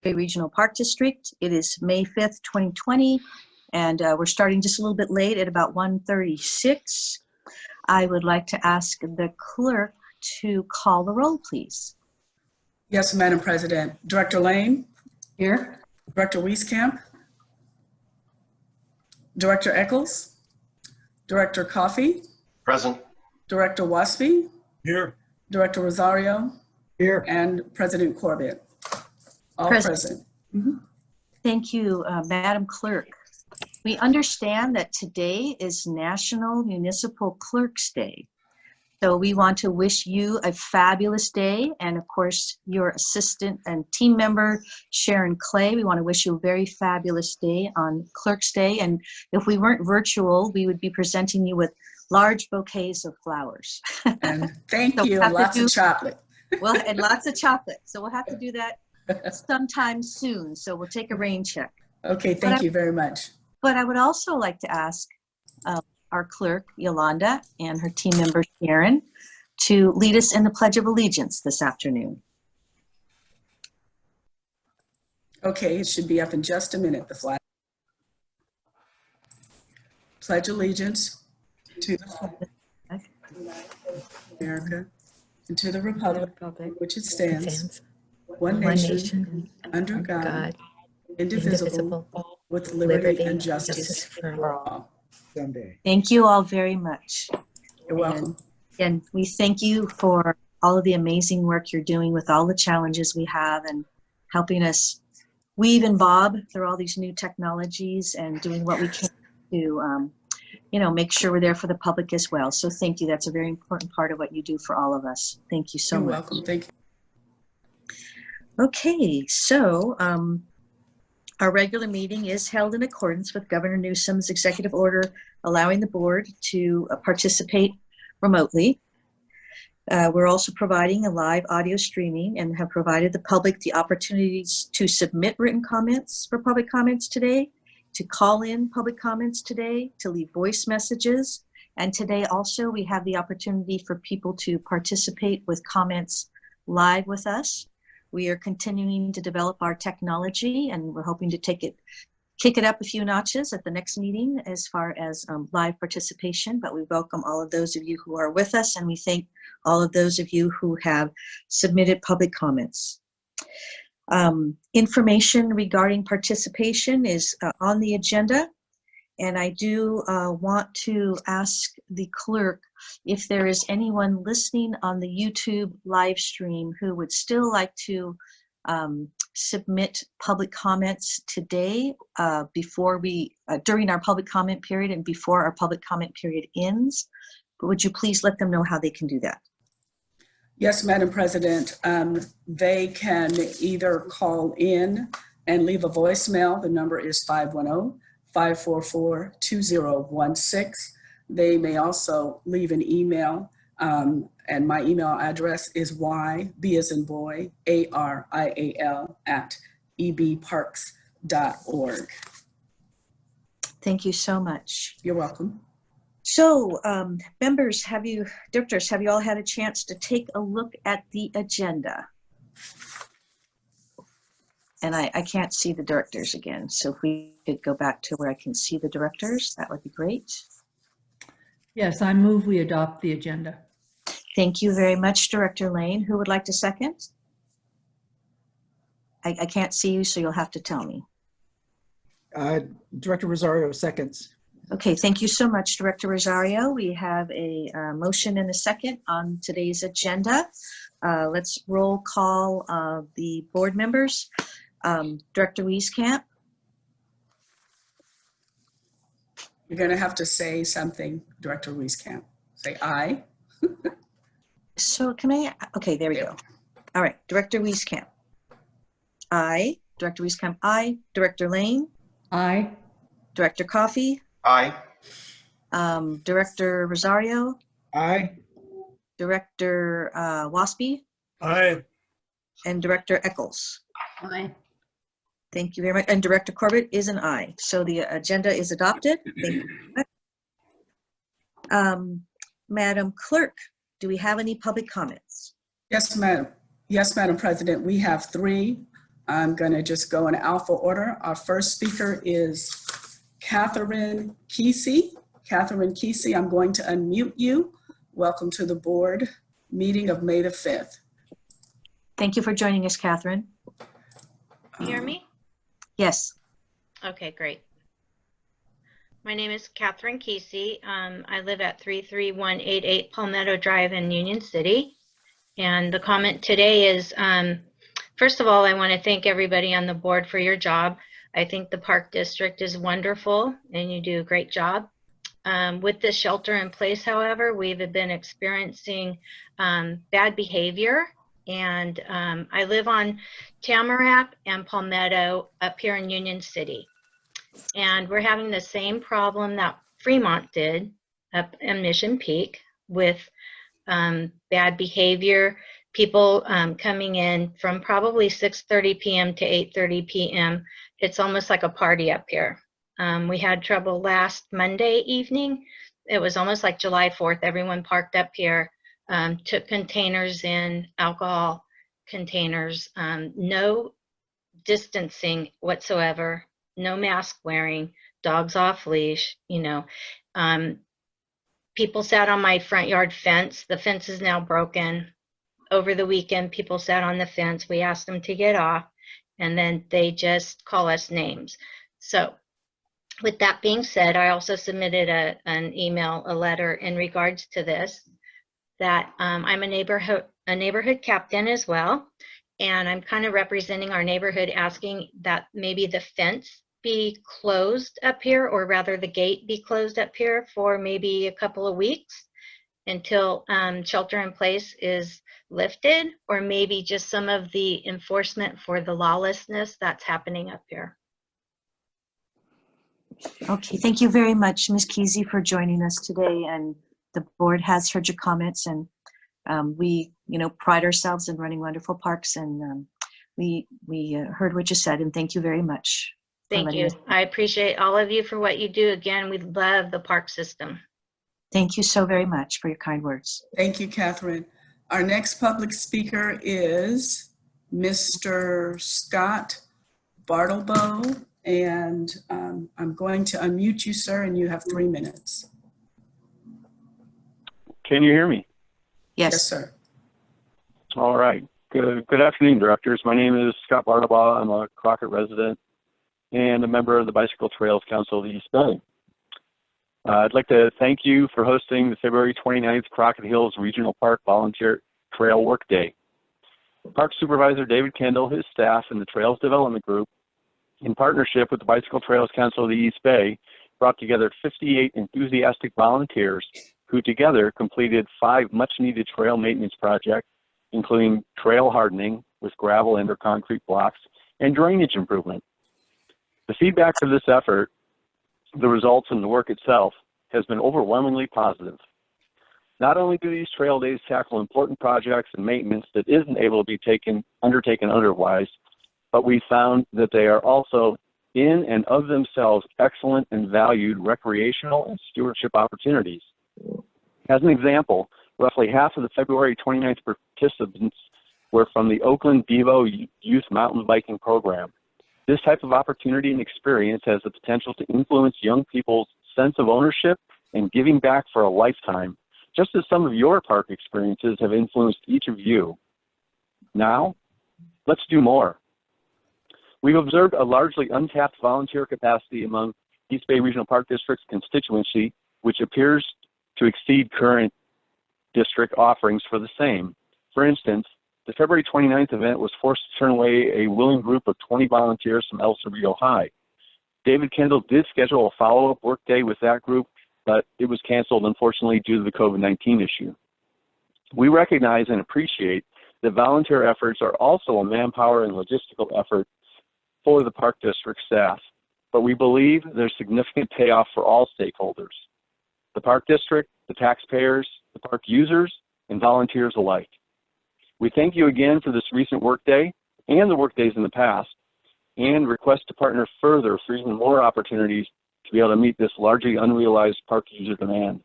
Regional Park District. It is May 5th, 2020, and we're starting just a little bit late at about 1:36. I would like to ask the clerk to call the roll, please. Yes, Madam President. Director Lane? Here. Director Wieskamp? Director Eccles? Director Coffey? Present. Director Wasby? Here. Director Rosario? Here. And President Corbett? All present. Thank you, Madam Clerk. We understand that today is National Municipal Clerks Day. So we want to wish you a fabulous day. And of course, your assistant and team member, Sharon Clay, we want to wish you a very fabulous day on Clerks Day. And if we weren't virtual, we would be presenting you with large bouquets of flowers. And thank So you, we'll have lots to of chocolate. Well, and lots of chocolate. So we'll have to do that sometime soon. So we'll take a rain check. Okay, thank you very much. But I would also like to ask our clerk, Yolanda, and her team member, Sharon, to lead us in the Pledge of Allegiance this afternoon. Okay, it should be up in just a minute, the flag. Pledge allegiance to the flag of America and to the republic which it stands, one nation, under God, indivisible, with liberty and justice for all. Thank you all very much. You're welcome. And we thank you for all of the amazing work you're doing with all the challenges we have and helping us weave and bob through all these new technologies and doing what we can to make sure we're there for the public as well. So thank you. That's a very important part of what you do for all of us. Thank you so much. You're welcome. Thank you. Okay, so our regular meeting is held in accordance with Governor Newsom's executive order allowing the board to participate remotely. We're also providing a live audio streaming and have provided the public the opportunities to submit written comments for public comments today, to call in public comments today, to leave voice messages. And today also we have the opportunity for people to participate with comments live with us. We are continuing to develop our technology and we're hoping to kick it up a few notches at the next meeting as far as live participation, but we welcome all of those of you who are with us and we thank all of those of you who have submitted public comments. Information regarding participation is on the agenda, and I do want to ask the clerk if there is anyone listening on the YouTube live stream who would still like to submit public comments today during our public comment period and before our public comment period ends. Would you please let them know how they can do that? Yes, Madam President. They can either call in and leave a voicemail. The number is 510-544-2016. They may also leave an email, and my email address is B as in boy, ARIAL @ebparks.org. Thank you so much. You're welcome. So, directors, have you all had a chance to take a look at the agenda? And I can't see the directors again, so if we could go back to where I can see the directors, that would be great. Yes, I move we adopt the agenda. Thank you very much, Director Lane. Who would like to second? I can't see you, so you'll have to tell me. Director Rosario seconds. Okay, thank you so much, Director Rosario. We have a motion and a second on today's agenda. Let's roll call the board members. Director Wieskamp. You're going to have to say something, Director Wieskamp. Say aye. So can I? Okay, there we go. All right, Director Wieskamp. Aye. Director Wieskamp, aye. Director Lane. Aye. Director Coffey. Aye. Director Rosario. Aye. Director Wasby. Aye. And Director Eccles. Aye. Thank you very much. And Director Corbett is an aye. So the agenda is adopted. Thank you very much. Madam Clerk, do we have any public comments? Yes, Madam. Yes, Madam President. We have 3 I'm going to just go in alpha order. Our first speaker is Catherine Kesey. Catherine Kesey, I'm going to unmute you. Welcome to the board meeting of May the 5th. Thank you for joining us, Catherine. You hear me? Yes. Okay, great. My name is Catherine Kesey. I live at 33188 Palmetto Drive in Union City. And the comment today is, first of all, I want to thank everybody on the board for your job. I think the Park District is wonderful and you do a great job. With the shelter in place, however, we've been experiencing bad behavior. And I live on Tamarack and Palmetto up here in Union City. And we're having the same problem that Fremont did up in Mission Peak with bad behavior, people coming in from probably 6:30 p.m. to 8:30 p.m. It's almost like a party up here. We had trouble last Monday evening. It was almost like July 4th. Everyone parked up here, took containers in, alcohol containers, no distancing whatsoever, no mask wearing, dogs off leash, you know. People sat on my front yard fence. The fence is now broken. Over the weekend, people sat on the fence. We asked them to get off, and then they just call us names. So with that being said, I also submitted an email, a letter in regards to this, that I'm a neighborhood captain as well. And I'm kind of representing our neighborhood, asking that maybe the fence be closed up here, or rather the gate be closed up here for maybe a couple of weeks until shelter in place is lifted, or maybe just some of the enforcement for the lawlessness that's happening up here. Okay, thank you very much, Ms. Kesey, for joining us today. And the board has heard your comments, and we, pride ourselves in running wonderful parks, and we heard what you said, and thank you very much. Thank you. I appreciate all of you for what you do. Again, we love the park system. Thank you so very much for your kind words. Thank you, Catherine. Our next public speaker is Mr. Scott Bartlebow, and I'm going to unmute you, sir, and you have 3 minutes. Can you hear me? Yes, sir. All right. Good afternoon, directors. My name is Scott Bartlebow. I'm a Crockett resident and a member of the Bicycle Trails Council of the East Bay. I'd like to thank you for hosting the February 29th Crockett Hills Regional Park Volunteer Trail Work Day. Park Supervisor David Kendall, his staff, and the Trails Development Group, in partnership with the Bicycle Trails Council of the East Bay, brought together 58 enthusiastic volunteers who together completed 5 much-needed trail maintenance projects, including trail hardening with gravel and or concrete blocks and drainage improvement. The feedback of this effort, the results and the work itself, has been overwhelmingly positive. Not only do these trail days tackle important projects and maintenance that isn't able to be undertaken otherwise, but we found that they are also in and of themselves excellent and valued recreational and stewardship opportunities. As an example, roughly half of the February 29th participants were from the Oakland Bevo Youth Mountain Biking Program. This type of opportunity and experience has the potential to influence young people's sense of ownership and giving back for a lifetime, just as some of your park experiences have influenced each of you. Now, let's do more. We've observed a largely untapped volunteer capacity among East Bay Regional Park District's constituency, which appears to exceed current district offerings for the same. For instance, the February 29th event was forced to turn away a willing group of 20 volunteers from El Cerrito High. David Kendall did schedule a follow-up work day with that group, but it was canceled, unfortunately, due to the COVID-19 issue. We recognize and appreciate that volunteer efforts are also a manpower and logistical effort for the Park District staff, but we believe there's significant payoff for all stakeholders: the Park District, the taxpayers, the park users, and volunteers alike. We thank you again for this recent workday and the workdays in the past, and request to partner further for even more opportunities to be able to meet this largely unrealized park user demand.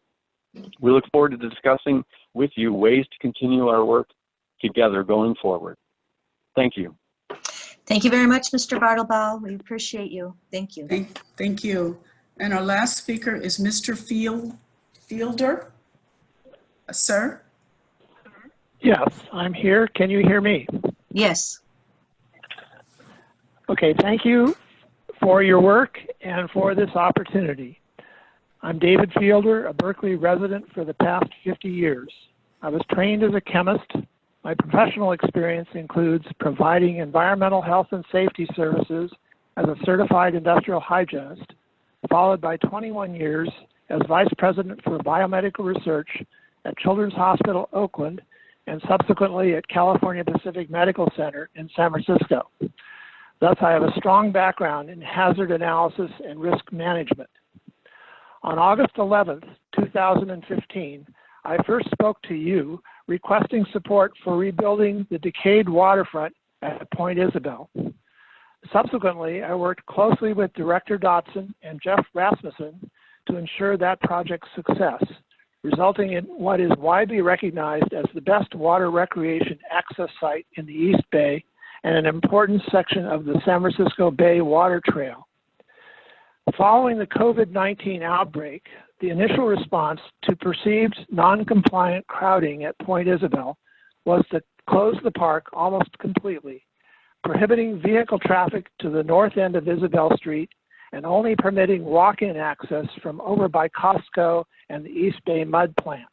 We look forward to discussing with you ways to continue our work together going forward. Thank you. Thank you very much, Mr. Bartleball. We appreciate you. Thank you. Thank you. And our last speaker is Mr. Fielder. Sir? Yes, I'm here. Can you hear me? Yes. Okay, thank you for your work and for this opportunity. I'm David Fielder, a Berkeley resident for the past 50 years. I was trained as a chemist. My professional experience includes providing environmental health and safety services as a certified industrial hygienist, followed by 21 years as Vice President for Biomedical Research at Children's Hospital Oakland and subsequently at California Pacific Medical Center in San Francisco. Thus, I have a strong background in hazard analysis and risk management. On August 11th, 2015, I first spoke to you requesting support for rebuilding the decayed waterfront at Point Isabel. Subsequently, I worked closely with Director Dotson and Jeff Rasmussen to ensure that project's success, resulting in what is widely recognized as the best water recreation access site in the East Bay and an important section of the San Francisco Bay Water Trail. Following the COVID-19 outbreak, the initial response to perceived non-compliant crowding at Point Isabel was to close the park almost completely, prohibiting vehicle traffic to the north end of Isabel Street and only permitting walk-in access from over by Costco and the East Bay Mud Plant.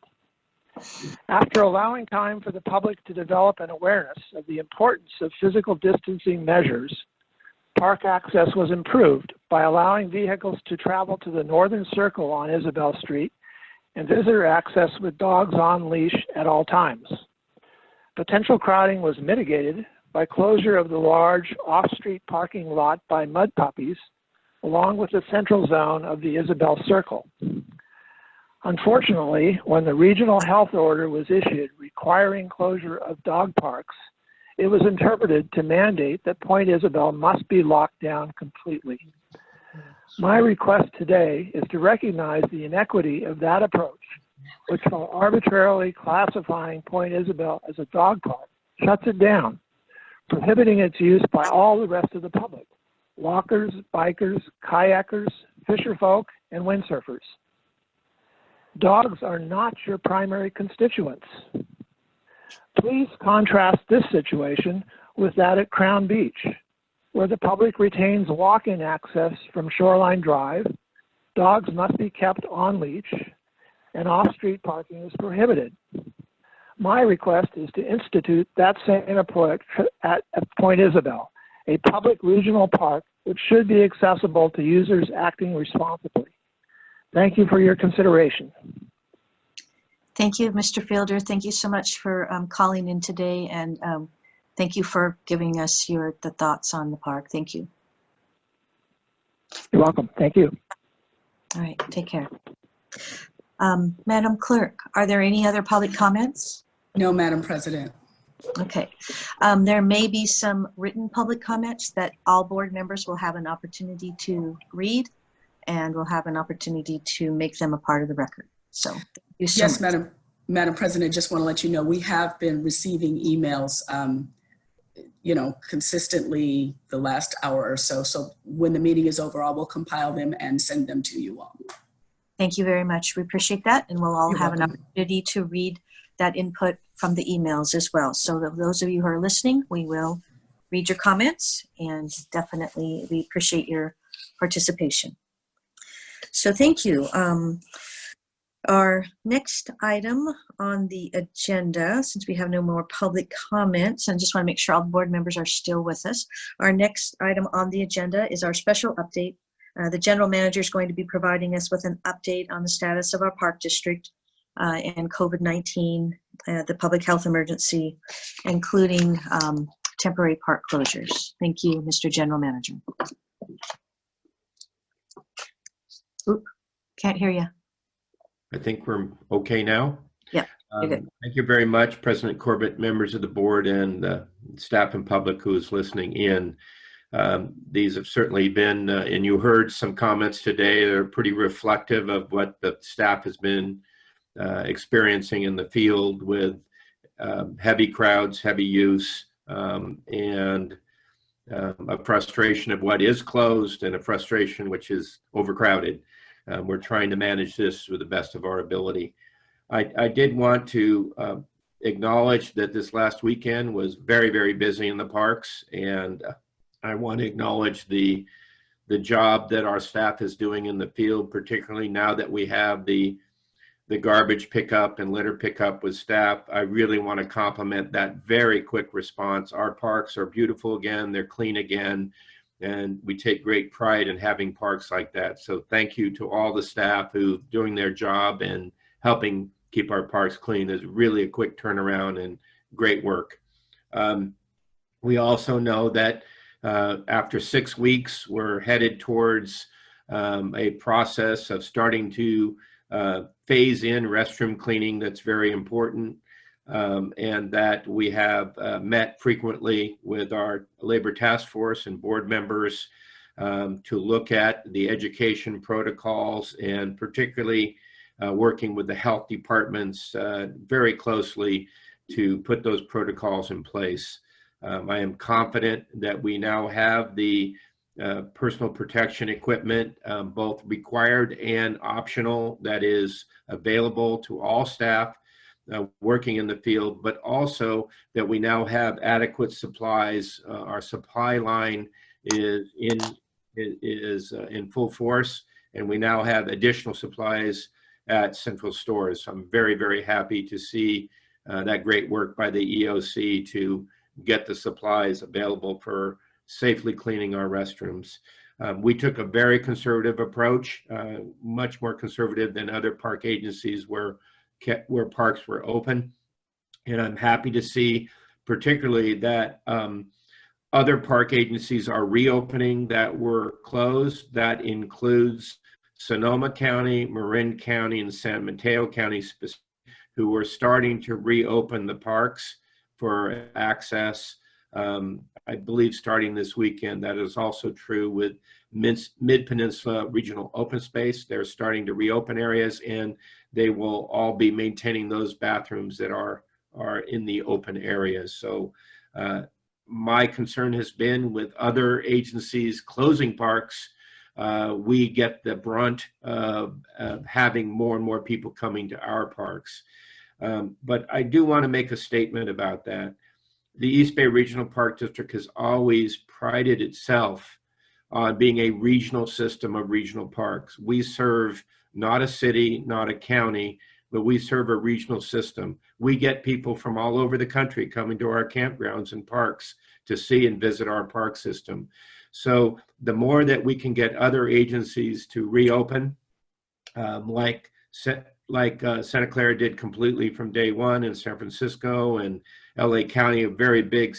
After allowing time for the public to develop an awareness of the importance of physical distancing measures, park access was improved by allowing vehicles to travel to the northern circle on Isabel Street and visitor access with dogs on leash at all times. Potential crowding was mitigated by closure of the large off-street parking lot by Mud Puppies, along with the central zone of the Isabel Circle. Unfortunately, when the regional health order was issued requiring closure of dog parks, it was interpreted to mandate that Point Isabel must be locked down completely. My request today is to recognize the inequity of that approach, which, while arbitrarily classifying Point Isabel as a dog park, shuts it down, prohibiting its use by all the rest of the public: walkers, bikers, kayakers, fisherfolk, and windsurfers. Dogs are not your primary constituents. Please contrast this situation with that at Crown Beach, where the public retains walk-in access from Shoreline Drive, dogs must be kept on leash, and off-street parking is prohibited. My request is to institute that same approach at Point Isabel, a public regional park which should be accessible to users acting responsibly. Thank you for your consideration. Thank you, Mr. Fielder. Thank you so much for calling in today, and thank you for giving us the thoughts on the park. Thank you. You're welcome. Thank you. All right, take care. Madam Clerk, are there any other public comments? No, Madam President. Okay. There may be some written public comments that all board members will have an opportunity to read, and will have an opportunity to make them a part of the record. So thank you so Yes, much. Madam President, just want to let you know we have been receiving emails, consistently the last hour or so. So when the meeting is over, I will compile them and send them to you all. Thank you very much. We appreciate that, and we'll all You're have an welcome. opportunity to read that input from the emails as well. So those of you who are listening, we will read your comments, and definitely we appreciate your participation. So thank you. Our next item on the agenda, since we have no more public comments, I just want to make sure all the board members are still with us. Our next item on the agenda is our special update. The general manager is going to be providing us with an update on the status of our park district and COVID-19, the public health emergency, including temporary park closures. Thank you, Mr. General Manager. Oop, can't hear you. I think we're okay now. Yeah, you're good. Thank you very much, President Corbett, members of the board, and staff and public who is listening in. These have certainly been, and you heard some comments today that are pretty reflective of what the staff has been experiencing in the field with heavy crowds, heavy use, and a frustration of what is closed and a frustration which is overcrowded. We're trying to manage this with the best of our ability. I did want to acknowledge that this last weekend was very, very busy in the parks, and I want to acknowledge the job that our staff is doing in the field, particularly now that we have the garbage pickup and litter pickup with staff. I really want to compliment that very quick response. Our parks are beautiful again, they're clean again, and we take great pride in having parks like that. So thank you to all the staff who are doing their job and helping keep our parks clean. It's really a quick turnaround and great work. We also know that after 6 weeks, we're headed towards a process of starting to phase in restroom cleaning. That's very important, and that we have met frequently with our labor task force and board members to look at the education protocols, and particularly working with the health departments very closely to put those protocols in place. I am confident that we now have the personal protection equipment, both required and optional, that is available to all staff working in the field, but also that we now have adequate supplies. Our supply line is in full force, and we now have additional supplies at central stores. I'm very, very happy to see that great work by the EOC to get the supplies available for safely cleaning our restrooms. We took a very conservative approach, much more conservative than other park agencies where parks were open. And I'm happy to see particularly that other park agencies are reopening that were closed. That includes Sonoma County, Marin County, and San Mateo County, who are starting to reopen the parks for access. I believe starting this weekend. That is also true with Mid-Peninsula Regional Open Space. They're starting to reopen areas, and they will all be maintaining those bathrooms that are in the open areas. So my concern has been with other agencies closing parks, we get the brunt of having more and more people coming to our parks. But I do want to make a statement about that. The East Bay Regional Park District has always prided itself on being a regional system of regional parks. We serve not a city, not a county, but we serve a regional system. We get people from all over the country coming to our campgrounds and parks to see and visit our park system. So the more that we can get other agencies to reopen, like Santa Clara did completely from day one, in San Francisco and LA County, a very big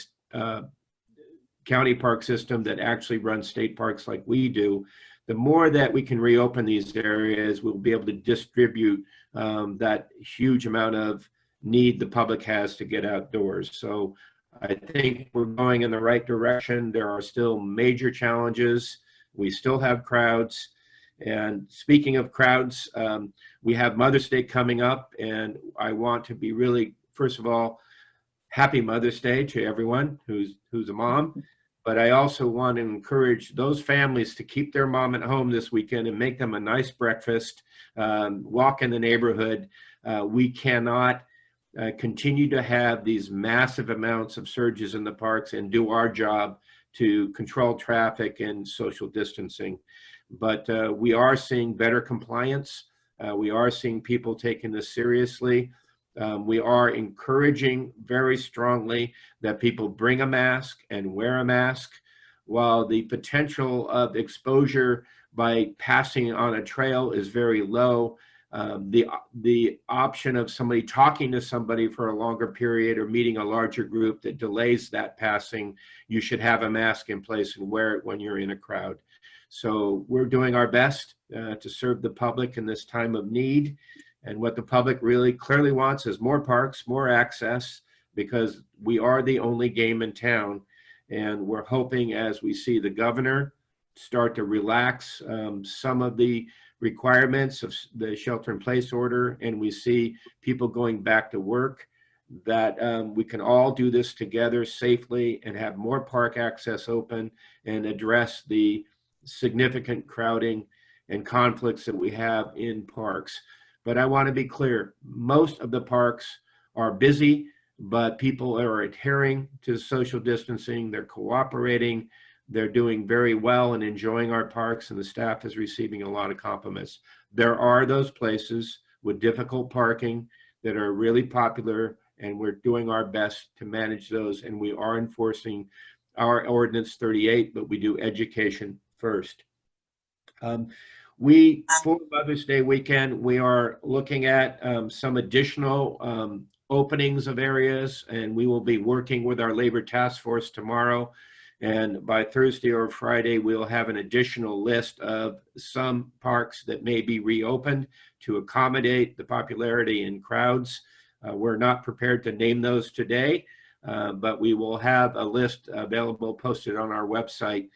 county park system that actually runs state parks like we do. The more that we can reopen these areas, we'll be able to distribute that huge amount of need the public has to get outdoors. So I think we're going in the right direction. There are still major challenges. We still have crowds. And speaking of crowds, we have Mother's Day coming up, and I want to be really, first of all, happy Mother's Day to everyone who's a mom. But I also want to encourage those families to keep their mom at home this weekend and make them a nice breakfast, walk in the neighborhood. We cannot continue to have these massive amounts of surges in the parks and do our job to control traffic and social distancing. But we are seeing better compliance. We are seeing people taking this seriously. We are encouraging very strongly that people bring a mask and wear a mask. While the potential of exposure by passing on a trail is very low, the option of somebody talking to somebody for a longer period or meeting a larger group that delays that passing, you should have a mask in place and wear it when you're in a crowd. So we're doing our best to serve the public in this time of need. And what the public really clearly wants is more parks, more access, because we are the only game in town. And we're hoping, as we see the governor start to relax some of the requirements of the shelter in place order, and we see people going back to work, that we can all do this together safely and have more park access open and address the significant crowding and conflicts that we have in parks. But I want to be clear, most of the parks are busy, but people are adhering to social distancing, they're cooperating, they're doing very well and enjoying our parks, and the staff is receiving a lot of compliments. There are those places with difficult parking that are really popular, and we're doing our best to manage those, and we are enforcing our ordinance 38, but we do education first. For Mother's Day weekend, we are looking at some additional openings of areas, and we will be working with our labor task force tomorrow. And by Thursday or Friday, we'll have an additional list of some parks that may be reopened to accommodate the popularity in crowds. We're not prepared to name those today, but we will have a list available posted on our website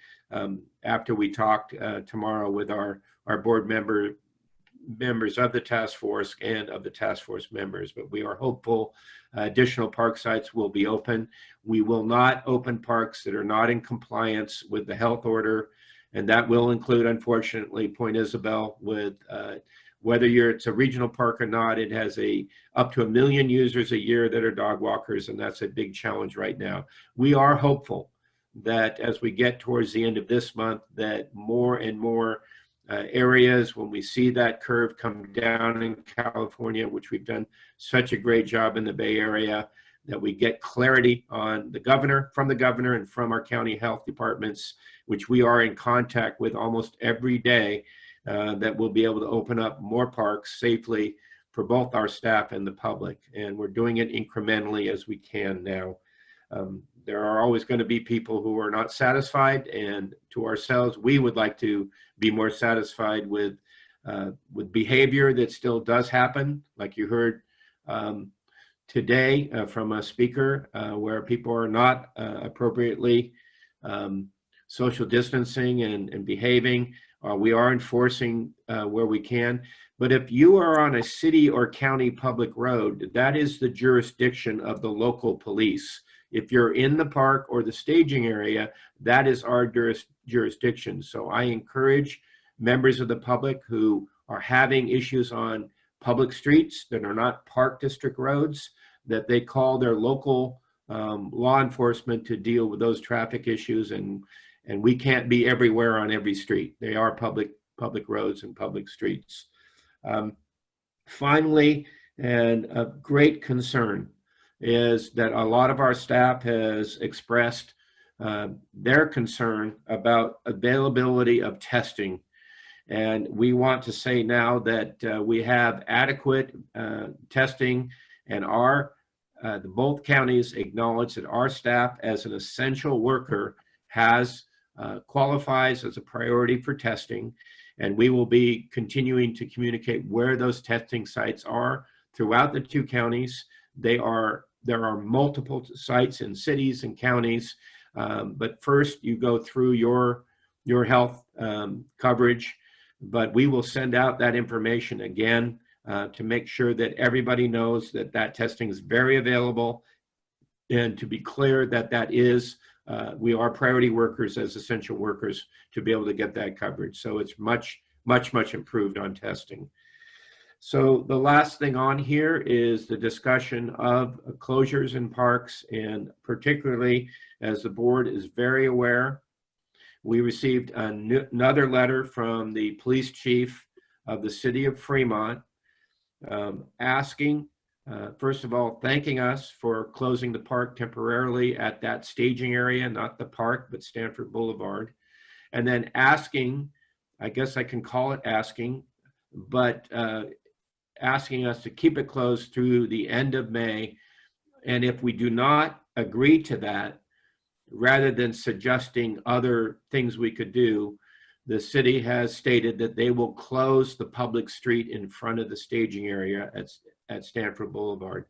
after we talk tomorrow with our board members of the task force and of the task force members. But we are hopeful additional park sites will be open. We will not open parks that are not in compliance with the health order, and that will include, unfortunately, Point Isabel. With whether it's a regional park or not, it has up to 1 million users a year that are dog walkers, and that's a big challenge right now. We are hopeful that as we get towards the end of this month, that more and more areas, when we see that curve come down in California, which we've done such a great job in the Bay Area, that we get clarity on from the governor and from our county health departments, which we are in contact with almost every day, that we'll be able to open up more parks safely for both our staff and the public. And we're doing it incrementally as we can now. There are always going to be people who are not satisfied, and to ourselves, we would like to be more satisfied with behavior that still does happen, like you heard today from a speaker, where people are not appropriately social distancing and behaving. We are enforcing where we can. But if you are on a city or county public road, that is the jurisdiction of the local police. If you're in the park or the staging area, that is our jurisdiction. So I encourage members of the public who are having issues on public streets that are not park district roads, that they call their local law enforcement to deal with those traffic issues. And we can't be everywhere on every street. They are public roads and public streets. Finally, and a great concern is that a lot of our staff has expressed their concern about availability of testing. And we want to say now that we have adequate testing, and both counties acknowledge that our staff as an essential worker qualifies as a priority for testing. And we will be continuing to communicate where those testing sites are throughout the 2 counties. There are multiple sites in cities and counties, but first you go through your health coverage. But we will send out that information again to make sure that everybody knows that testing is very available, and to be clear that we are priority workers as essential workers to be able to get that coverage. So it's much, much, much improved on testing. So the last thing on here is the discussion of closures in parks, and particularly, as the board is very aware, we received another letter from the police chief of the city of Fremont asking, first of all, thanking us for closing the park temporarily at that staging area, not the park, but Stanford Boulevard. And then asking, I guess I can call it asking, but asking us to keep it closed through the end of May. And if we do not agree to that, rather than suggesting other things we could do, the city has stated that they will close the public street in front of the staging area at Stanford Boulevard.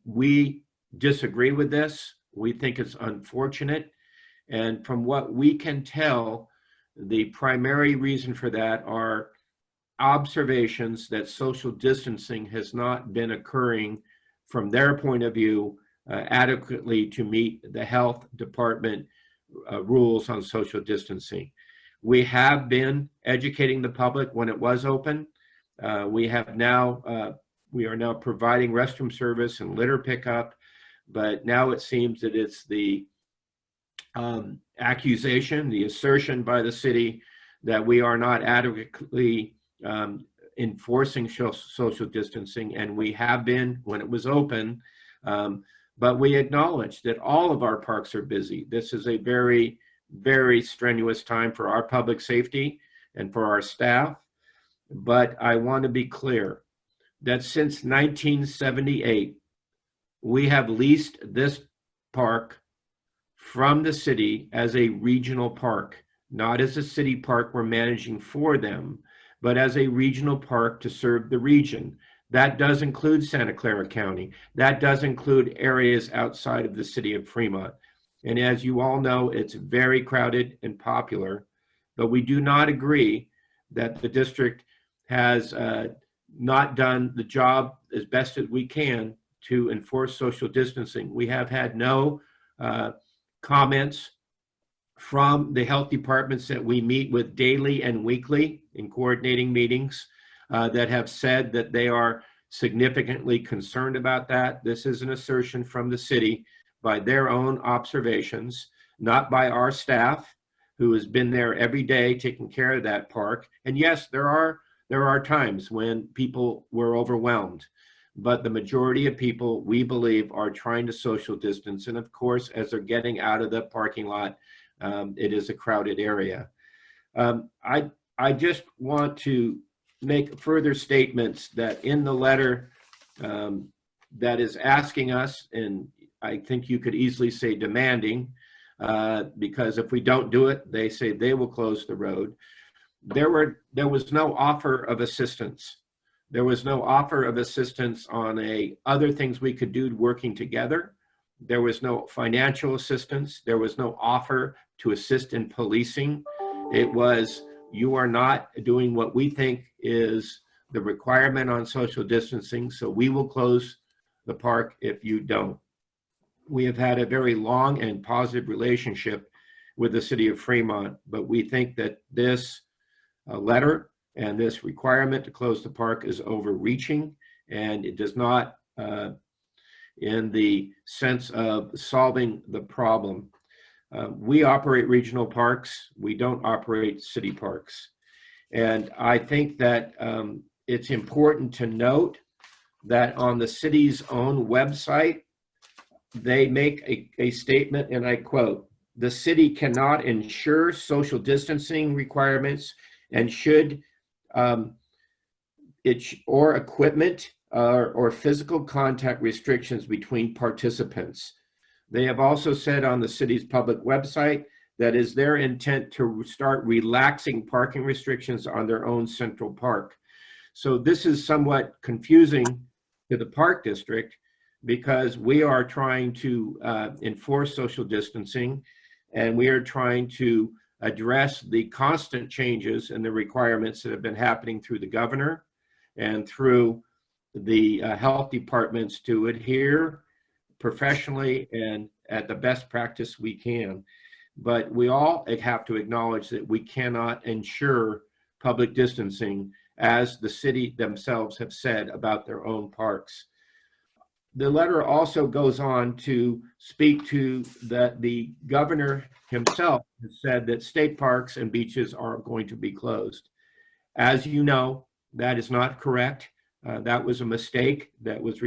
We disagree with this. We think it's unfortunate. And from what we can tell, the primary reason for that are observations that social distancing has not been occurring from their point of view, adequately to meet the health department rules on social distancing. We have been educating the public when it was open. We are now providing restroom service and litter pickup, but now it seems that it's the accusation, the assertion by the city that we are not adequately enforcing social distancing, and we have been when it was open, but we acknowledge that all of our parks are busy. This is a very, very strenuous time for our public safety and for our staff, but I want to be clear that since 1978, we have leased this park from the city as a regional park, not as a city park we're managing for them, but as a regional park to serve the region. That does include Santa Clara County. That does include areas outside of the city of Fremont. And as you all know, it's very crowded and popular, but we do not agree that the district has not done the job as best as we can to enforce social distancing. We have had no comments from the health departments that we meet with daily and weekly in coordinating meetings that have said that they are significantly concerned about that. This is an assertion from the city by their own observations, not by our staff, who has been there every day taking care of that park. And yes, there are times when people were overwhelmed, but the majority of people, we believe, are trying to social distance. And of course, as they're getting out of the parking lot, it is a crowded area. I just want to make further statements that in the letter that is asking us, and I think you could easily say demanding, because if we don't do it, they say they will close the road. There was no offer of assistance. There was no offer of assistance on other things we could do working together. There was no financial assistance. There was no offer to assist in policing. It was, you are not doing what we think is the requirement on social distancing, so we will close the park if you don't. We have had a very long and positive relationship with the city of Fremont, but we think that this letter and this requirement to close the park is overreaching, and it does not in the sense of solving the problem. We operate regional parks. We don't operate city parks. And I think that it's important to note that on the city's own website, they make a statement, and I quote, "The city cannot ensure social distancing requirements and should or equipment or physical contact restrictions between participants." They have also said on the city's public website that is their intent to start relaxing parking restrictions on their own central park. So this is somewhat confusing to the park district because we are trying to enforce social distancing, and we are trying to address the constant changes and the requirements that have been happening through the governor and through the health departments to adhere professionally and at the best practice we can. But we all have to acknowledge that we cannot ensure public distancing, as the city themselves have said about their own parks. The letter also goes on to speak to that the governor himself has said that state parks and beaches are going to be closed. As you know, that is not correct. That was a mistake that was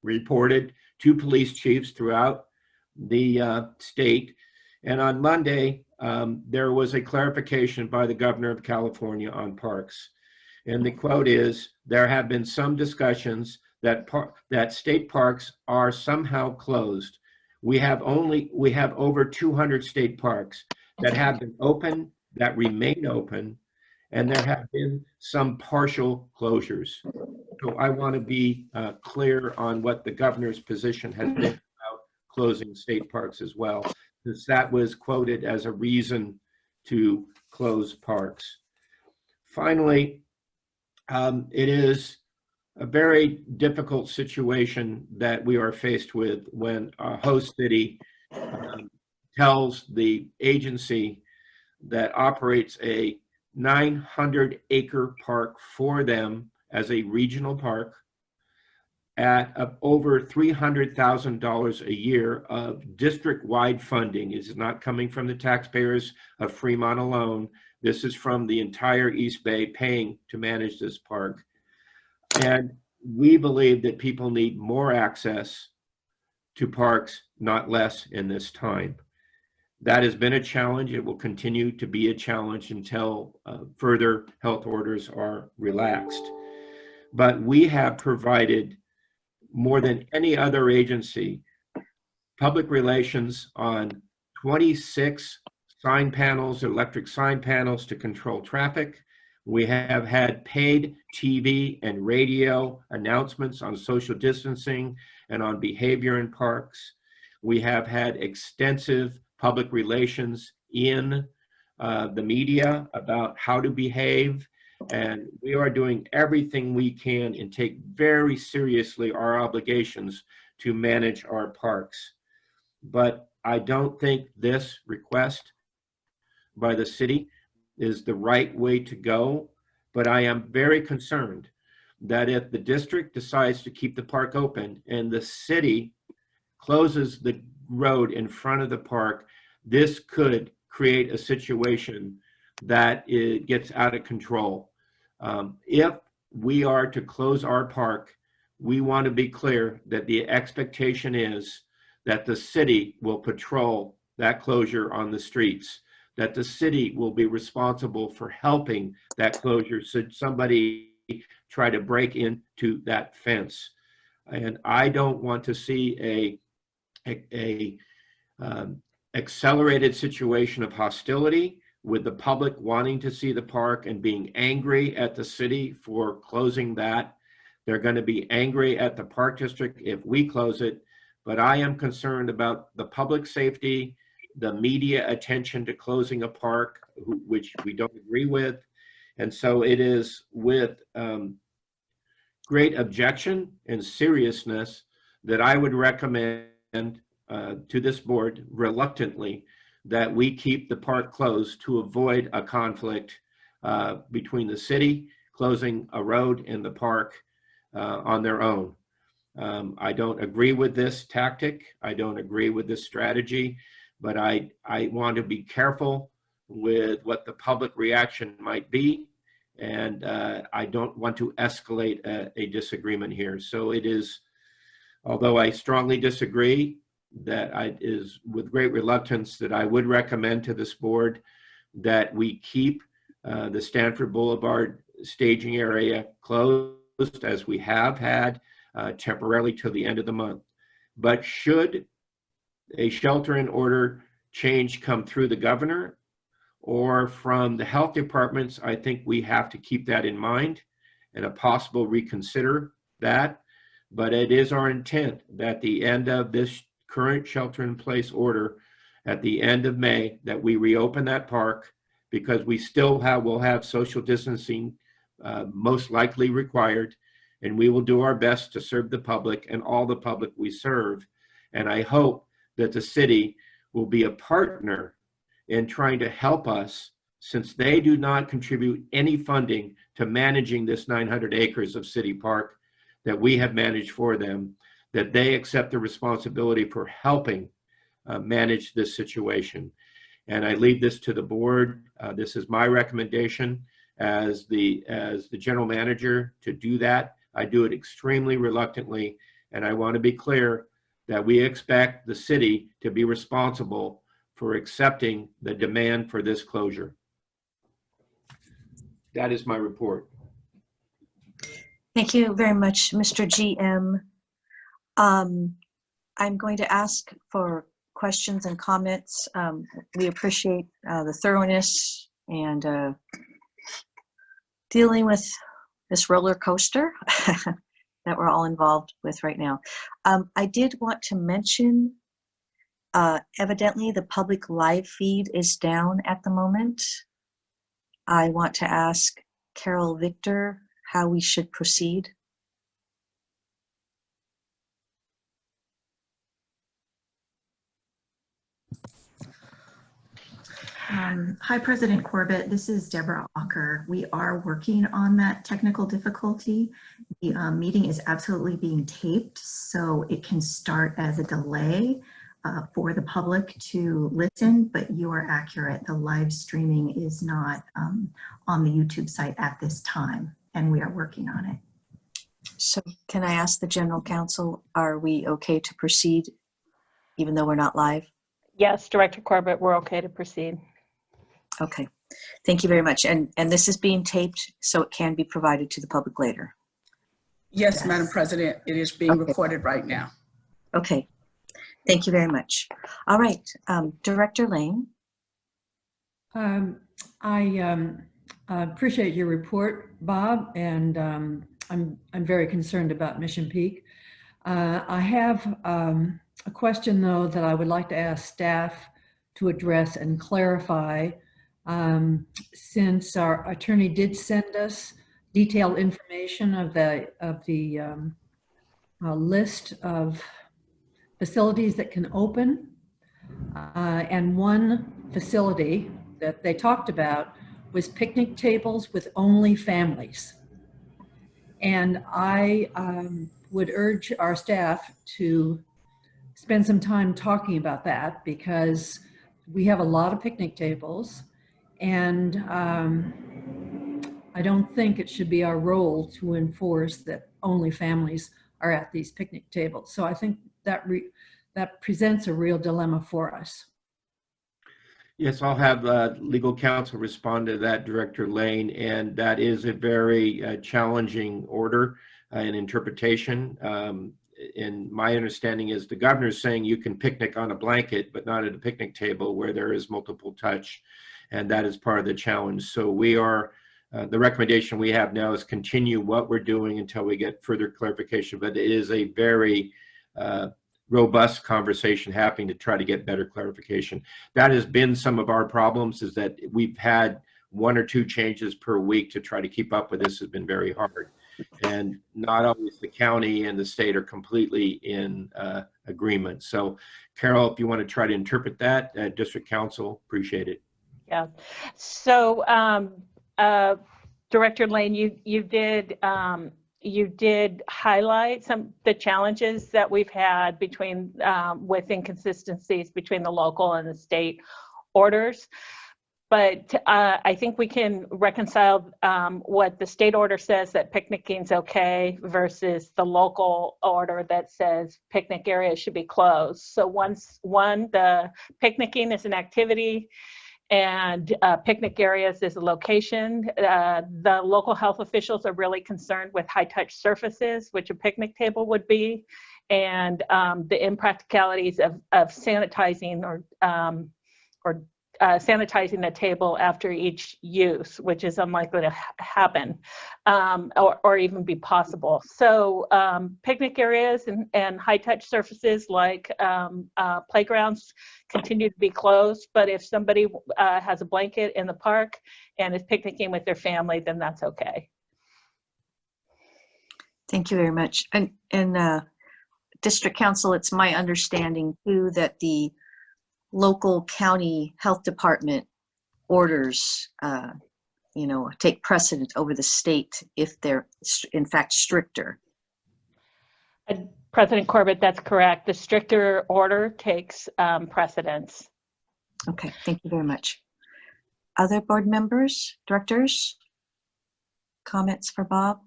reported to police chiefs throughout the state. And on Monday, there was a clarification by the governor of California on parks. And the quote is, "There have been some discussions that state parks are somehow closed. We have over 200 state parks that have been open, that remain open, and there have been some partial closures." So I want to be clear on what the governor's position has been about closing state parks as well, because that was quoted as a reason to close parks. Finally, it is a very difficult situation that we are faced with when a host city tells the agency that operates a 900-acre park for them as a regional park at over $300,000 a year of district-wide funding. Is not coming from the taxpayers of Fremont alone. This is from the entire East Bay paying to manage this park. And we believe that people need more access to parks, not less in this time. That has been a challenge. It will continue to be a challenge until further health orders are relaxed. But we have provided more than any other agency public relations on 26 sign panels, electric sign panels to control traffic. We have had paid TV and radio announcements on social distancing and on behavior in parks. We have had extensive public relations in the media about how to behave, and we are doing everything we can and take very seriously our obligations to manage our parks. But I don't think this request by the city is the right way to go. But I am very concerned that if the district decides to keep the park open and the city closes the road in front of the park, this could create a situation that it gets out of control. If we are to close our park, we want to be clear that the expectation is that the city will patrol that closure on the streets, that the city will be responsible for helping that closure should somebody try to break into that fence. And I don't want to see a accelerated situation of hostility with the public wanting to see the park and being angry at the city for closing that. They're going to be angry at the park district if we close it. But I am concerned about the public safety, the media attention to closing a park, which we don't agree with. And so it is with great objection and seriousness that I would recommend to this board reluctantly that we keep the park closed to avoid a conflict between the city closing a road and the park on their own. I don't agree with this tactic. I don't agree with this strategy, but I want to be careful with what the public reaction might be. And I don't want to escalate a disagreement here. So it is, although I strongly disagree, that is with great reluctance that I would recommend to this board that we keep the Stanford Boulevard staging area closed as we have had temporarily till the end of the month. But should a shelter in order change come through the governor or from the health departments, I think we have to keep that in mind and a possible reconsider that. But it is our intent that the end of this current shelter in place order at the end of May, that we reopen that park, because we still will have social distancing most likely required, and we will do our best to serve the public and all the public we serve. And I hope that the city will be a partner in trying to help us, since they do not contribute any funding to managing this 900 acres of city park that we have managed for them, that they accept the responsibility for helping manage this situation. And I leave this to the board. This is my recommendation as the general manager to do that. I do it extremely reluctantly, and I want to be clear that we expect the city to be responsible for accepting the demand for this closure. That is my report. Thank you very much, Mr. GM. I'm going to ask for questions and comments. We appreciate the thoroughness and dealing with this roller coaster that we're all involved with right now. I did want to mention, evidently the public live feed is down at the moment. I want to ask Carol Victor how we should proceed. Hi, President Corbett. This is Deborah Ocker. We are working on that technical difficulty. The meeting is absolutely being taped, so it can start as a delay for the public to listen, but you are accurate. The live streaming is not on the YouTube site at this time, and we are working on it. So can I ask the general counsel, are we okay to proceed even though we're not live? Yes, Director Corbett, we're okay to proceed. Okay, thank you very much. And this is being taped, so it can be provided to the public later. Yes, Madam President, it is being recorded right now. Okay, thank you very much. All right, Director Lane. I appreciate your report, Bob, and I'm very concerned about Mission Peak. I have a question, though, that I would like to ask staff to address and clarify. Since our attorney did send us detailed information of the list of facilities that can open, and one facility that they talked about was picnic tables with only families. And I would urge our staff to spend some time talking about that, because we have a lot of picnic tables, and I don't think it should be our role to enforce that only families are at these picnic tables. So I think that that presents a real dilemma for us. Yes, I'll have legal counsel respond to that, Director Lane, and that is a very challenging order and interpretation. And my understanding is the governor is saying you can picnic on a blanket, but not at a picnic table where there is multiple touch, and that is part of the challenge. So we are, the recommendation we have now is continue what we're doing until we get further clarification, but it is a very robust conversation happening to try to get better clarification. That has been some of our problems, is that we've had 1 or 2 changes per week to try to keep up with this. Has been very hard. And not always the county and the state are completely in agreement. So Carol, if you want to try to interpret that, District Counsel, appreciate it. Yeah. So Director Lane, you did highlight the challenges that we've had between with inconsistencies between the local and the state orders. But I think we can reconcile what the state order says that picnicking's okay versus the local order that says picnic areas should be closed. So the picnicking is an activity, and picnic areas is a location. The local health officials are really concerned with high-touch surfaces, which a picnic table would be, and the impracticalities of sanitizing or sanitizing the table after each use, which is unlikely to happen or even be possible. So picnic areas and high-touch surfaces like playgrounds continue to be closed, but if somebody has a blanket in the park and is picnicking with their family, then that's okay. Thank you very much. And District Counsel, it's my understanding too that the local county health department orders, take precedent over the state if they're in fact stricter. President Corbett, that's correct. The stricter order takes precedence. Okay, thank you very much. Other board members, directors, comments for Bob?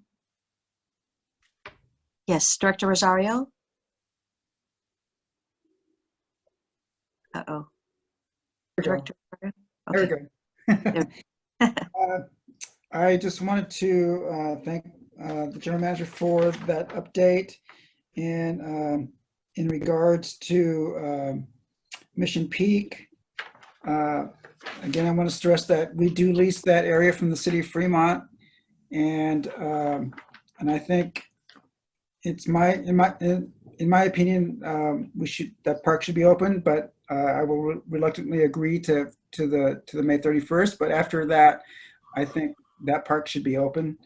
Yes, Director Rosario? Uh-oh. Director. There we go. I just wanted to thank the general manager for that update. And in regards to Mission Peak, again, I want to stress that we do lease that area from the city of Fremont, and I think it's in my opinion, that park should be open, but I will reluctantly agree to the May 31st. But after that, I think that park should be open,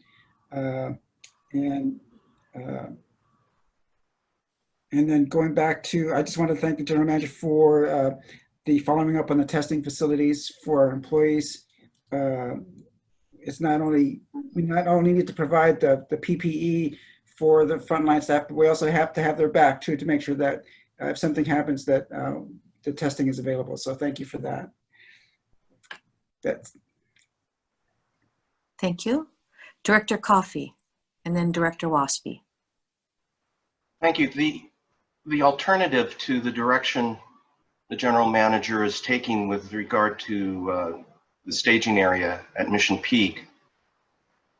and then going back to, I just want to thank the general manager for the following up on the testing facilities for our employees. It's not only, we not only need to provide the PPE for the frontline staff, but we also have to have their back too, to make sure that if something happens that the testing is available. So thank you for that. Thank you. Director Coffey, and then Director Waspy. Thank you. The alternative to the direction the general manager is taking with regard to the staging area at Mission Peak,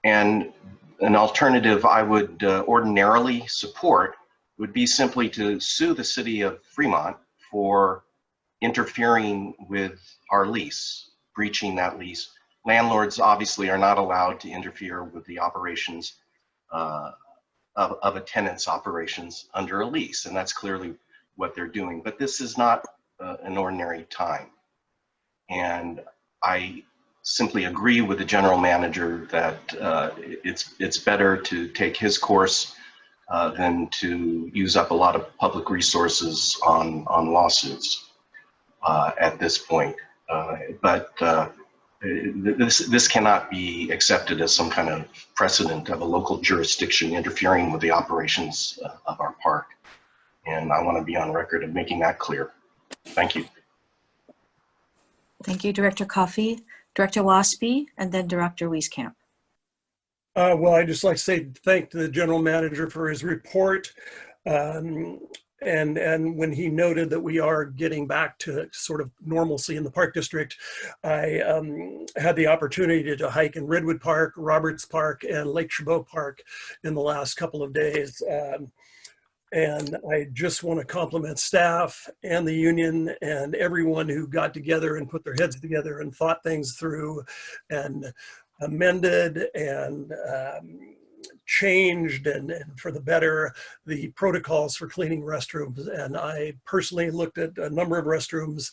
and an alternative I would ordinarily support, would be simply to sue the city of Fremont for interfering with our lease, breaching that lease. Landlords obviously are not allowed to interfere with the operations of a tenant's operations under a lease, and that's clearly what they're doing. But this is not an ordinary time. And I simply agree with the general manager that it's better to take his course than to use up a lot of public resources on lawsuits at this point. This cannot be accepted as some kind of precedent of a local jurisdiction interfering with the operations of our park. And I want to be on record of making that clear. Thank you. Thank you, Director Coffey. Director Waspy, and then Director Wieskamp. Well, I'd just like to say thank the general manager for his report. And when he noted that we are getting back to sort of normalcy in the Park District, I had the opportunity to hike in Redwood Park, Roberts Park, and Lake Chabot Park in the last couple of days. And I just want to compliment staff and the union and everyone who got together and put their heads together and thought things through and amended and changed and for the better the protocols for cleaning restrooms. And I personally looked at a number of restrooms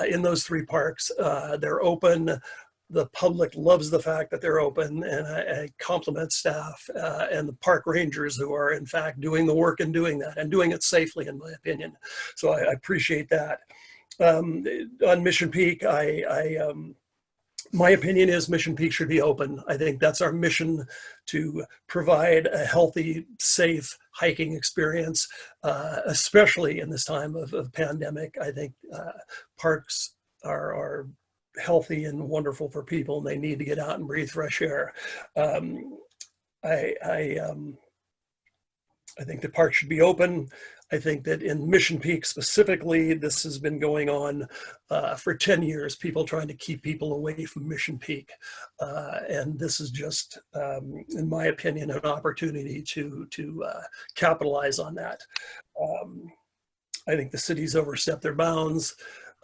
in those three parks. They're open. The public loves the fact that they're open, and I compliment staff and the park rangers who are in fact doing the work and doing that and doing it safely, in my opinion. So I appreciate that. On Mission Peak, my opinion is Mission Peak should be open. I think that's our mission, to provide a healthy, safe hiking experience, especially in this time of pandemic. I think parks are healthy and wonderful for people, and they need to get out and breathe fresh air. I think the park should be open. I think that in Mission Peak specifically, this has been going on for 10 years, people trying to keep people away from Mission Peak. And this is just, in my opinion, an opportunity to capitalize on that. I think the city's overstepped their bounds.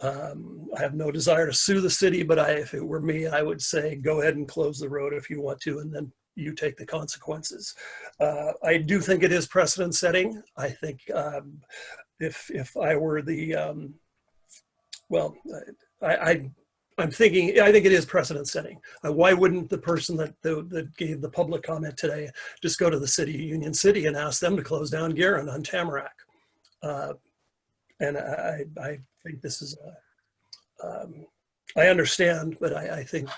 I have no desire to sue the city, but if it were me, I would say go ahead and close the road if you want to, and then you take the consequences. I do think it is precedent setting. I think if I were the, I'm thinking, I think it is precedent setting. Why wouldn't the person that gave the public comment today just go to the city, Union City, and ask them to close down Guerin on Tamarack? And I think this is, I understand, but I think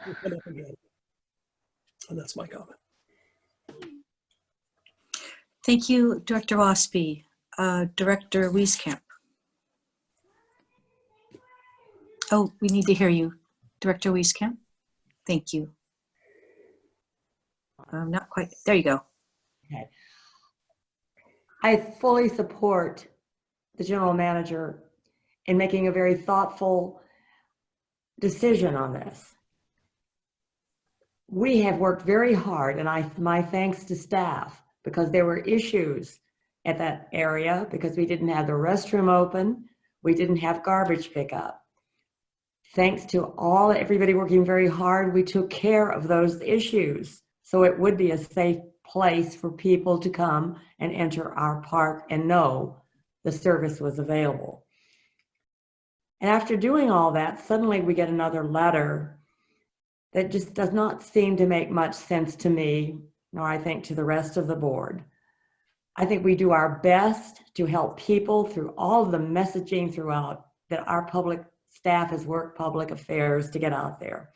we'll come up again. And that's my comment. Thank you, Director Waspy. Director Wieskamp. Oh, we need to hear you. Director Wieskamp. Thank you. Not quite, there you go. Okay. I fully support the general manager in making a very thoughtful decision on this. We have worked very hard, and my thanks to staff, because there were issues at that area because we didn't have the restroom open, we didn't have garbage pickup. Thanks to everybody working very hard, we took care of those issues so it would be a safe place for people to come and enter our park and know the service was available. And after doing all that, suddenly we get another letter that just does not seem to make much sense to me, nor I think to the rest of the board. I think we do our best to help people through all of the messaging throughout that our public staff has worked public affairs to get out there.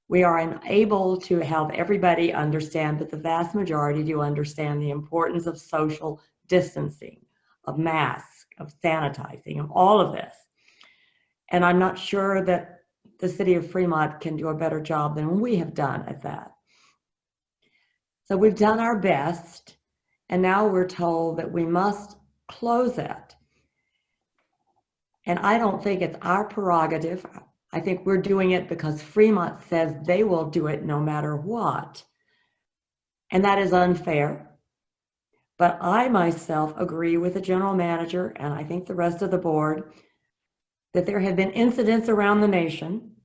We are unable to have everybody understand, but the vast majority do understand the importance of social distancing, of masks, of sanitizing, of all of this. And I'm not sure that the city of Fremont can do a better job than we have done at that. So we've done our best, and now we're told that we must close it. And I don't think it's our prerogative. I think we're doing it because Fremont says they will do it no matter what. And that is unfair. But I myself agree with the general manager, and I think the rest of the board, that there have been incidents around the nation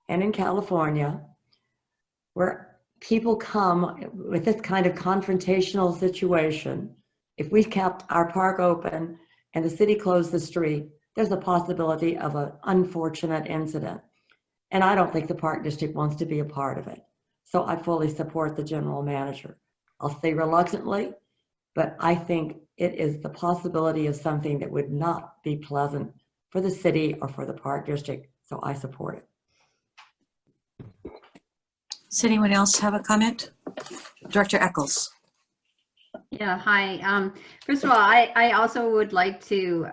and in California where people come with this kind of confrontational situation. If we kept our park open and the city closed the street, there's a possibility of an unfortunate incident. And I don't think the park district wants to be a part of it. So I fully support the general manager. I'll say reluctantly, but I think it is the possibility of something that would not be pleasant for the city or for the park district. So I support it. Does anyone else have a comment? Director Eccles. Yeah, hi. First of all, I also would like to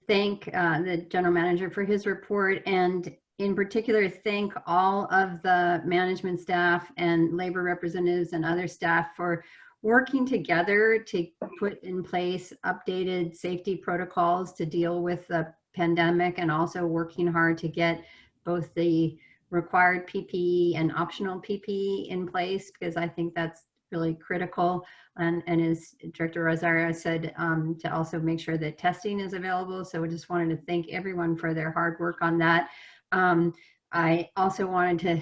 thank the general manager for his report, and in particular thank all of the management staff and labor representatives and other staff for working together to put in place updated safety protocols to deal with the pandemic, and also working hard to get both the required PPE and optional PPE in place, because I think that's really critical. And as Director Rosario said, to also make sure that testing is available. So I just wanted to thank everyone for their hard work on that. I also wanted to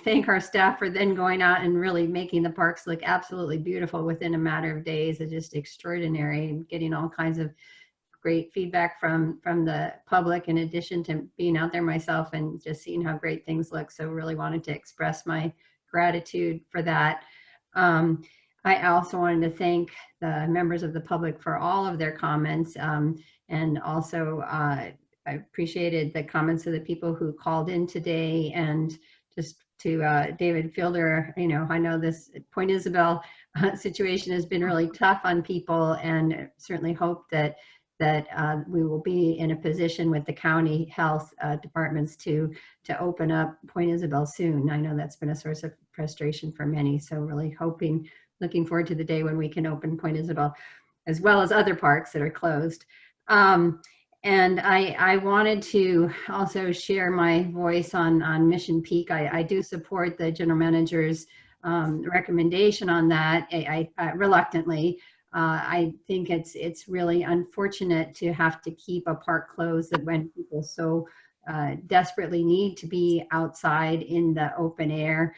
thank our staff for then going out and really making the parks look absolutely beautiful within a matter of days. It's just extraordinary, and getting all kinds of great feedback from the public, in addition to being out there myself and just seeing how great things look. So really wanted to express my gratitude for that. I also wanted to thank the members of the public for all of their comments, and also I appreciated the comments of the people who called in today. And just to David Fielder, you know, I know this Point Isabel situation has been really tough on people, and certainly hope that we will be in a position with the county health departments to open up Point Isabel soon. I know that's been a source of frustration for many, so really looking forward to the day when we can open Point Isabel, as well as other parks that are closed. And I wanted to also share my voice on Mission Peak. I do support the general manager's recommendation on that, I reluctantly. I think it's really unfortunate to have to keep a park closed when people so desperately need to be outside in the open air.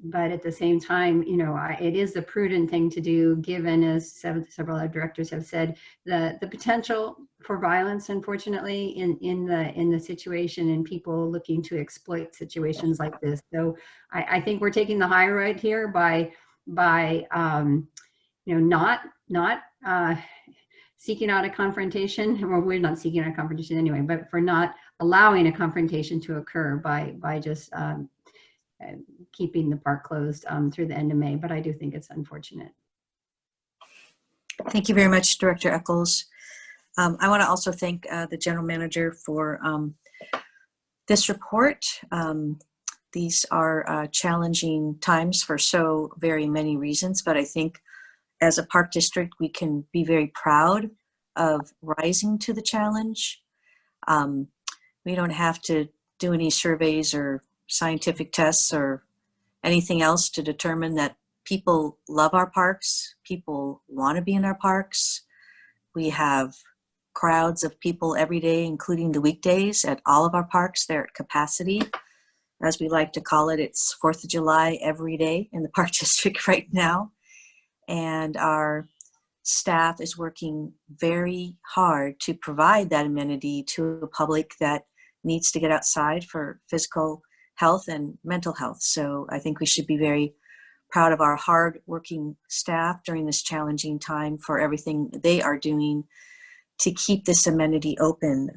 But at the same time, you know, it is a prudent thing to do, given, as several other directors have said, the potential for violence, unfortunately, in the situation, and people looking to exploit situations like this. So I think we're taking the high road here by you know, not seeking out a confrontation. Well, we're not seeking out a confrontation anyway, but for not allowing a confrontation to occur by just keeping the park closed through the end of May. But I do think it's unfortunate. Thank you very much, Director Eccles. I want to also thank the general manager for this report. These are challenging times for so very many reasons, but I think as a park district, we can be very proud of rising to the challenge. We don't have to do any surveys or scientific tests or anything else to determine that people love our parks, people want to be in our parks. We have crowds of people every day, including the weekdays, at all of our parks. They're at capacity. As we like to call it, it's 4th of July every day in the park district right now. And our staff is working very hard to provide that amenity to a public that needs to get outside for physical health and mental health. So I think we should be very proud of our hard-working staff during this challenging time for everything they are doing to keep this amenity open.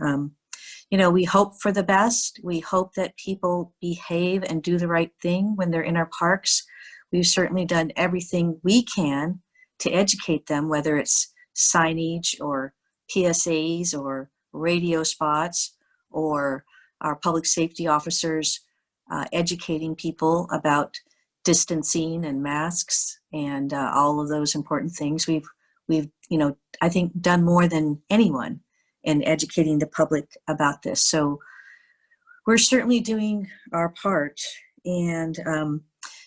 You know, we hope for the best. We hope that people behave and do the right thing when they're in our parks. We've certainly done everything we can to educate them, whether it's signage or PSAs or radio spots or our public safety officers educating people about distancing and masks and all of those important things. We've, you know, I think done more than anyone in educating the public about this. So we're certainly doing our part. And,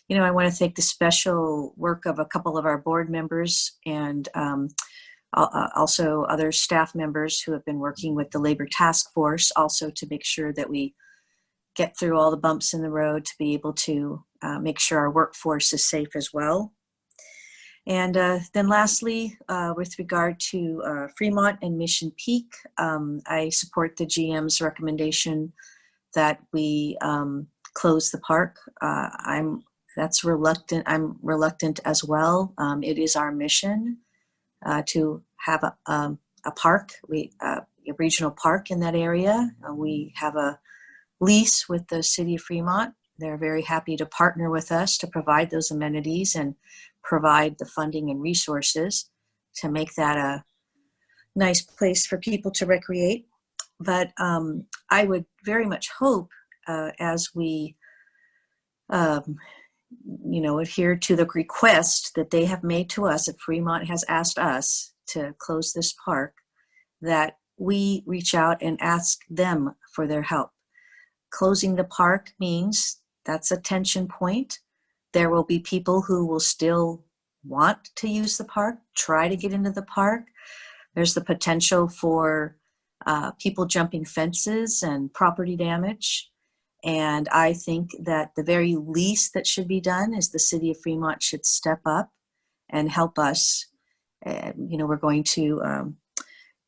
you know, I want to thank the special work of a couple of our board members and also other staff members who have been working with the Labor Task Force also to make sure that we get through all the bumps in the road to be able to make sure our workforce is safe as well. And then lastly, with regard to Fremont and Mission Peak, I support the GM's recommendation that we close the park. I'm reluctant as well. It is our mission to have a park, a regional park in that area. We have a lease with the city of Fremont. They're very happy to partner with us to provide those amenities and provide the funding and resources to make that a nice place for people to recreate. But I would very much hope as we you know, adhere to the request that they have made to us, that Fremont has asked us to close this park, that we reach out and ask them for their help. Closing the park means that's a tension point. There will be people who will still want to use the park, try to get into the park. There's the potential for people jumping fences and property damage. And I think that the very least that should be done is the city of Fremont should step up and help us. You know, we're going to,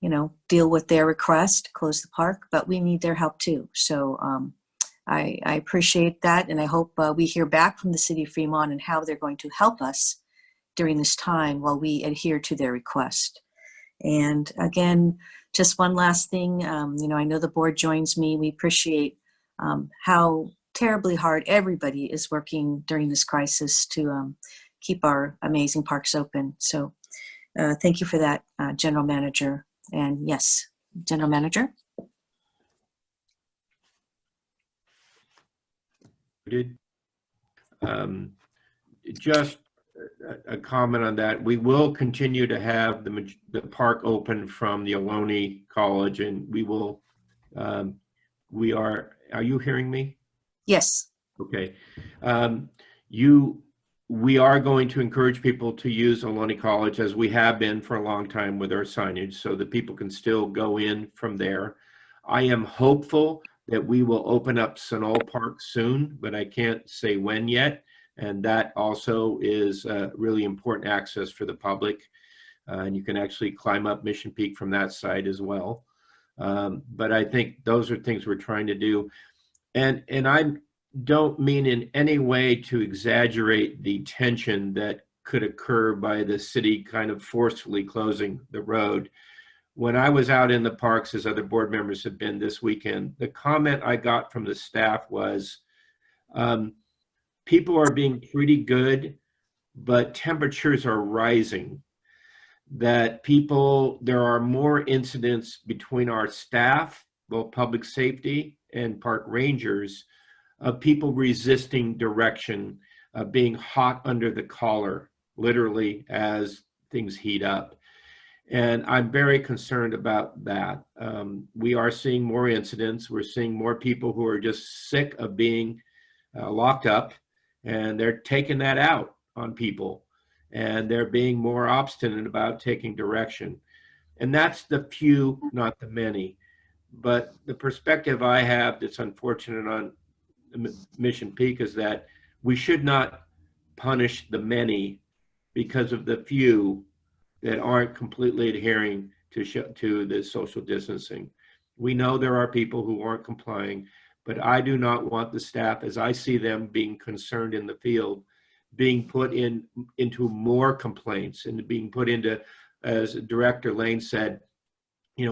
you know, deal with their request, close the park, but we need their help too. So I appreciate that. And I hope we hear back from the city of Fremont and how they're going to help us during this time while we adhere to their request. And again, just one last thing, you know, I know the board joins me. We appreciate how terribly hard everybody is working during this crisis to keep our amazing parks open. So thank you for that, General Manager. And yes, General Manager. Just a comment on that. We will continue to have the park open from the Ohlone College, and we will, are you hearing me? Yes. Okay. We are going to encourage people to use Ohlone College, as we have been for a long time with our signage, so that people can still go in from there. I am hopeful that we will open up Sunol Park soon, but I can't say when yet. And that also is really important access for the public. And you can actually climb up Mission Peak from that side as well. But I think those are things we're trying to do. And I don't mean in any way to exaggerate the tension that could occur by the city kind of forcefully closing the road. When I was out in the parks, as other board members have been this weekend, the comment I got from the staff was, people are being pretty good, but temperatures are rising. That there are more incidents between our staff, both public safety and park rangers, of people resisting direction, being hot under the collar, literally, as things heat up. And I'm very concerned about that. We are seeing more incidents. We're seeing more people who are just sick of being locked up, and they're taking that out on people. And they're being more obstinate about taking direction. And that's the few, not the many. But the perspective I have that's unfortunate on Mission Peak is that we should not punish the many because of the few that aren't completely adhering to the social distancing. We know there are people who aren't complying, but I do not want the staff, as I see them being concerned in the field, being put into more complaints and being put into, as Director Lane said,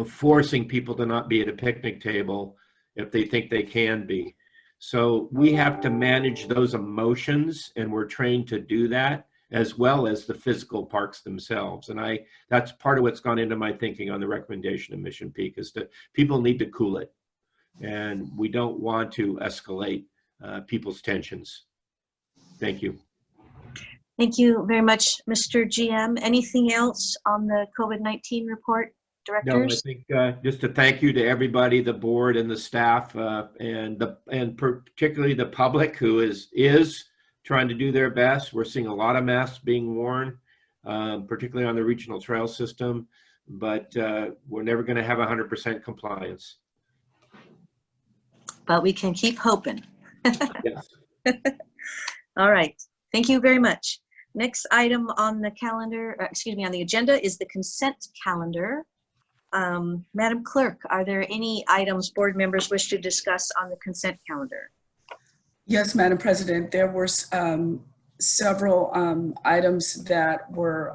forcing people to not be at a picnic table if they think they can be. So we have to manage those emotions, and we're trained to do that, as well as the physical parks themselves. And that's part of what's gone into my thinking on the recommendation of Mission Peak, is that people need to cool it. And we don't want to escalate people's tensions. Thank you. Thank you very much, Mr. GM. Anything else on the COVID-19 report, directors? No, I think just to thank you to everybody, the board and the staff, and particularly the public who is trying to do their best. We're seeing a lot of masks being worn, particularly on the regional trail system, but we're never going to have 100% compliance. But we can keep hoping. Yes. All right. Thank you very much. Next item on the calendar, on the agenda is the consent calendar. Madam Clerk, are there any items board members wish to discuss on the consent calendar? Yes, Madam President, there were several items that were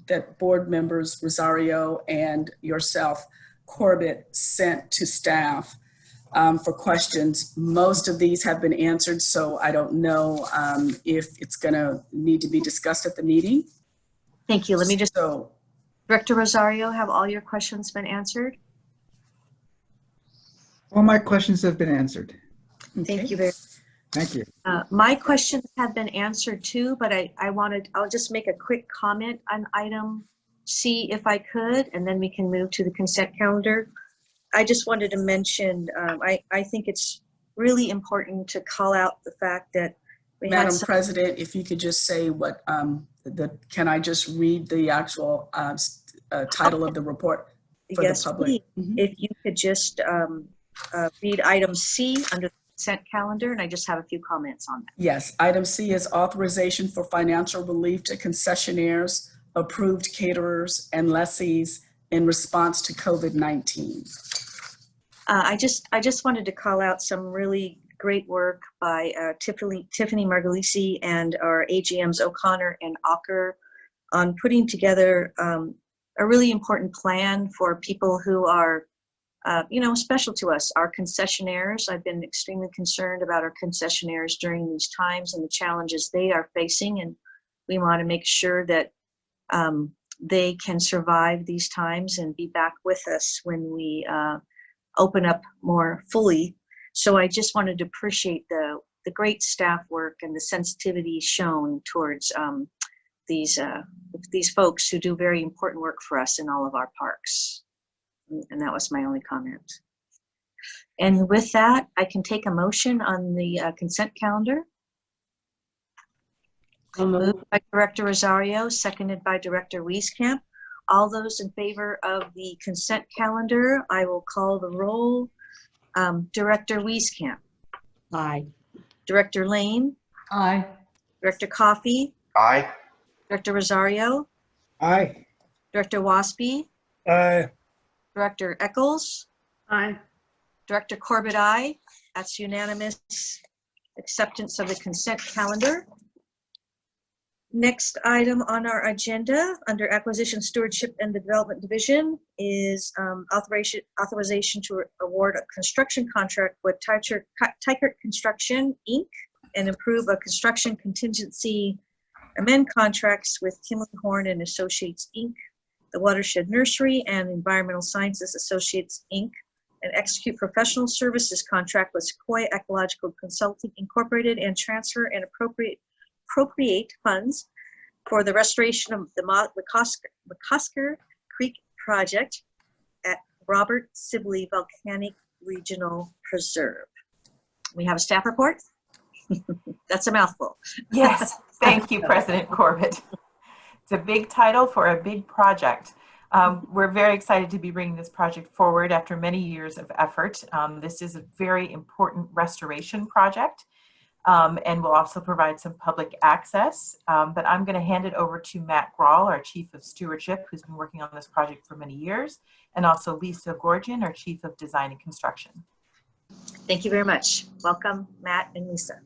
that board members Rosario and yourself, Corbett, sent to staff for questions. Most of these have been answered, so I don't know if it's going to need to be discussed at the meeting. Thank you. Let me just, Director Rosario, have all your questions been answered? All my questions have been answered. Thank you very much. Thank you. My questions have been answered too, but I'll just make a quick comment on item C if I could, and then we can move to the consent calendar. I just wanted to mention, I think it's really important to call out the fact that we had Madam President, if you could just say what, can I just read the actual title of the report for the public? If you could just read item C under the consent calendar, and I just have a few comments on that. Yes, item C is authorization for financial relief to concessionaires, approved caterers, and lessees in response to COVID-19. I just wanted to call out some really great work by Tiffany Margalisi and our AGMs O'Connor and Ocker on putting together a really important plan for people who are, special to us, our concessionaires. I've been extremely concerned about our concessionaires during these times and the challenges they are facing, and we want to make sure that they can survive these times and be back with us when we open up more fully. So I just wanted to appreciate the great staff work and the sensitivity shown towards these folks who do very important work for us in all of our parks. And that was my only comment. And with that, I can take a motion on the consent calendar. Moved by Director Rosario, seconded by Director Wieskamp. All those in favor of the consent calendar, I will call the roll. Director Wieskamp. Aye. Director Lane. Aye. Director Coffey. Aye. Director Rosario. Aye. Director Waspy. Aye. Director Eccles. Aye. Director Corbett, aye. That's unanimous acceptance of the consent calendar. Next item on our agenda under Acquisition, Stewardship, and the Development Division is authorization to award a construction contract with Teichert Construction, Inc. and approve a construction contingency amend contracts with Kimley Horn and Associates, Inc., the Watershed Nursery, and Environmental Sciences Associates, Inc., and execute professional services contract with Sequoia Ecological Consulting, Incorporated, and transfer and appropriate funds for the restoration of the McCosker Creek project at Robert Sibley Volcanic Regional Preserve. We have a staff report. That's a mouthful. Yes, thank you, President Corbett. It's a big title for a big project. We're very excited to be bringing this project forward after many years of effort. This is a very important restoration project, and will also provide some public access. But I'm going to hand it over to Matt Grawl, our Chief of Stewardship, who's been working on this project for many years, and also Lisa Gorgian, our Chief of Design and Construction. Thank you very much. Welcome, Matt and Lisa.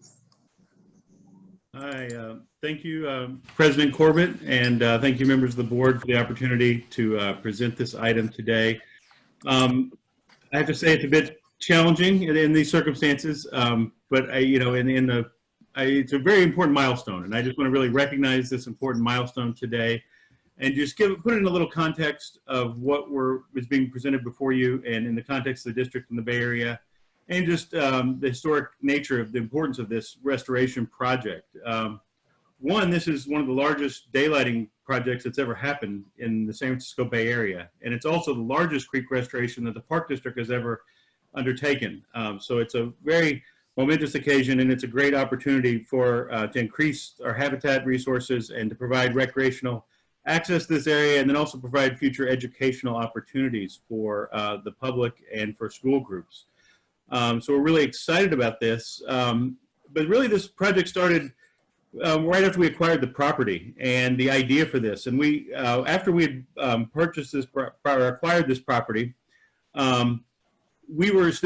Hi, thank you, President Corbett, and thank you, members of the board, for the opportunity to present this item today. I have to say it's a bit challenging in these circumstances, but it's a very important milestone, and I just want to really recognize this important milestone today, and just put it in a little context of what is being presented before you, and in the context of the district and the Bay Area, and just the historic nature of the importance of this restoration project. One, this is one of the largest daylighting projects that's ever happened in the San Francisco Bay Area, and it's also the largest creek restoration that the Park District has ever undertaken. So it's a very momentous occasion, and it's a great opportunity to increase our habitat resources and to provide recreational access to this area, and then also provide future educational opportunities for the public and for school groups. So we're really excited about this. But really this project started right after we acquired the property and the idea for this. And we, after we had purchased this, acquired this property, the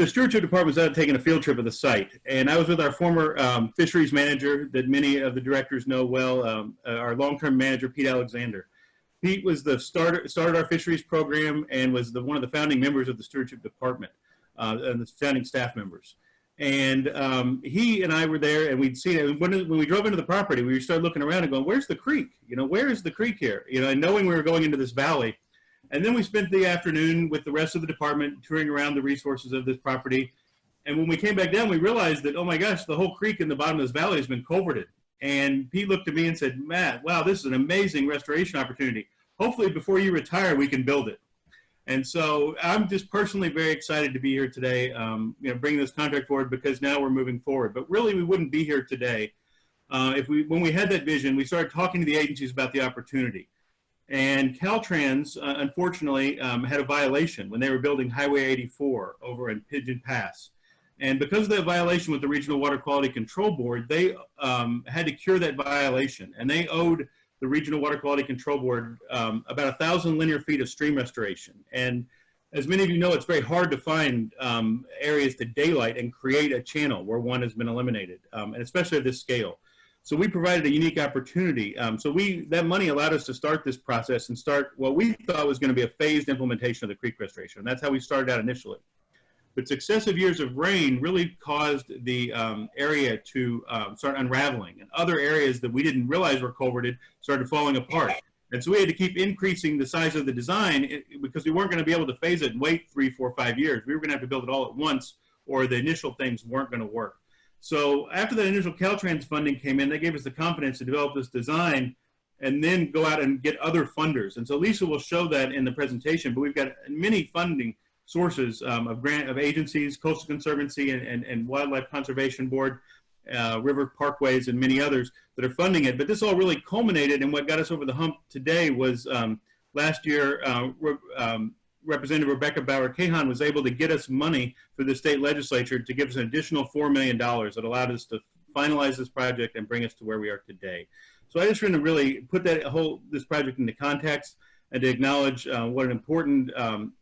stewardship department was out taking a field trip of the site. And I was with our former fisheries manager that many of the directors know well, our long-term manager, Pete Alexander. Pete was started our fisheries program and was one of the founding members of the stewardship department and the founding staff members. And he and I were there, and we'd seen it. When we drove into the property, we started looking around and going, where's the creek? Where is the creek here? And knowing we were going into this valley. And then we spent the afternoon with the rest of the department touring around the resources of this property. And when we came back down, we realized that, oh my gosh, the whole creek in the bottom of this valley has been culverted. And Pete looked at me and said, Matt, wow, this is an amazing restoration opportunity. Hopefully before you retire, we can build it. And so I'm just personally very excited to be here today, bringing this contract forward, because now we're moving forward. But really, we wouldn't be here today when we had that vision. We started talking to the agencies about the opportunity. And Caltrans, unfortunately, had a violation when they were building Highway 84 over in Pigeon Pass. And because of that violation with the Regional Water Quality Control Board, they had to cure that violation. And they owed the Regional Water Quality Control Board about 1,000 linear feet of stream restoration. And as many of you know, it's very hard to find areas to daylight and create a channel where one has been eliminated, and especially at this scale. So we provided a unique opportunity. That money allowed us to start this process and start what we thought was going to be a phased implementation of the creek restoration. And that's how we started out initially. But successive years of rain really caused the area to start unraveling, and other areas that we didn't realize were culverted started falling apart. And so we had to keep increasing the size of the design because we weren't going to be able to phase it and wait 3, 4, 5 years. We were going to have to build it all at once, or the initial things weren't going to work. So after that initial Caltrans funding came in, they gave us the confidence to develop this design and then go out and get other funders. And so Lisa will show that in the presentation, but we've got many funding sources of agencies, Coastal Conservancy and Wildlife Conservation Board, River Parkways, and many others that are funding it. But this all really culminated, and what got us over the hump today was last year, Representative Rebecca Bauer-Cahan was able to get us money through the state legislature to give us an additional $4 million that allowed us to finalize this project and bring us to where we are today. So I just want to really put this project into context and to acknowledge what an important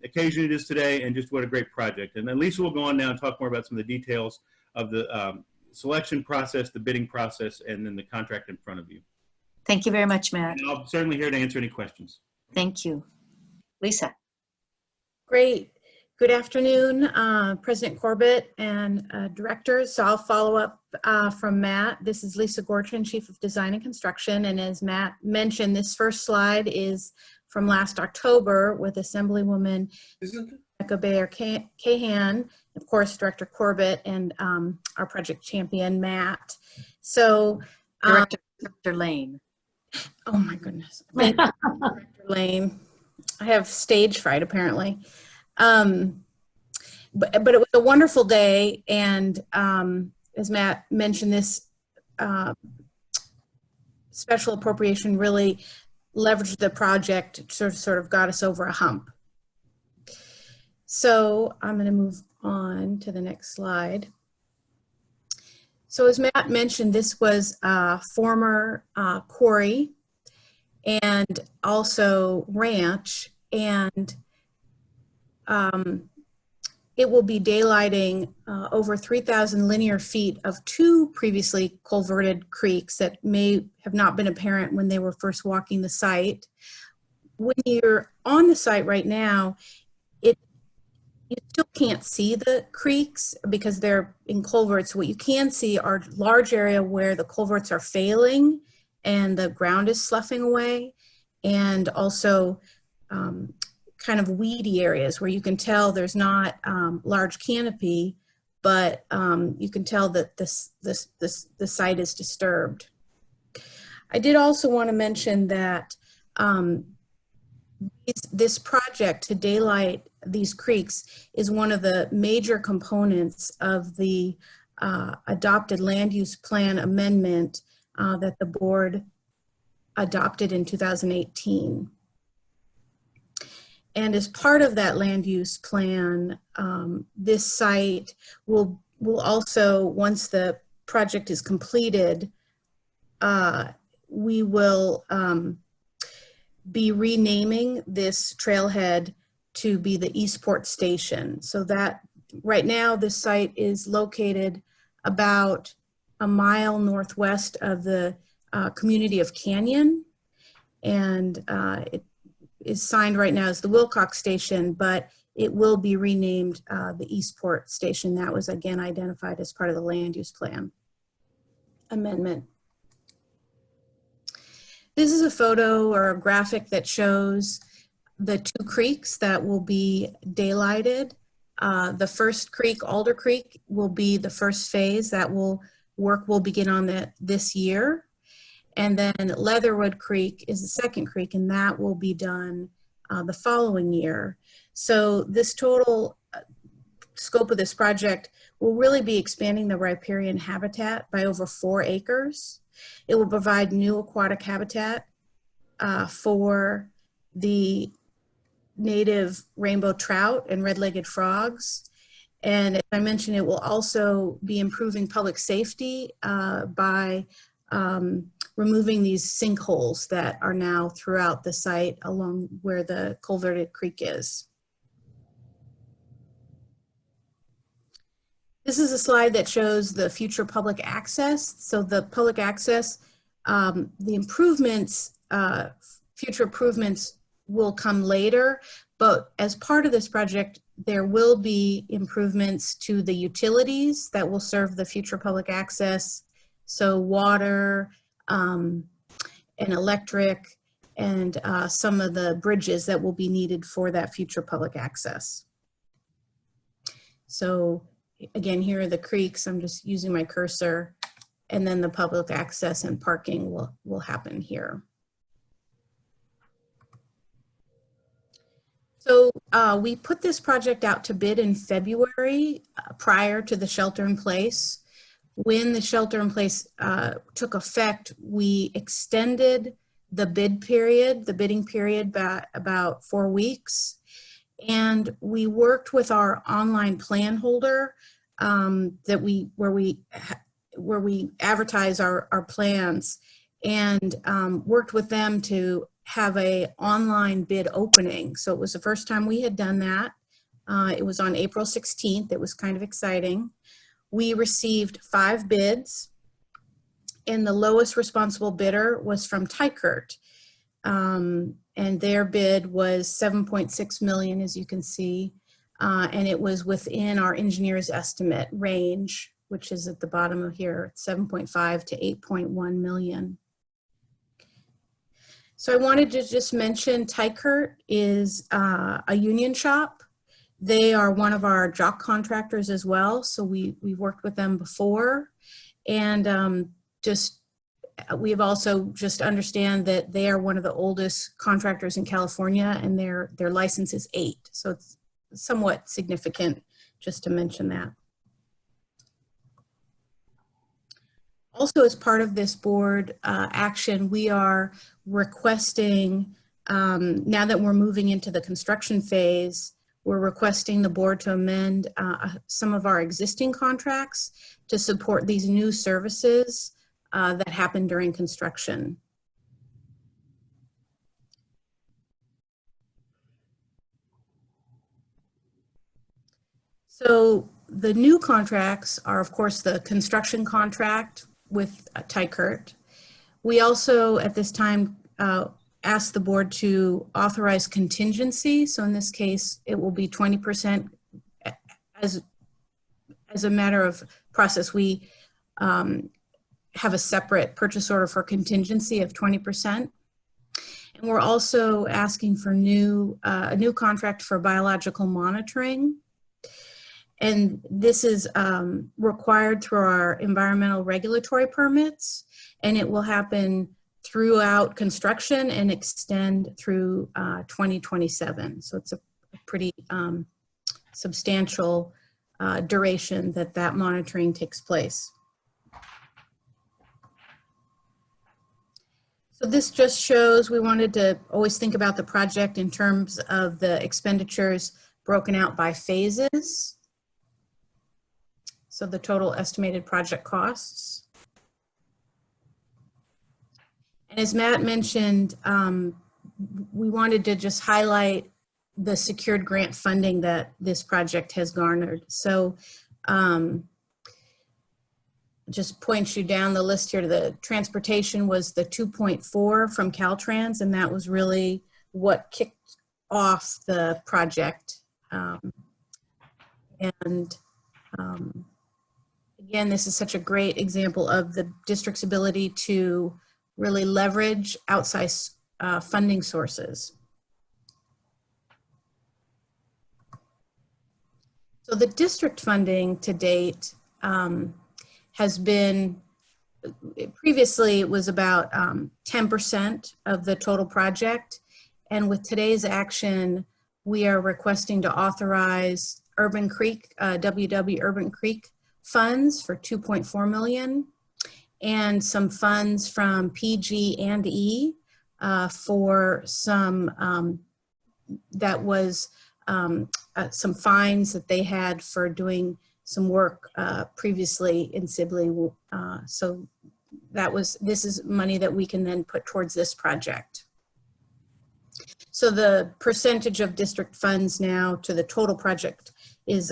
occasion it is today, and just what a great project. And then Lisa will go on now and talk more about some of the details of the selection process, the bidding process, and then the contract in front of you. Thank you very much, Matt. And I'm certainly here to answer any questions. Thank you. Lisa. Great. Good afternoon, President Corbett and directors. So I'll follow up from Matt. This is Lisa Gortrin, Chief of Design and Construction. And as Matt mentioned, this first slide is from last October with Assemblywoman Rebecca Bauer-Cahan, of course, Director Corbett, and our project champion, Matt. So Director Lane. Oh my goodness. Director Lane. I have stage fright, apparently. But it was a wonderful day, and as Matt mentioned, this special appropriation really leveraged the project, sort of got us over a hump. So I'm going to move on to the next slide. So as Matt mentioned, this was a former quarry and also ranch, and it will be daylighting over 3,000 linear feet of 2 previously culverted creeks that may have not been apparent when they were first walking the site. When you're on the site right now, You still can't see the creeks because they're in culverts. What you can see are large area where the culverts are failing and the ground is sloughing away, and also kind of weedy areas where you can tell there's not large canopy, but you can tell that the site is disturbed. I did also want to mention that this project to daylight these creeks is one of the major components of the adopted land use plan amendment that the board adopted in 2018. And as part of that land use plan, this site will also, once the project is completed, we will be renaming this trailhead to be the Eastport Station. So that right now this site is located about a mile northwest of the community of Canyon, and it is signed right now as the Wilcox Station, but it will be renamed the Eastport Station. That was again identified as part of the land use plan amendment. This is a photo or a graphic that shows the two creeks that will be daylighted. The first creek, Alder Creek, will be the first phase. That work will begin on this year. And then Leatherwood Creek is the second creek, and that will be done the following year. So this total scope of this project will really be expanding the riparian habitat by over 4 acres. It will provide new aquatic habitat for the native rainbow trout and red-legged frogs. And as I mentioned, it will also be improving public safety by removing these sinkholes that are now throughout the site along where the culverted creek is. This is a slide that shows the future public access. So the public access, the improvements, future improvements will come later, but as part of this project, there will be improvements to the utilities that will serve the future public access. So water and electric and some of the bridges that will be needed for that future public access. So again, here are the creeks. I'm just using my cursor, and then the public access and parking will happen here. So we put this project out to bid in February prior to the shelter in place. When the shelter in place took effect, we extended the bidding period by about 4 weeks. And we worked with our online plan holder where we advertise our plans, and worked with them to have a online bid opening. So it was the first time we had done that. It was on April 16th. It was kind of exciting. We received 5 bids, and the lowest responsible bidder was from Tykert. And their bid was 7.6 million, as you can see. And it was within our engineer's estimate range, which is at the bottom of here, 7.5 to 8.1 million. So I wanted to just mention Tykert is a union shop. They are one of our jock contractors as well. So we've worked with them before. And we've also just understand that they are one of the oldest contractors in California, and their license is 8. So it's somewhat significant just to mention that. Also, as part of this board action, we are requesting, now that we're moving into the construction phase, we're requesting the board to amend some of our existing contracts to support these new services that happen during construction. So the new contracts are, of course, the construction contract with Tykert. We also, at this time, ask the board to authorize contingency. So in this case, it will be 20% as a matter of process, we have a separate purchase order for contingency of 20%. And we're also asking for a new contract for biological monitoring. And this is required through our environmental regulatory permits, and it will happen throughout construction and extend through 2027. So it's a pretty substantial duration that monitoring takes place. So this just shows we wanted to always think about the project in terms of the expenditures broken out by phases. So the total estimated project costs. And as Matt mentioned, we wanted to just highlight the secured grant funding that this project has garnered. So just points you down the list here to the transportation was the 2.4 from Caltrans, and that was really what kicked off the project. Again, this is such a great example of the district's ability to really leverage outside funding sources. So the district funding to date has been, previously it was about 10% of the total project. And with today's action, we are requesting to authorize Urban Creek, WW Urban Creek funds for $2.4 million, and some funds from PG and E for some, that was some fines that they had for doing some work previously in Sibley. So this is money that we can then put towards this project. So the percentage of district funds now to the total project is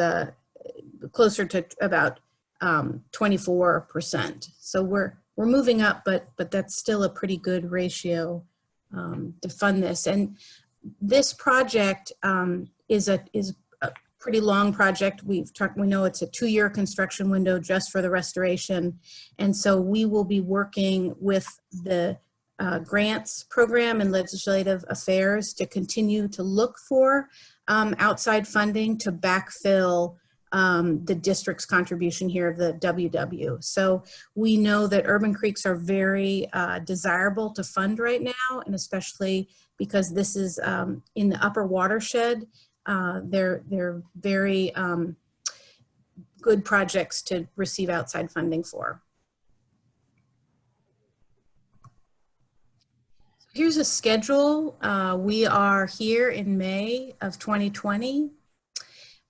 closer to about 24%. So we're moving up, but that's still a pretty good ratio to fund this. And this project is a pretty long project. We know it's a 2-year construction window just for the restoration. And so we will be working with the grants program and legislative affairs to continue to look for outside funding to backfill the district's contribution here of the WW. So we know that urban creeks are very desirable to fund right now, and especially because this is in the upper watershed. They're very good projects to receive outside funding for. Here's a schedule. We are here in May of 2020.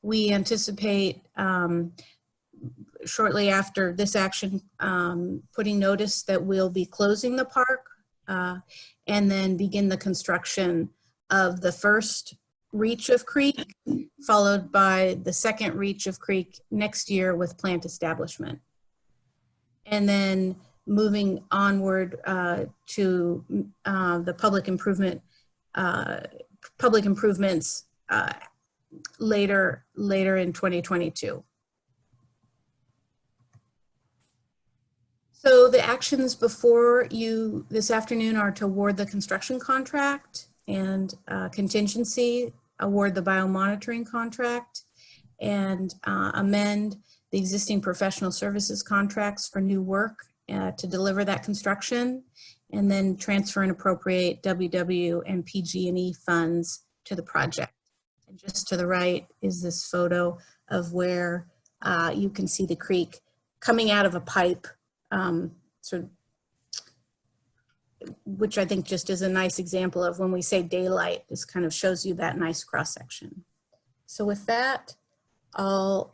We anticipate shortly after this action putting notice that we'll be closing the park and then begin the construction of the first reach of creek, followed by the second reach of creek next year with plant establishment. And then moving onward to the public improvements later in 2022. So the actions before you this afternoon are to award the construction contract and contingency, award the biomonitoring contract, and amend the existing professional services contracts for new work to deliver that construction, and then transfer and appropriate WW and PG&E funds to the project. And just to the right is this photo of where you can see the creek coming out of a pipe, sort of, which I think just is a nice example of when we say daylight, this kind of shows you that nice cross section. So with that, I'll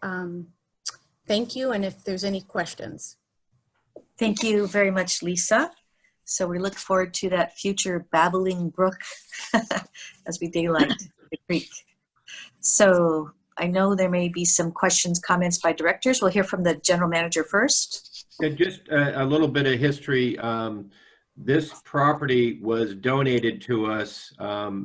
thank you, and if there's any questions. Thank you very much, Lisa. So we look forward to that future babbling brook as we daylight the creek. So I know there may be some questions, comments by directors. We'll hear from the general manager first. And just a little bit of history. This property was donated to us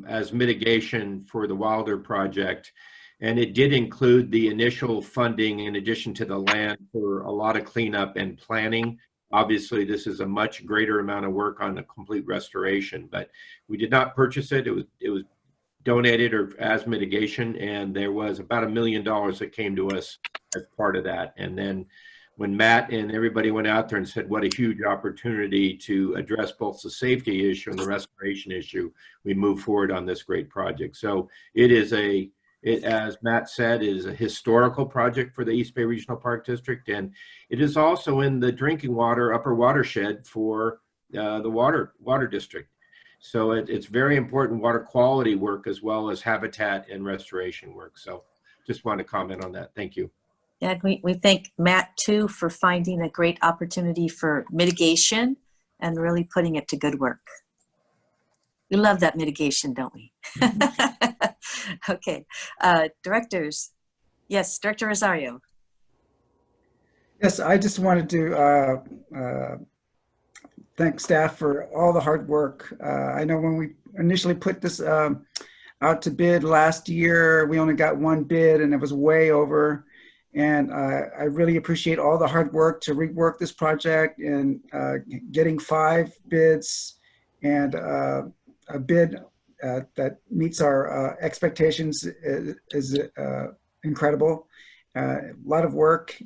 as mitigation for the Wilder project. And it did include the initial funding in addition to the land for a lot of cleanup and planning. Obviously, this is a much greater amount of work on the complete restoration, but we did not purchase it. It was donated or as mitigation, and there was about $1 million that came to us as part of that. And then when Matt and everybody went out there and said what a huge opportunity to address both the safety issue and the restoration issue, we moved forward on this great project. So it is as Matt said, is a historical project for the East Bay Regional Park District, and it is also in the drinking water upper watershed for the water district. So it's very important water quality work as well as habitat and restoration work. So just want to comment on that. Thank you. Yeah, we thank Matt too for finding a great opportunity for mitigation and really putting it to good work. We love that mitigation, don't we? Okay, directors. Yes, Director Rosario. Yes, I just wanted to thank staff for all the hard work. I know when we initially put this out to bid last year, we only got one bid and it was way over. And I really appreciate all the hard work to rework this project and getting 5 bids and a bid that meets our expectations is incredible. A lot of work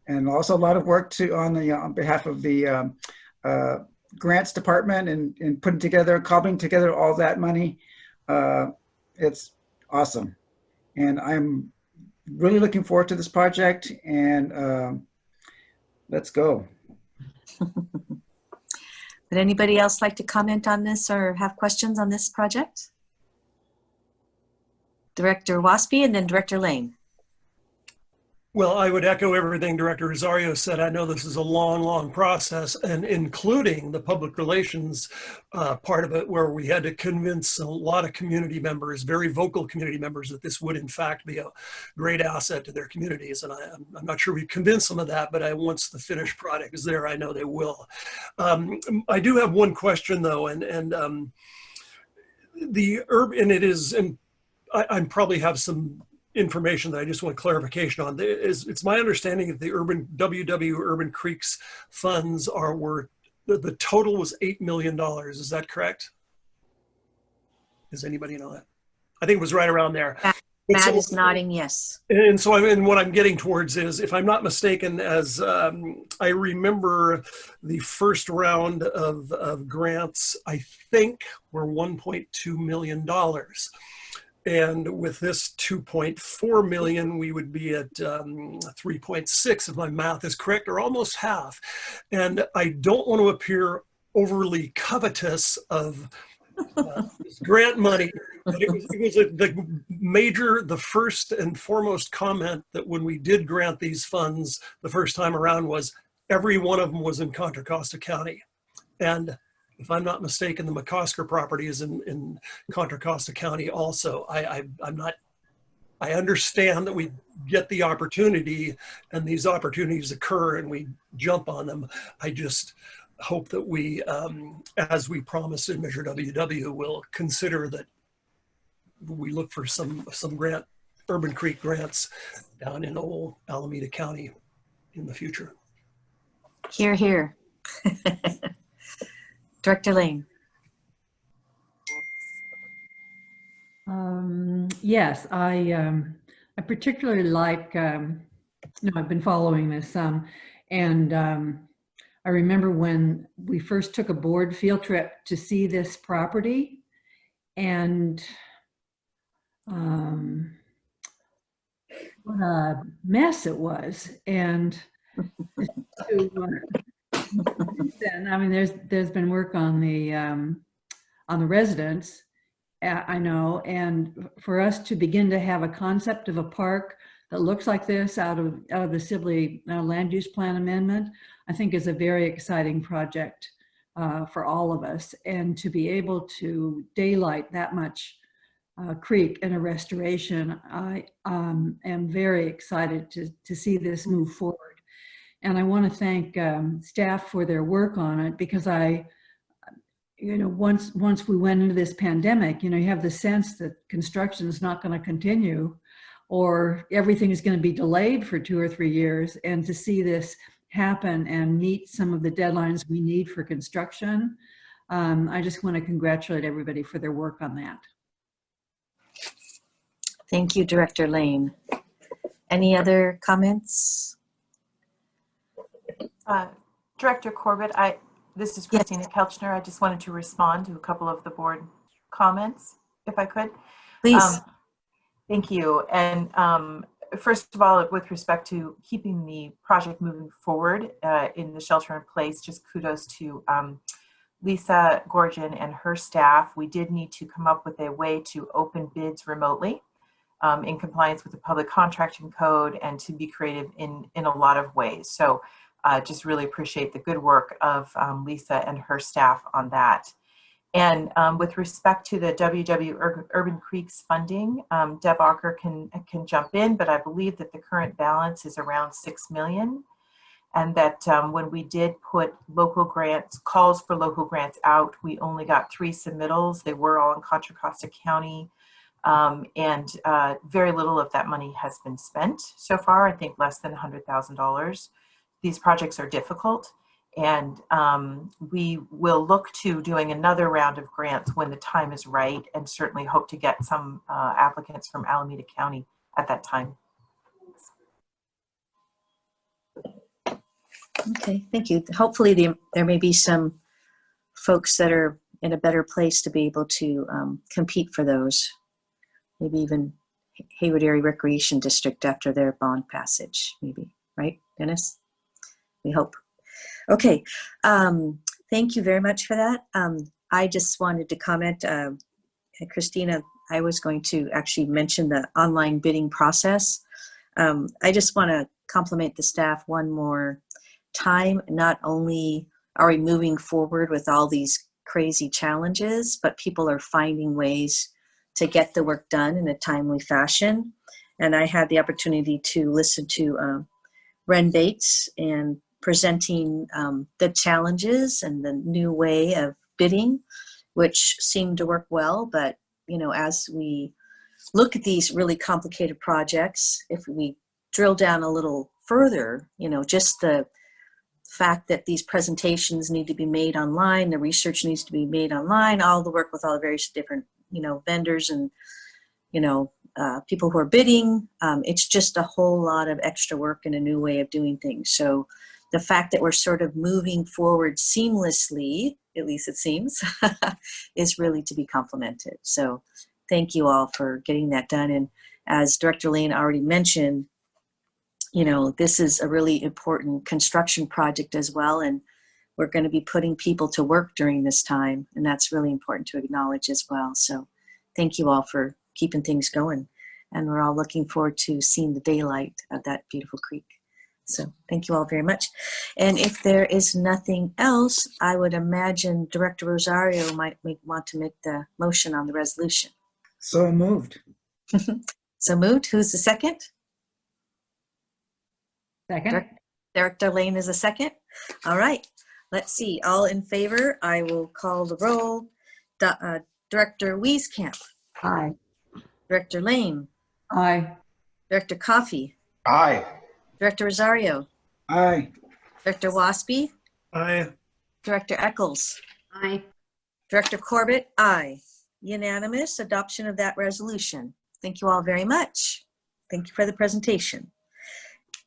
and also a lot of work on behalf of the grants department and putting together, cobbling together all that money. It's awesome. And I'm really looking forward to this project, and let's go. Would anybody else like to comment on this or have questions on this project? Director Waspy and then Director Lane. Well, I would echo everything Director Rosario said. I know this is a long, long process, and including the public relations part of it, where we had to convince a lot of community members, very vocal community members, that this would in fact be a great asset to their communities. And I'm not sure we convinced them of that, but once the finished product is there, I know they will. I do have one question though, and the urban, and it is, and I probably have some information that I just want clarification on. It's my understanding that the WW Urban Creeks funds were the total was $8 million. Is that correct? Does anybody know that? I think it was right around there. Matt is nodding yes. And so what I'm getting towards is, if I'm not mistaken, as I remember, the first round of grants, I think, were $1.2 million. And with this 2.4 million, we would be at 3.6, if my math is correct, or almost half. And I don't want to appear overly covetous of this grant money, but it was the first and foremost comment that when we did grant these funds the first time around was every one of them was in Contra Costa County. And if I'm not mistaken, the McCosker property is in Contra Costa County also. I understand that we get the opportunity and these opportunities occur and we jump on them. I just hope that we, as we promised in Measure WW, will consider that we look for some Urban Creek grants down in old Alameda County in the future. Hear, hear. Director Lane. Yes, I particularly like, I've been following this and I remember when we first took a board field trip to see this property, and what a mess it was. And I mean, there's been work on the residents, I know, and for us to begin to have a concept of a park that looks like this out of the Sibley land use plan amendment, I think is a very exciting project for all of us. And to be able to daylight that much creek in a restoration, I am very excited to see this move forward. And I want to thank staff for their work on it, because once we went into this pandemic, you have the sense that construction is not going to continue or everything is going to be delayed for 2 or 3 years. And to see this happen and meet some of the deadlines we need for construction, I just want to congratulate everybody for their work on that. Thank you, Director Lane. Any other comments? Director Corbett, this is Christina Kelchner. I just wanted to respond to a couple of the board comments, if I could. Please. Thank you. And first of all, with respect to keeping the project moving forward in the shelter in place, just kudos to Lisa Gorgon and her staff. We did need to come up with a way to open bids remotely in compliance with the public contracting code and to be creative in a lot of ways. So just really appreciate the good work of Lisa and her staff on that. And with respect to the WW Urban Creeks funding, Deb Ocker can jump in, but I believe that the current balance is around $6 million. And that when we did put local grants, calls for local grants out, we only got 3 submittals. They were all in Contra Costa County. And very little of that money has been spent so far, I think less than $100,000. These projects are difficult, and we will look to doing another round of grants when the time is right, and certainly hope to get some applicants from Alameda County at that time. Okay, thank you. Hopefully there may be some folks that are in a better place to be able to compete for those. Maybe even Hayward Area Recreation District after their bond passage, maybe, right, Dennis? We hope. Okay, thank you very much for that. I just wanted to comment, Christina, I was going to actually mention the online bidding process. I just want to compliment the staff one more time. Not only are we moving forward with all these crazy challenges, but people are finding ways to get the work done in a timely fashion. And I had the opportunity to listen to Ren Bates and presenting the challenges and the new way of bidding, which seemed to work well. But, you know, as we look at these really complicated projects, if we drill down a little further, you know, just the fact that these presentations need to be made online, the research needs to be made online, all the work with all the various different, you know, vendors and, you know, people who are bidding, it's just a whole lot of extra work and a new way of doing things. So the fact that we're sort of moving forward seamlessly, at least it seems, is really to be complimented. So thank you all for getting that done. And as Director Lane already mentioned, you know, this is a really important construction project as well. And we're going to be putting people to work during this time. And that's really important to acknowledge as well. So thank you all for keeping things going. And we're all looking forward to seeing the daylight of that beautiful creek. So thank you all very much. And if there is nothing else, I would imagine Director Rosario might want to make the motion on the resolution. So moved. So moved. Who's the second? Second. Director Lane is a second. All right. Let's see. All in favor. I will call the roll. Director Wieskamp. Aye. Director Lane. Aye. Director Coffey. Aye. Director Rosario. Aye. Director Waspy. Aye. Director Eccles. Aye. Director Corbett. Aye. Unanimous adoption of that resolution. Thank you all very much. Thank you for the presentation.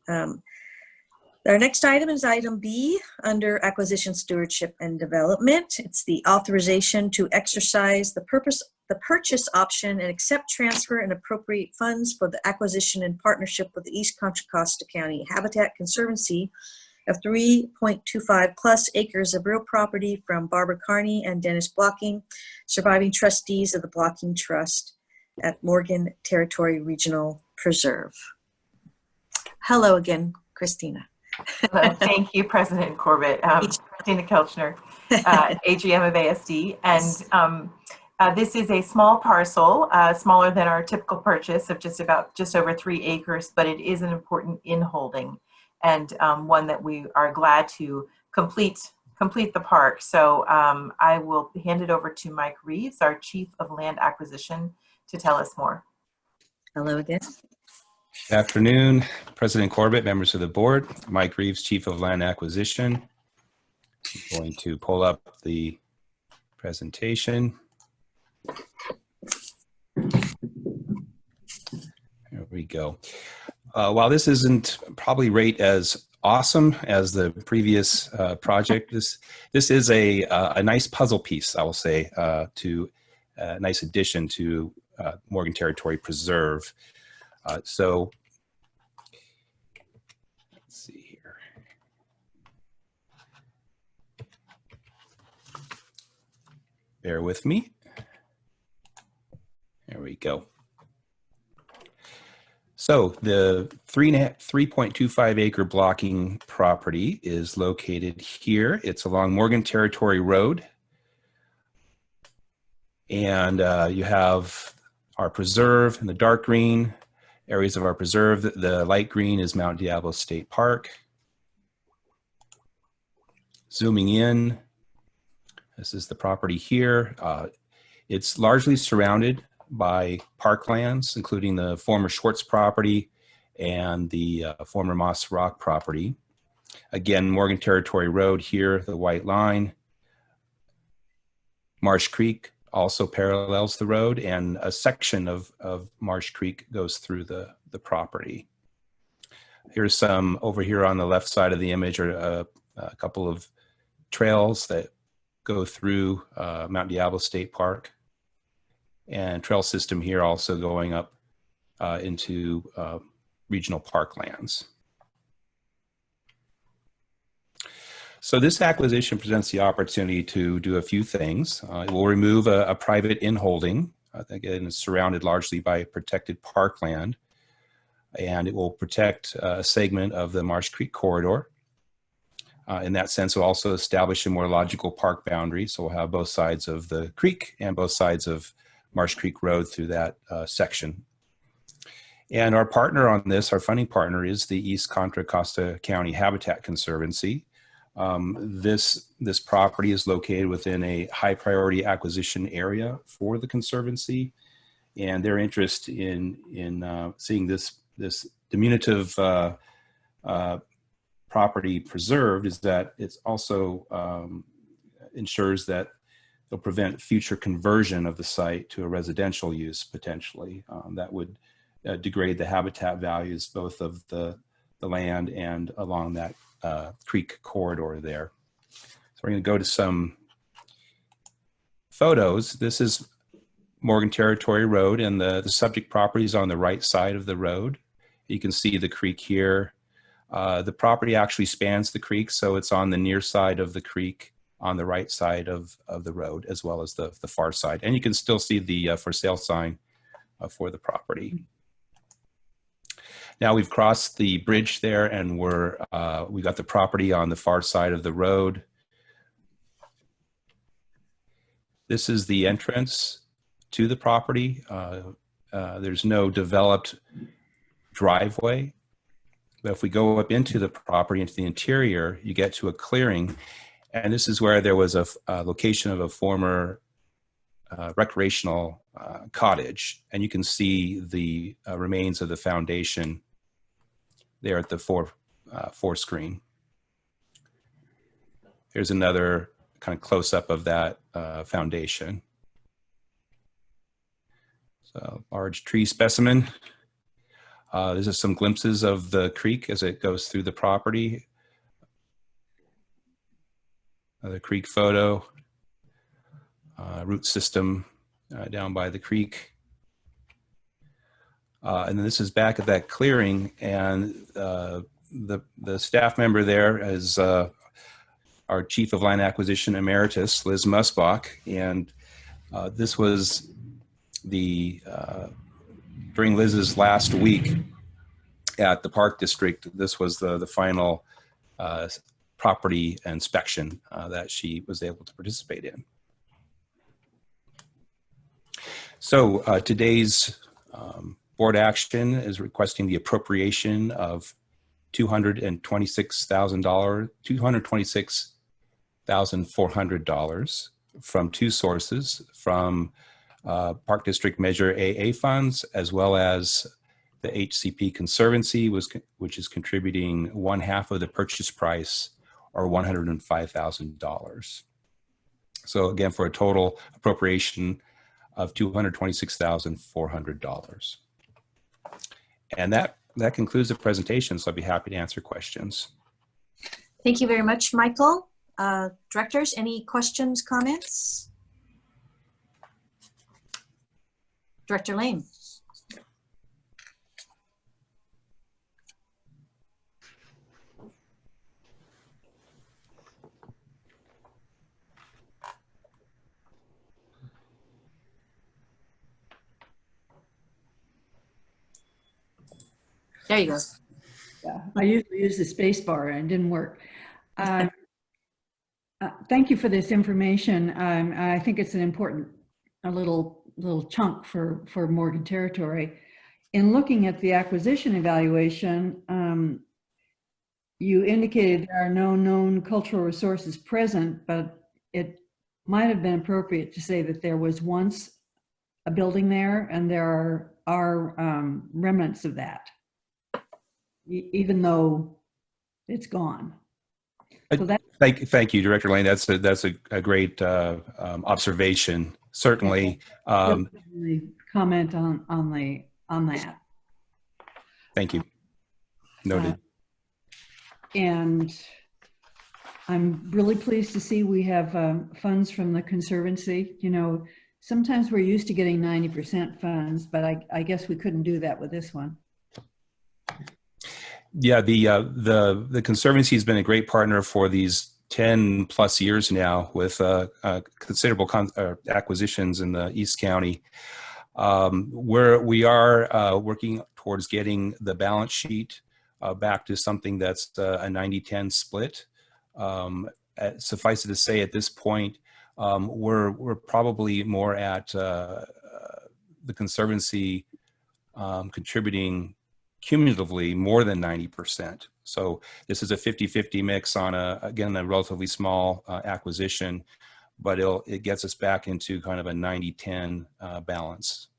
Our next item is item B under Acquisition, Stewardship, and Development. It's the authorization to exercise the purchase option and accept, transfer, and appropriate funds for the acquisition in partnership with the East Contra Costa County Habitat Conservancy of 3.25 plus acres of real property from Barbara Carney and Dennis Blocking, surviving trustees of the Blocking Trust at Morgan Territory Regional Preserve. Hello again, Christina. Hello. Thank you, President Corbett. Christina Kelchner, AGM of ASD. And this is a small parcel, smaller than our typical purchase of just over 3 acres, but it is an important in-holding and one that we are glad to complete the park. So I will hand it over to Mike Reeves, our Chief of Land Acquisition, to tell us more. Hello again. Good afternoon, President Corbett, members of the board. Mike Reeves, Chief of Land Acquisition. I'm going to pull up the presentation. There we go. While this isn't probably rate as awesome as the previous project, this is a nice puzzle piece, I will say, to a nice addition to Morgan Territory Preserve. So let's see here. Bear with me. There we go. So the 3.25 acre blocking property is located here. It's along Morgan Territory Road. And you have our preserve in the dark green, areas of our preserve. The light green is Mount Diablo State Park. Zooming in, this is the property here. It's largely surrounded by parklands, including the former Schwartz property and the former Moss Rock property. Again, Morgan Territory Road here, the white line. Marsh Creek also parallels the road, and a section of Marsh Creek goes through the property. Here's some, over here on the left side of the image, are a couple of trails that go through Mount Diablo State Park, and trail system here also going up into regional parklands. So this acquisition presents the opportunity to do a few things. It will remove a private inholding. Again, it's surrounded largely by protected parkland, and it will protect a segment of the Marsh Creek corridor. In that sense, it will also establish a more logical park boundary. So we'll have both sides of the creek and both sides of Marsh Creek Road through that section. And our partner on this, our funding partner, is the East Contra Costa County Habitat Conservancy. This property is located within a high priority acquisition area for the Conservancy, and their interest in seeing this diminutive property preserved is that it's also ensures that it'll prevent future conversion of the site to a residential use potentially. That would degrade the habitat values both of the land and along that creek corridor there. So we're going to go to some photos. This is Morgan Territory Road, and the subject property is on the right side of the road. You can see the creek here. The property actually spans the creek, so it's on the near side of the creek on the right side of the road, as well as the far side. And you can still see the for sale sign for the property. Now we've crossed the bridge there, and we got the property on the far side of the road. This is the entrance to the property. There's no developed driveway. But if we go up into the property, into the interior, you get to a clearing. And this is where there was a location of a former recreational cottage. And you can see the remains of the foundation there at the fore screen. Here's another kind of close-up of that foundation. So, large tree specimen. These are some glimpses of the creek as it goes through the property. Another creek photo. Root system down by the creek. And then this is back at that clearing, and the staff member there is our Chief of Land Acquisition Emeritus, Liz Musbach, and this was during Liz's last week at the Park District. This was the final property inspection that she was able to participate in. So today's board action is requesting the appropriation of $226,400 from two sources, from Park District Measure AA funds, as well as the HCP Conservancy, which is contributing 1/2 of the purchase price, or $105,000. So again, for a total appropriation of $226,400. And that concludes the presentation, so I'd be happy to answer questions. Thank you very much, Michael. Directors, any questions, comments? Director Lane. There you go. Yeah, I usually use the space bar and it didn't work. Thank you for this information. I think it's an important, a little chunk for Morgan Territory. In looking at the acquisition evaluation, you indicated there are no known cultural resources present, but it might have been appropriate to say that there was once a building there and there are remnants of that, even though it's gone. So that, thank you, Director Lane. That's a great observation. Certainly. Comment on that. Thank you. Noted. And I'm really pleased to see we have funds from the Conservancy. You know, sometimes we're used to getting 90% funds, but I guess we couldn't do that with this one. Yeah, the Conservancy has been a great partner for these 10 plus years now with considerable acquisitions in the East County. Where we are working towards getting the balance sheet back to something that's a 90-10 split. Suffice it to say, at this point, we're probably more at the Conservancy contributing cumulatively more than 90%. So this is a 50-50 mix on again, a relatively small acquisition, but it gets us back into kind of a 90-10 balance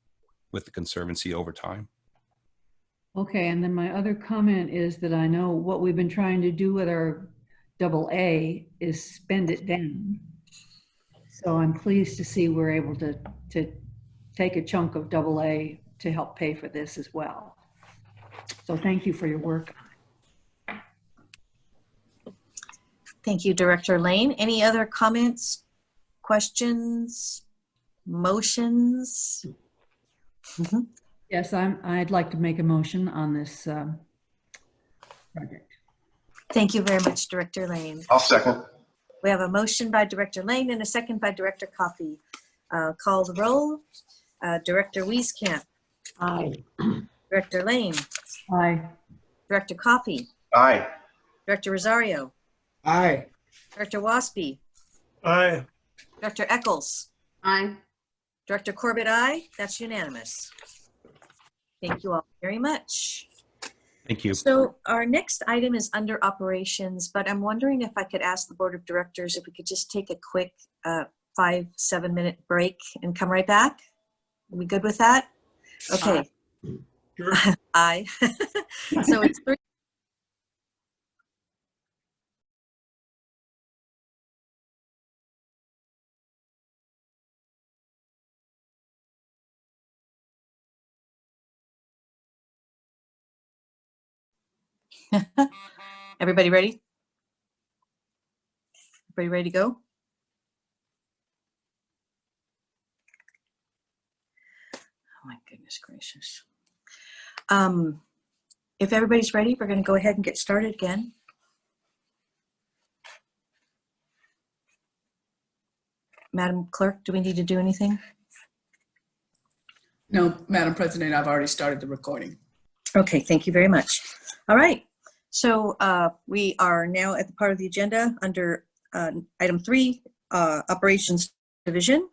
with the Conservancy over time. Okay, and then my other comment is that I know what we've been trying to do with our AA is spend it down. So I'm pleased to see we're able to take a chunk of AA to help pay for this as well. So thank you for your work. Thank you, Director Lane. Any other comments, questions, motions? Yes, I'd like to make a motion on this project. Thank you very much, Director Lane. I'll second. We have a motion by Director Lane and a second by Director Coffey. Call the roll. Director Wieskamp. Aye. Director Lane. Aye. Director Coffey. Aye. Director Rosario. Aye. Director Waspy. Aye. Director Eccles. Aye. Director Corbett, aye. That's unanimous. Thank you all very much. Thank you. So our next item is under operations, but I'm wondering if I could ask the Board of Directors if we could just take a quick 5-7 minute break and come right back. Are we good with that? Okay. Sure. Aye. So it's 3. Everybody ready? Everybody ready to go? Oh my goodness gracious. If everybody's ready, we're going to go ahead and get started again. Madam Clerk, do we need to do anything? No, Madam President, I've already started the recording. Okay, thank you very much. All right, so we are now at the part of the agenda under item 3, Operations Division.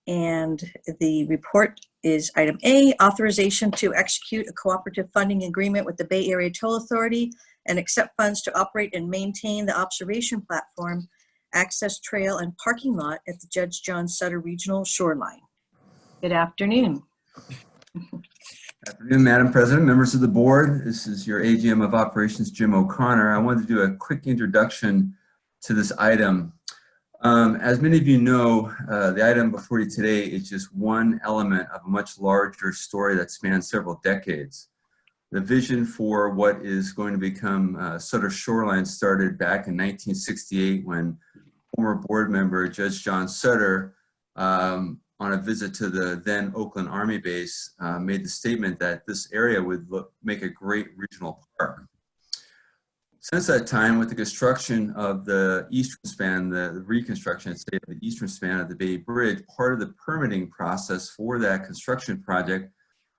And the report is item A, authorization to execute a cooperative funding agreement with the Bay Area Toll Authority and accept funds to operate and maintain the observation platform, access trail, and parking lot at the Judge John Sutter Regional Shoreline. Good afternoon. Afternoon, Madam President, members of the board. This is your AGM of Operations, Jim O'Connor. I wanted to do a quick introduction to this item. As many of you know, the item before you today is just one element of a much larger story that spans several decades. The vision for what is going to become Sutter Shoreline started back in 1968 when former board member Judge John Sutter, on a visit to the then Oakland Army base, made the statement that this area would make a great regional park. Since that time, with the construction of the eastern span, the reconstruction, I'd say, of the eastern span of the Bay Bridge, part of the permitting process for that construction project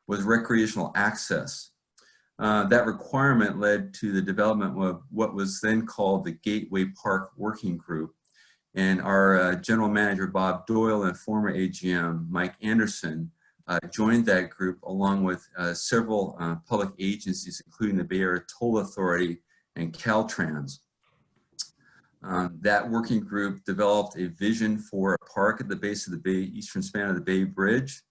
was recreational access. That requirement led to the development of what was then called the Gateway Park Working Group. And our general manager, Bob Doyle, and former AGM, Mike Anderson, joined that group along with several public agencies, including the Bay Area Toll Authority and Caltrans. That working group developed a vision for a park at the base of the Bay, eastern span of the Bay Bridge.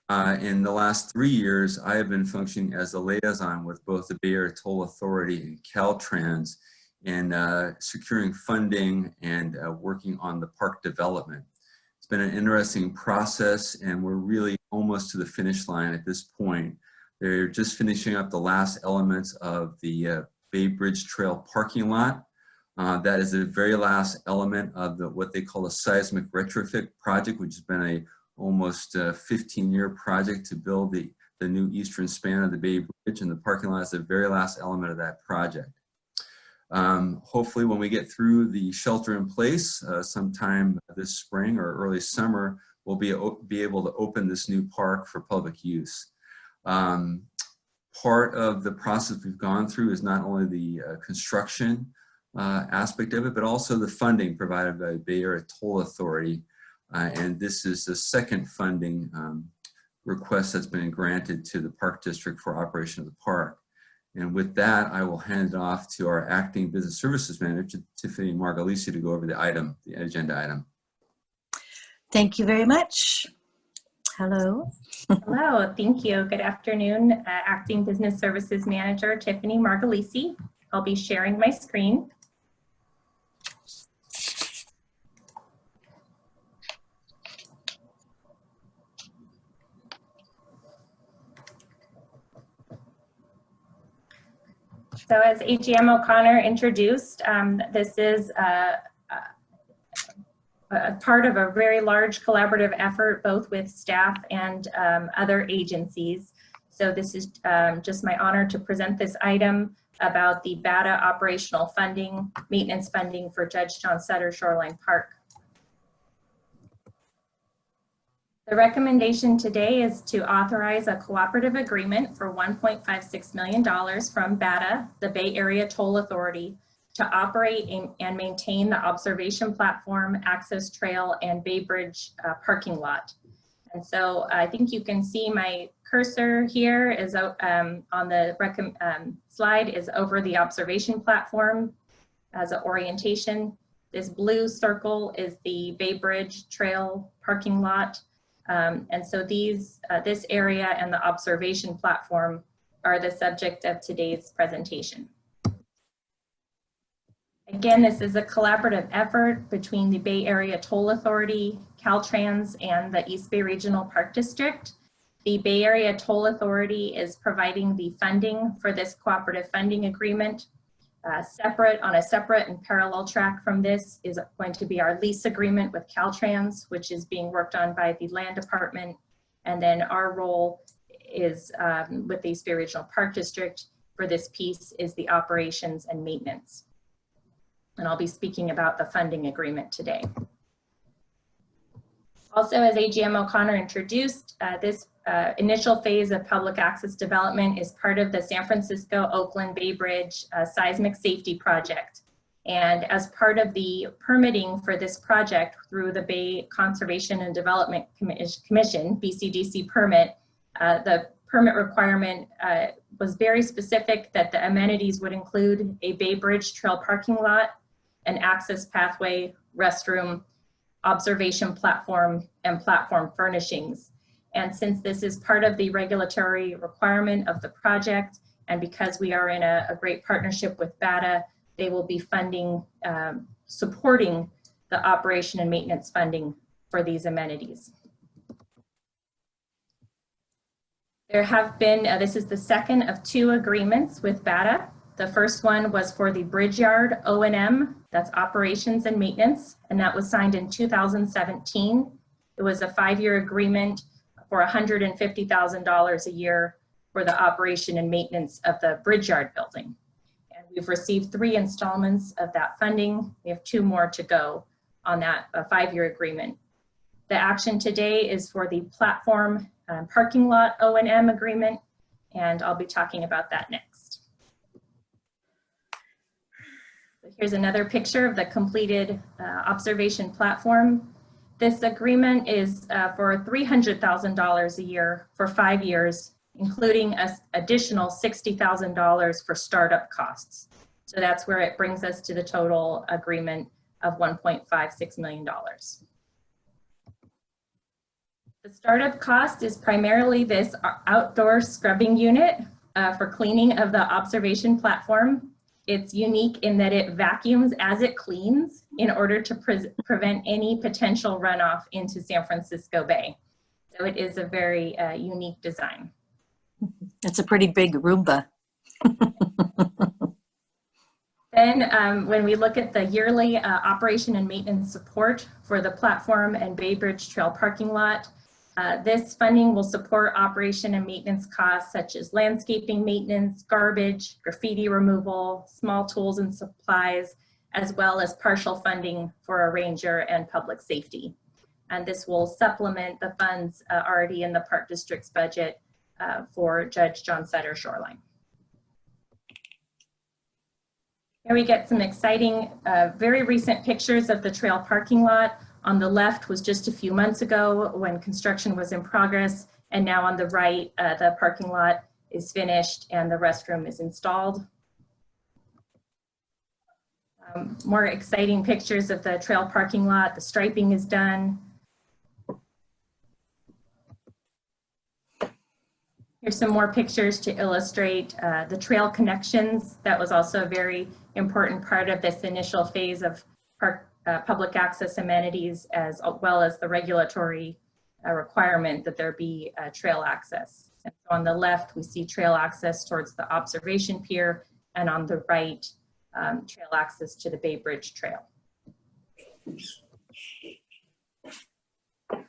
In the last 3 years, I have been functioning as a liaison with both the Bay Area Toll Authority and Caltrans in securing funding and working on the park development. It's been an interesting process, and we're really almost to the finish line at this point. They're just finishing up the last elements of the Bay Bridge Trail parking lot. That is the very last element of what they call a seismic retrofit project, which has been a almost 15-year project to build the new eastern span of the Bay Bridge, and the parking lot is the very last element of that project. Hopefully when we get through the shelter in place sometime this spring or early summer, we'll be able to open this new park for public use. Part of the process we've gone through is not only the construction aspect of it, but also the funding provided by the Bay Area Toll Authority. And this is the second funding request that's been granted to the Park District for operation of the park. And with that, I will hand it off to our acting business services manager, Tiffany Margalisi, to go over the agenda item. Thank you very much. Hello. Hello, thank you. Good afternoon, Acting Business Services Manager Tiffany Margalisi. I'll be sharing my screen. So as AGM O'Connor introduced, this is a part of a very large collaborative effort, both with staff and other agencies. So this is just my honor to present this item about the BATA operational funding, maintenance funding for Judge John Sutter Shoreline Park. The recommendation today is to authorize a cooperative agreement for $1.56 million from BATA, the Bay Area Toll Authority, to operate and maintain the observation platform, access trail, and Bay Bridge parking lot. And so I think you can see my cursor here is on the slide is over the observation platform as an orientation. This blue circle is the Bay Bridge Trail parking lot. And so this area and the observation platform are the subject of today's presentation. Again, this is a collaborative effort between the Bay Area Toll Authority, Caltrans, and the East Bay Regional Park District. The Bay Area Toll Authority is providing the funding for this cooperative funding agreement. On a separate and parallel track from this is going to be our lease agreement with Caltrans, which is being worked on by the Land Department. And then our role is with the East Bay Regional Park District for this piece is the operations and maintenance. And I'll be speaking about the funding agreement today. Also, as AGM O'Connor introduced, this initial phase of public access development is part of the San Francisco-Oakland Bay Bridge seismic safety project. And as part of the permitting for this project through the Bay Conservation and Development Commission, BCDC permit, the permit requirement was very specific that the amenities would include a Bay Bridge Trail parking lot, an access pathway, restroom, observation platform, and platform furnishings. And since this is part of the regulatory requirement of the project, and because we are in a great partnership with BATA, they will be funding, supporting the operation and maintenance funding for these amenities. There have been, this is the second of 2 agreements with BATA. The first one was for the Bridge Yard O&M, that's operations and maintenance, and that was signed in 2017. It was a 5-year agreement for $150,000 a year for the operation and maintenance of the Bridge Yard building. And we've received 3 installments of that funding. We have 2 more to go on that 5-year agreement. The action today is for the platform parking lot O&M agreement, and I'll be talking about that next. Here's another picture of the completed observation platform. This agreement is for $300,000 a year for 5 years, including an additional $60,000 for startup costs. So that's where it brings us to the total agreement of $1.56 million. The startup cost is primarily this outdoor scrubbing unit for cleaning of the observation platform. It's unique in that it vacuums as it cleans in order to prevent any potential runoff into San Francisco Bay. So it is a very unique design. It's a pretty big Roomba. Then when we look at the yearly operation and maintenance support for the platform and Bay Bridge Trail parking lot, this funding will support operation and maintenance costs such as landscaping maintenance, garbage, graffiti removal, small tools and supplies, as well as partial funding for a ranger and public safety. And this will supplement the funds already in the Park District's budget for Judge John Sutter Shoreline. Here we get some exciting, very recent pictures of the trail parking lot. On the left was just a few months ago when construction was in progress, and now on the right, the parking lot is finished and the restroom is installed. More exciting pictures of the trail parking lot. The striping is done. Here's some more pictures to illustrate the trail connections. That was also a very important part of this initial phase of public access amenities, as well as the regulatory requirement that there be trail access. And so on the left, we see trail access towards the observation pier, and on the right, trail access to the Bay Bridge Trail.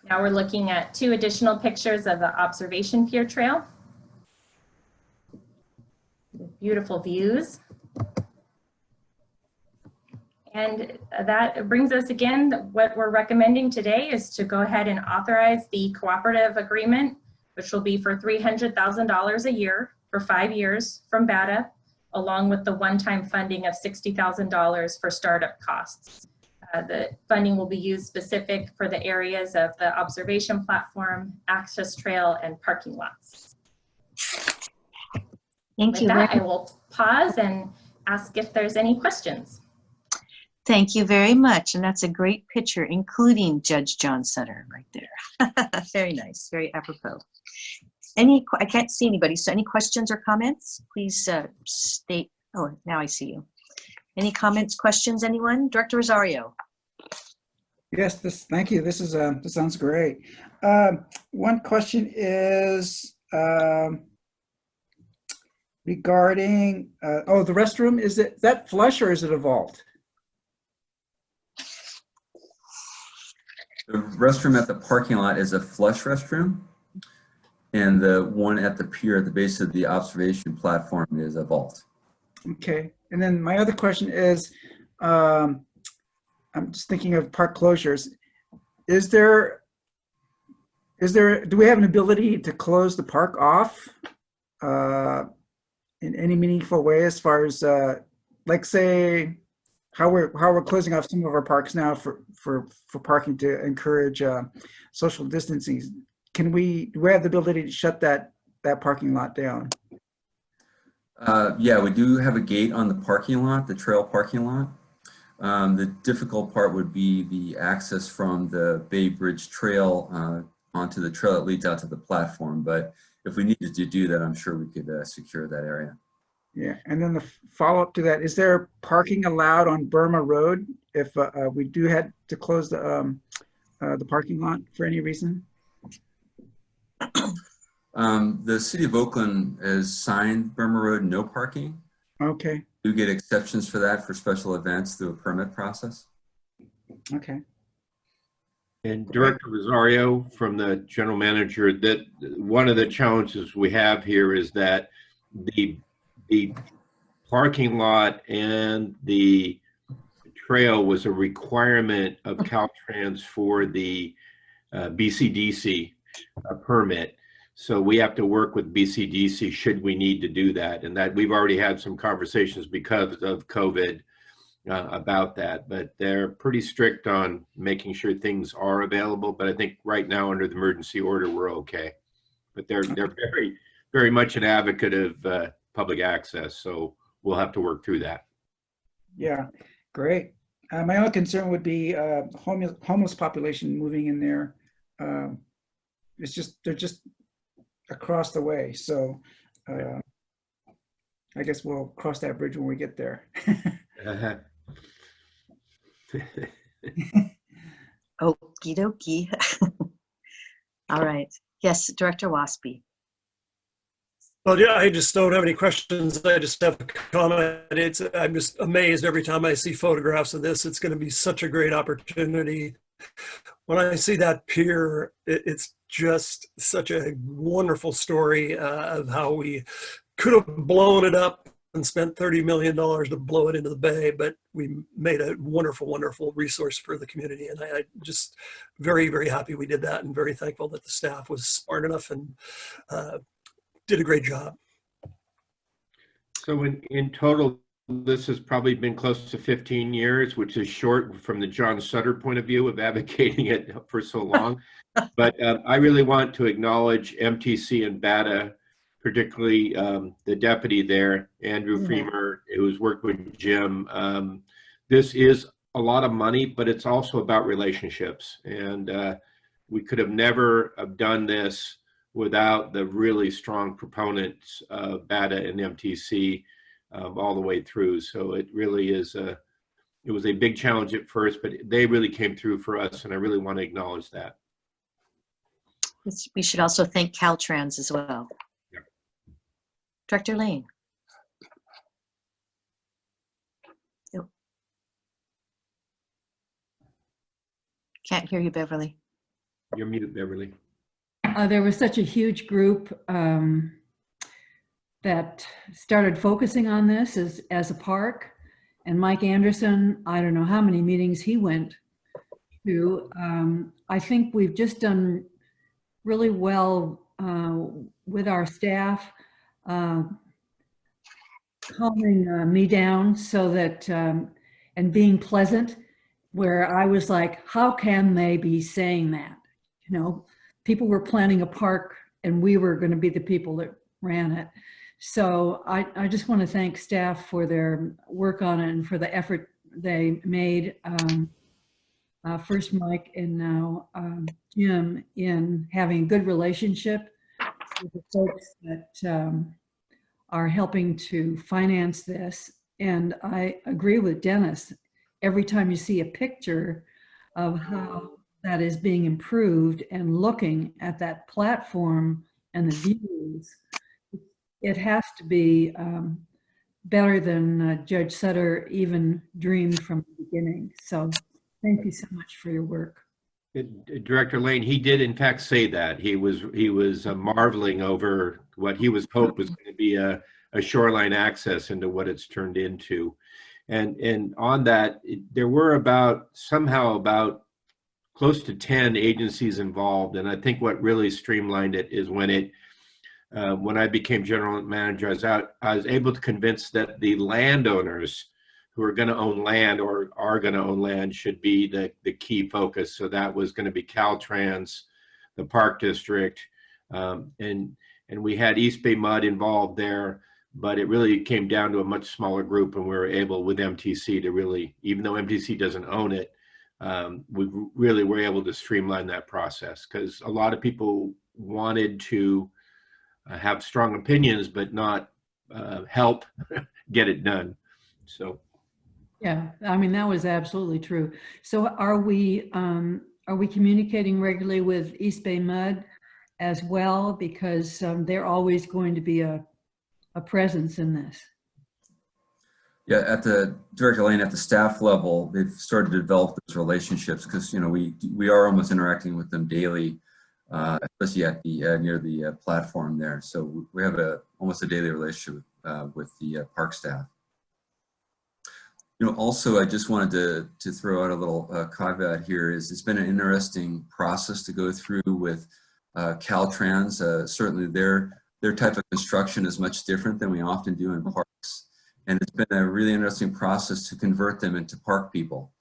Now we're looking at 2 additional pictures of the observation pier trail. Beautiful views. And that brings us again, what we're recommending today is to go ahead and authorize the cooperative agreement, which will be for $300,000 a year for 5 years from BATA, along with the one-time funding of $60,000 for startup costs. The funding will be used specific for the areas of the observation platform, access trail, and parking lots. Thank you. With that, I will pause and ask if there's any questions. Thank you very much. And that's a great picture, including Judge John Sutter right there. Very nice, very apropos. I can't see anybody, so any questions or comments? Please state, oh, now I see you. Any comments, questions, anyone? Director Rosario. Yes, thank you. This sounds great. One question is regarding, the restroom, is that flush or is it a vault? The restroom at the parking lot is a flush restroom, and the one at the pier at the base of the observation platform is a vault. Okay, and then my other question is, I'm just thinking of park closures. Do we have an ability to close the park off in any meaningful way, as far as, like, say, how we're closing off some of our parks now for parking to encourage social distancing? Do we have the ability to shut that parking lot down? Yeah, we do have a gate on the parking lot, the trail parking lot. The difficult part would be the access from the Bay Bridge Trail onto the trail that leads out to the platform. But if we needed to do that, I'm sure we could secure that area. Yeah, and then the follow-up to that, is there parking allowed on Burma Road if we do had to close the parking lot for any reason? The city of Oakland has signed Burma Road no parking. Okay. You get exceptions for that for special events through a permit process. Okay. And Director Rosario, from the general manager, that one of the challenges we have here is that the parking lot and the trail was a requirement of Caltrans for the BCDC permit. So we have to work with BCDC should we need to do that. And that we've already had some conversations because of COVID about that, but they're pretty strict on making sure things are available. But I think right now under the emergency order, we're okay. But they're very, very much an advocate of public access. So we'll have to work through that. Yeah, great. My only concern would be homeless population moving in there. They're just across the way. So I guess we'll cross that bridge when we get there. Okie dokie. All right. Yes, Director Waspy. Well, yeah, I just don't have any questions. I just have a comment. I'm just amazed every time I see photographs of this. It's going to be such a great opportunity. When I see that pier, it's just such a wonderful story of how we could have blown it up and spent $30 million to blow it into the bay, but we made a wonderful, wonderful resource for the community. And I just very, very happy we did that, and very thankful that the staff was smart enough and did a great job. So in total, this has probably been close to 15 years, which is short from the John Sutter point of view of advocating it for so long. But I really want to acknowledge MTC and BATA, particularly the deputy there, Andrew Freemer, who's worked with Jim. This is a lot of money, but it's also about relationships. And we could have never have done this without the really strong proponents of BATA and MTC all the way through. So it really is it was a big challenge at first, but they really came through for us, and I really want to acknowledge that. We should also thank Caltrans as well. Yep. Director Lane. Nope. Can't hear you, Beverly. You're muted, Beverly. There was such a huge group that started focusing on this as a park. And Mike Anderson, I don't know how many meetings he went to. I think we've just done really well with our staff, calming me down so that, and being pleasant, where I was like, how can they be saying that? You know, people were planning a park and we were going to be the people that ran it. So I just want to thank staff for their work on it and for the effort they made. First Mike and now Jim, in having a good relationship with the folks that are helping to finance this. And I agree with Dennis. Every time you see a picture of how that is being improved and looking at that platform and the views, it has to be better than Judge Sutter even dreamed from the beginning. So thank you so much for your work. Director Lane, he did in fact say that. He was marveling over what he was hoped was going to be a shoreline access into what it's turned into. And on that, there were somehow about close to 10 agencies involved. And I think what really streamlined it is when I became general manager, I was able to convince that the landowners who are going to own land or are going to own land should be the key focus. So that was going to be Caltrans, the Park District, and we had East Bay Mud involved there, but it really came down to a much smaller group, and we were able with MTC to really, even though MTC doesn't own it, we really were able to streamline that process, because a lot of people wanted to have strong opinions, but not help get it done. So. Yeah, I mean, that was absolutely true. So are we communicating regularly with East Bay Mud as well? Because they're always going to be a presence in this. Yeah, at the Director Lane, at the staff level, they've started to develop those relationships, because, you know, we are almost interacting with them daily, especially at the near the platform there. So we have almost a daily relationship with the park staff. You know, also, I just wanted to throw out a little caveat here. It's been an interesting process to go through with Caltrans. Certainly, their type of construction is much different than we often do in parks. And it's been a really interesting process to convert them into park people.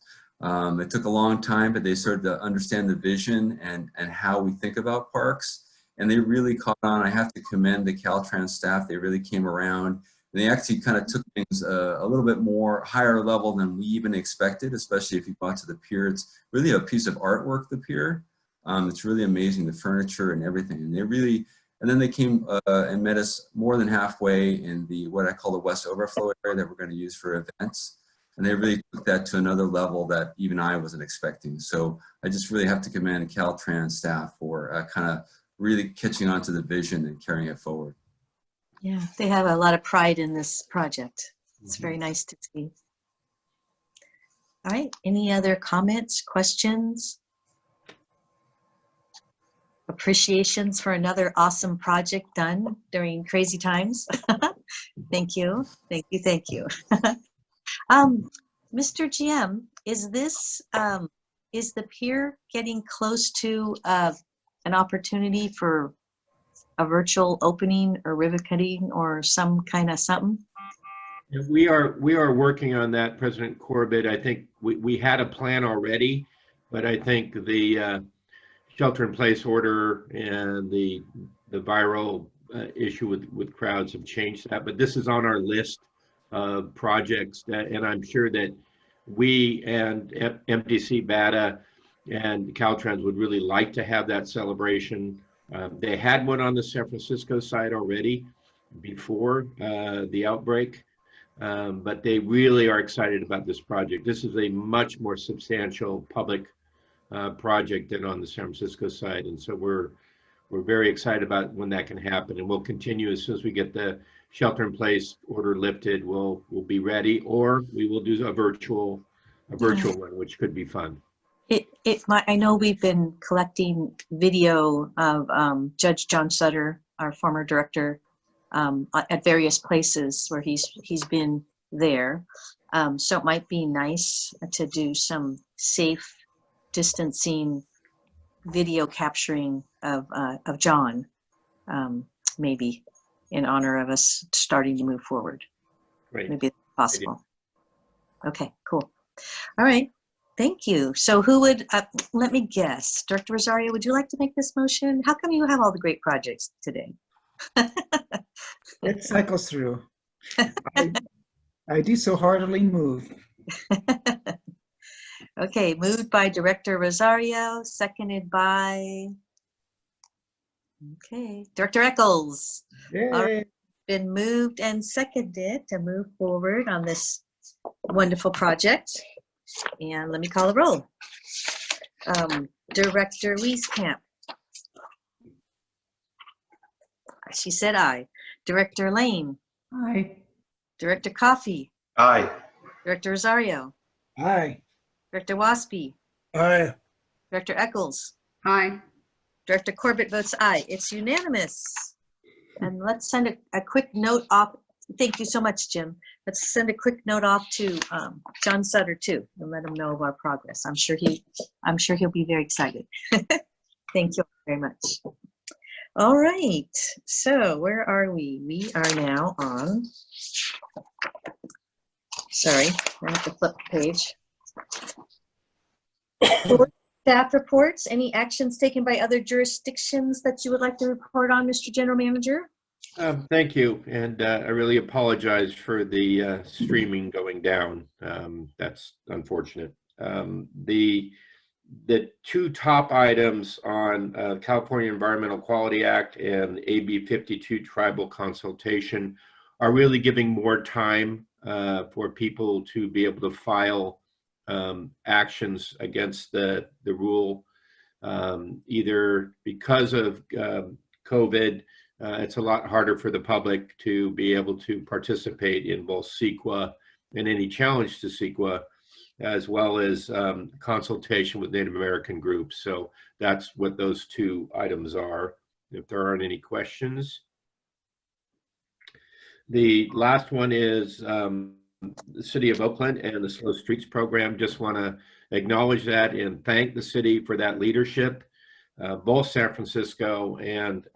It took a long time, but they started to understand the vision and how we think about parks. And they really caught on. I have to commend the Caltrans staff. They really came around. And they actually kind of took things a little bit more higher level than we even expected, especially if you go out to the pier. It's really a piece of artwork, the pier. It's really amazing, the furniture and everything. And they really, and then they came and met us more than halfway in the, what I call the West Overflow area that we're going to use for events. And they really took that to another level that even I wasn't expecting. So I just really have to commend the Caltrans staff for kind of really catching on to the vision and carrying it forward. Yeah, they have a lot of pride in this project. It's very nice to see. All right, any other comments, questions? Appreciations for another awesome project done during crazy times. Thank you, thank you, thank you. Mr. GM, is this, is the pier getting close to an opportunity for a virtual opening or ribbon cutting or some kind of something? We are working on that, President Corbett. I think we had a plan already, but I think the shelter-in-place order and the viral issue with crowds have changed that. But this is on our list of projects that, and I'm sure that we and MDC BATA and Caltrans would really like to have that celebration. They had one on the San Francisco side already before the outbreak, but they really are excited about this project. This is a much more substantial public project than on the San Francisco side, and so we're very excited about when that can happen. And we'll continue as soon as we get the shelter-in-place order lifted. We'll be ready, or we will do a virtual one, which could be fun. I know we've been collecting video of Judge John Sutter, our former director, at various places where he's been there. So it might be nice to do some safe distancing video capturing of John, maybe in honor of us starting to move forward. Great. Maybe it's possible. Okay, cool. All right. Thank you. So who would, let me guess, Director Rosario, would you like to make this motion? How come you have all the great projects today? It cycles through. I do so heartily move. Okay, moved by Director Rosario, seconded by, okay, Director Eccles. All right, been moved and seconded to move forward on this wonderful project. And let me call the roll. Director Wieskamp. She said aye. Director Lane. Aye. Director Coffey. Aye. Director Rosario. Aye. Director Waspy. Aye. Director Eccles. Aye. Director Corbett votes aye. It's unanimous. And let's send a quick note off. Thank you so much, Jim. Let's send a quick note off to John Sutter too, and let him know of our progress. I'm sure he'll be very excited. Thank you very much. All right. So where are we? We are now on. Sorry, I have to flip the page. Staff reports. Any actions taken by other jurisdictions that you would like to report on, Mr. General Manager? Thank you, and I really apologize for the streaming going down. That's unfortunate. The two top items on California Environmental Quality Act and AB 52 tribal consultation are really giving more time for people to be able to file actions against the rule, either because of COVID. It's a lot harder for the public to be able to participate in both CEQA and any challenge to CEQA, as well as consultation with Native American groups. So that's what those two items are, if there aren't any questions. The last one is the City of Oakland and the Slow Streets program. Just want to acknowledge that and thank the city for that leadership. Both San Francisco and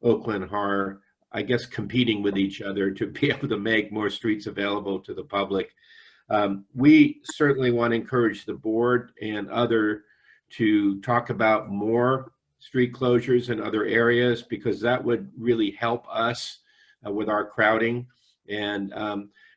Oakland are, I guess, competing with each other to be able to make more streets available to the public. We certainly want to encourage the board and other to talk about more street closures in other areas, because that would really help us with our crowding. And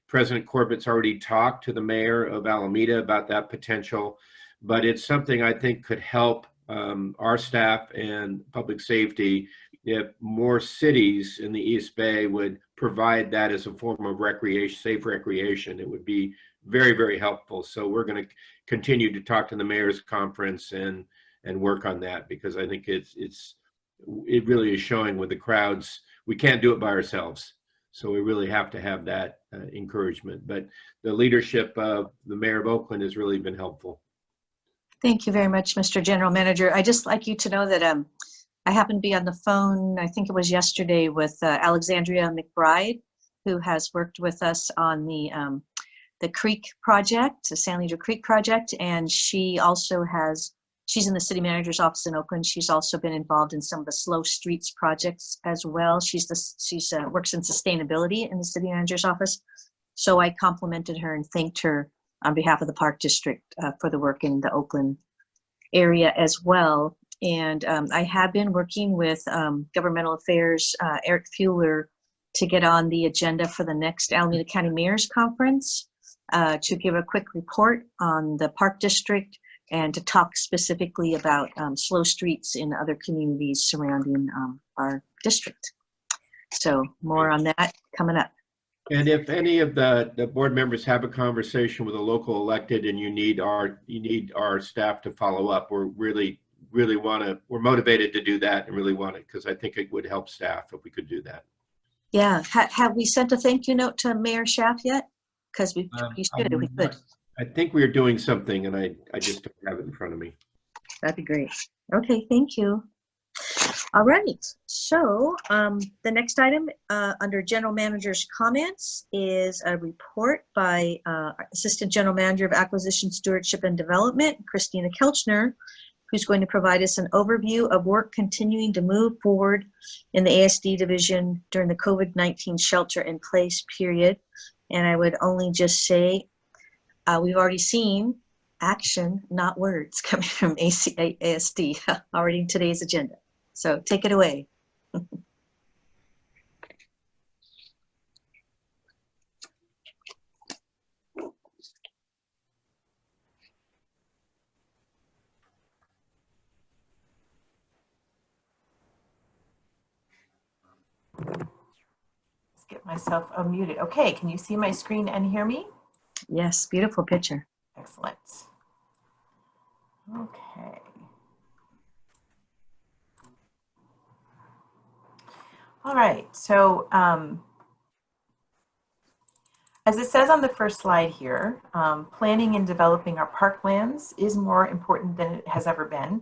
President Corbett's already talked to the mayor of Alameda about that potential, but it's something I think could help our staff and public safety if more cities in the East Bay would provide that as a form of recreation, safe recreation. It would be very, very helpful. So we're going to continue to talk to the mayor's conference and work on that, because I think it really is showing with the crowds, we can't do it by ourselves. So we really have to have that encouragement. But the leadership of the mayor of Oakland has really been helpful. Thank you very much, Mr. General Manager. I'd just like you to know that I happened to be on the phone, I think it was yesterday, with Alexandria McBride, who has worked with us on the Creek project, the San Leandro Creek project, and she also she's in the city manager's office in Oakland. She's also been involved in some of the Slow Streets projects as well. She works in sustainability in the city manager's office. So I complimented her and thanked her on behalf of the Park District for the work in the Oakland area as well. And I have been working with Governmental Affairs, Eric Fuller, to get on the agenda for the next Alameda County Mayor's Conference to give a quick report on the Park District and to talk specifically about slow streets in other communities surrounding our district. So more on that coming up. And if any of the board members have a conversation with a local elected and you need our staff to follow up, we're we're motivated to do that and really want it, because I think it would help staff if we could do that. Yeah, have we sent a thank you note to Mayor Schaaf yet? Because we should, if we could. I think we are doing something, and I just don't have it in front of me. That'd be great. Okay, thank you. All right, so the next item under General Manager's comments is a report by Assistant General Manager of Acquisition, Stewardship, and Development, Christina Kelchner, who's going to provide us an overview of work continuing to move forward in the ASD division during the COVID-19 shelter-in-place period. And I would only just say, we've already seen action, not words, coming from ASD already in today's agenda. So take it away. Get myself unmuted. Okay, can you see my screen and hear me? Yes, beautiful picture. Excellent. Okay. All right, so as it says on the first slide here, planning and developing our parklands is more important than it has ever been.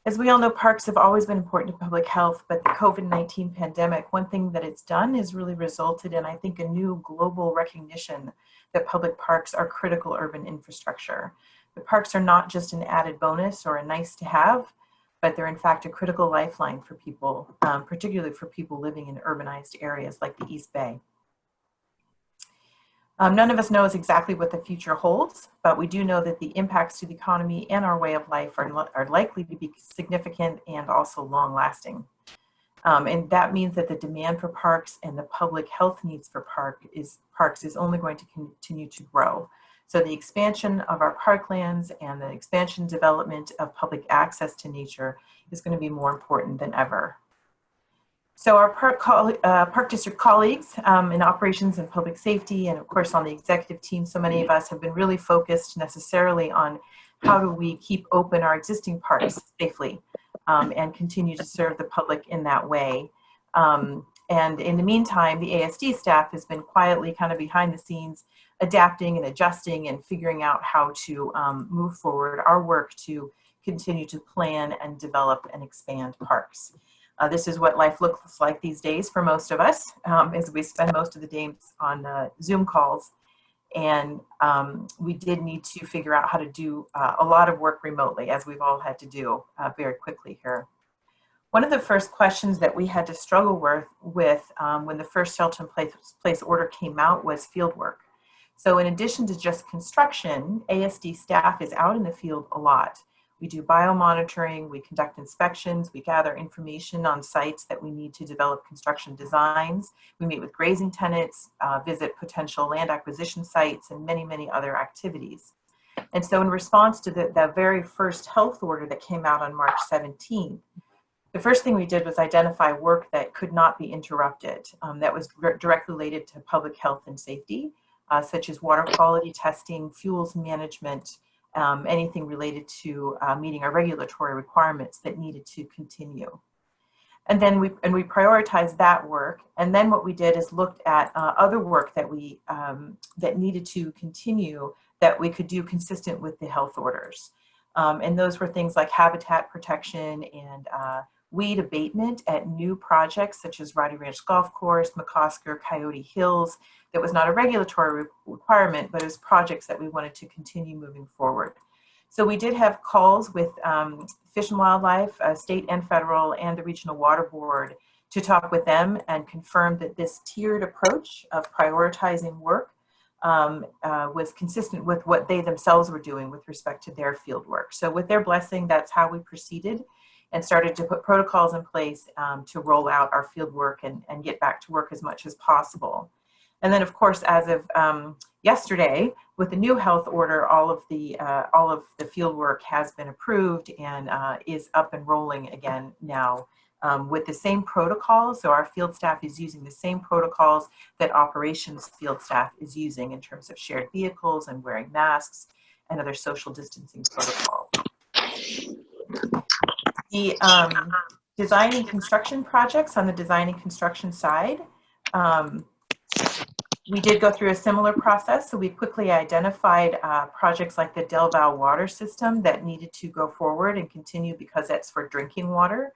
As we all know, parks have always been important to public health, but the COVID-19 pandemic, one thing that it's done is really resulted in, I think, a new global recognition that public parks are critical urban infrastructure. The parks are not just an added bonus or a nice to have, but they're in fact a critical lifeline for people, particularly for people living in urbanized areas like the East Bay. None of us knows exactly what the future holds, but we do know that the impacts to the economy and our way of life are likely to be significant and also long-lasting. And that means that the demand for parks and the public health needs for parks is only going to continue to grow. So the expansion of our parklands and the expansion development of public access to nature is going to be more important than ever. So our park district colleagues in operations and public safety, and of course on the executive team, so many of us have been really focused necessarily on how do we keep open our existing parks safely and continue to serve the public in that way. And in the meantime, the ASD staff has been quietly kind of behind the scenes adapting and adjusting and figuring out how to move forward our work to continue to plan and develop and expand parks. This is what life looks like these days for most of us, as we spend most of the days on Zoom calls. And we did need to figure out how to do a lot of work remotely, as we've all had to do very quickly here. One of the first questions that we had to struggle with when the first shelter-in-place order came out was field work. So in addition to just construction, ASD staff is out in the field a lot. We do biomonitoring, we conduct inspections, we gather information on sites that we need to develop construction designs. We meet with grazing tenants, visit potential land acquisition sites, and many, many other activities. And so in response to the very first health order that came out on March 17th, the first thing we did was identify work that could not be interrupted, that was directly related to public health and safety, such as water quality testing, fuels management, anything related to meeting our regulatory requirements that needed to continue. And then we prioritized that work. And then what we did is looked at other work that we that needed to continue that we could do consistent with the health orders. And those were things like habitat protection and weed abatement at new projects such as Roddy Ranch Golf Course, McCosker, Coyote Hills. That was not a regulatory requirement, but it was projects that we wanted to continue moving forward. So we did have calls with Fish and Wildlife, state and federal, and the Regional Water Board to talk with them and confirm that this tiered approach of prioritizing work was consistent with what they themselves were doing with respect to their field work. So with their blessing, that's how we proceeded and started to put protocols in place to roll out our field work and get back to work as much as possible. And then, of course, as of yesterday, with the new health order, all of the field work has been approved and is up and rolling again now with the same protocols. So our field staff is using the same protocols that operations field staff is using in terms of shared vehicles and wearing masks and other social distancing protocols. The design and construction projects on the design and construction side, we did go through a similar process. So we quickly identified projects like the Del Valle water system that needed to go forward and continue because that's for drinking water.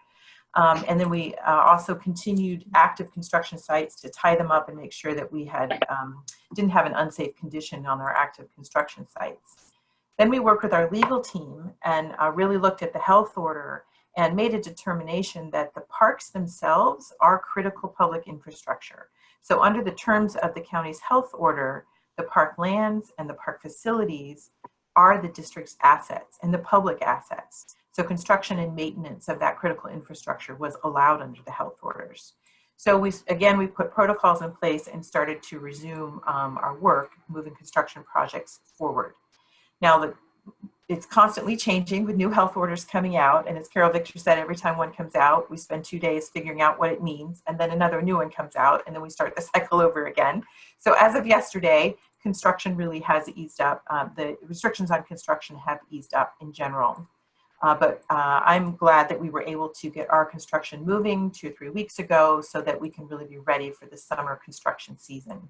And then we also continued active construction sites to tie them up and make sure that we had didn't have an unsafe condition on our active construction sites. Then we worked with our legal team and really looked at the health order and made a determination that the parks themselves are critical public infrastructure. So under the terms of the county's health order, the park lands and the park facilities are the district's assets and the public assets. So construction and maintenance of that critical infrastructure was allowed under the health orders. So we put protocols in place and started to resume our work, moving construction projects forward. Now, it's constantly changing with new health orders coming out. And as Carol Victor said, every time one comes out, we spend 2 days figuring out what it means. And then another new one comes out, and then we start the cycle over again. So as of yesterday, construction really has eased up. The restrictions on construction have eased up in general. But I'm glad that we were able to get our construction moving 2 or 3 weeks ago so that we can really be ready for the summer construction season.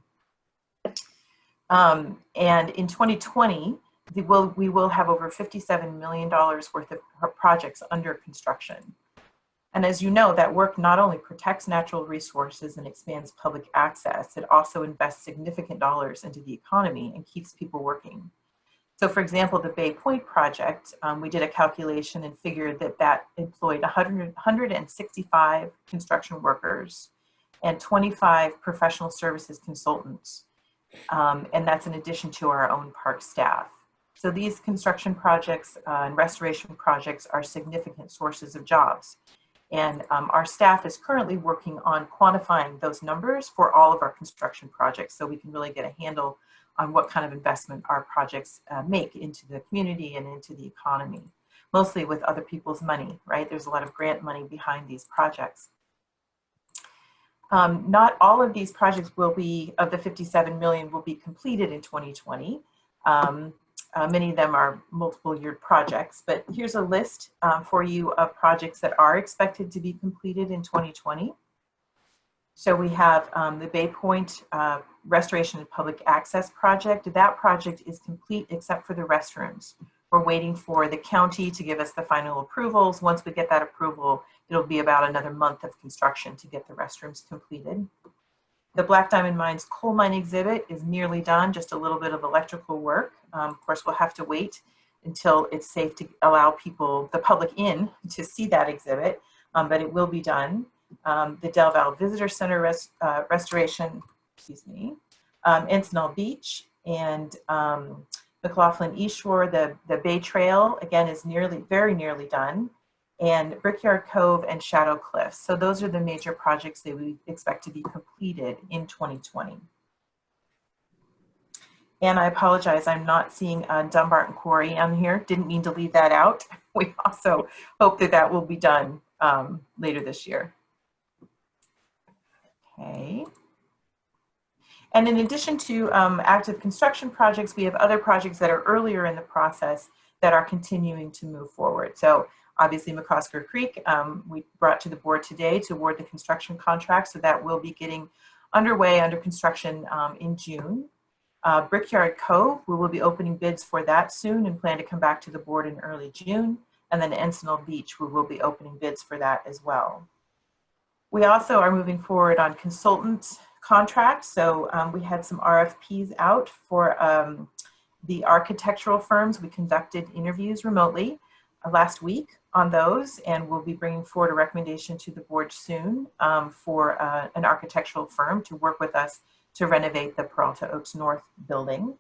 And in 2020, we will have over $57 million worth of projects under construction. And as you know, that work not only protects natural resources and expands public access, it also invests significant dollars into the economy and keeps people working. So for example, the Bay Point project, we did a calculation and figured that employed 165 construction workers and 25 professional services consultants. And that's in addition to our own park staff. So these construction projects and restoration projects are significant sources of jobs. And our staff is currently working on quantifying those numbers for all of our construction projects so we can really get a handle on what kind of investment our projects make into the community and into the economy, mostly with other people's money, right? There's a lot of grant money behind these projects. Not all of these projects will be, of the 57 million, will be completed in 2020. Many of them are multiple year projects, but here's a list for you of projects that are expected to be completed in 2020. So we have the Bay Point Restoration and Public Access Project. That project is complete except for the restrooms. We're waiting for the county to give us the final approvals. Once we get that approval, it'll be about another month of construction to get the restrooms completed. The Black Diamond Mines coal mine exhibit is nearly done, just a little bit of electrical work. Of course, we'll have to wait until it's safe to allow people, the public in, to see that exhibit, but it will be done. The Del Valle Visitor Center restoration, Encinal Beach, and McLaughlin East Shore, the Bay Trail, again, is very nearly done, and Brickyard Cove and Shadow Cliffs. So those are the major projects that we expect to be completed in 2020. And I apologize, I'm not seeing Dumbarton Quarry on here. Didn't mean to leave that out. We also hope that that will be done later this year. Okay. And in addition to active construction projects, we have other projects that are earlier in the process that are continuing to move forward. So obviously McCosker Creek, we brought to the board today to award the construction contract. So that will be getting underway under construction in June. Brickyard Cove, we will be opening bids for that soon and plan to come back to the board in early June. And then Encinal Beach, we will be opening bids for that as well. We also are moving forward on consultant contracts. So we had some RFPs out for the architectural firms. We conducted interviews remotely last week on those, and we'll be bringing forward a recommendation to the board soon for an architectural firm to work with us to renovate the Peralta Oaks North building.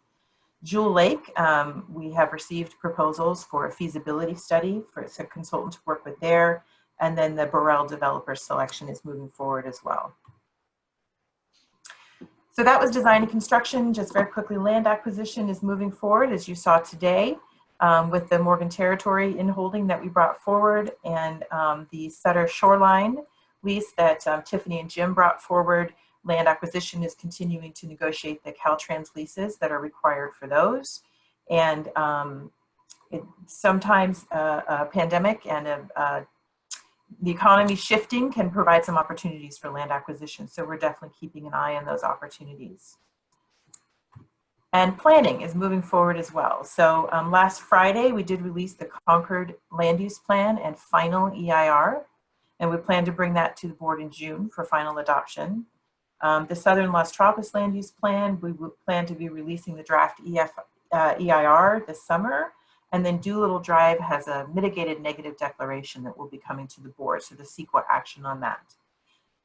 Jewel Lake, we have received proposals for a feasibility study for a consultant to work with there, and then the Burrell developer selection is moving forward as well. So that was design and construction. Just very quickly, land acquisition is moving forward, as you saw today, with the Morgan Territory in holding that we brought forward, and the Sutter Shoreline lease that Tiffany and Jim brought forward. Land acquisition is continuing to negotiate the Caltrans leases that are required for those. And sometimes a pandemic and the economy shifting can provide some opportunities for land acquisition. So we're definitely keeping an eye on those opportunities. And planning is moving forward as well. So last Friday, we did release the Concord Land Use Plan and final EIR, and we plan to bring that to the board in June for final adoption. The Southern Las Trapas Land Use Plan, we plan to be releasing the draft EIR this summer. And then Doolittle Drive has a mitigated negative declaration that will be coming to the board, so the CEQA action on that.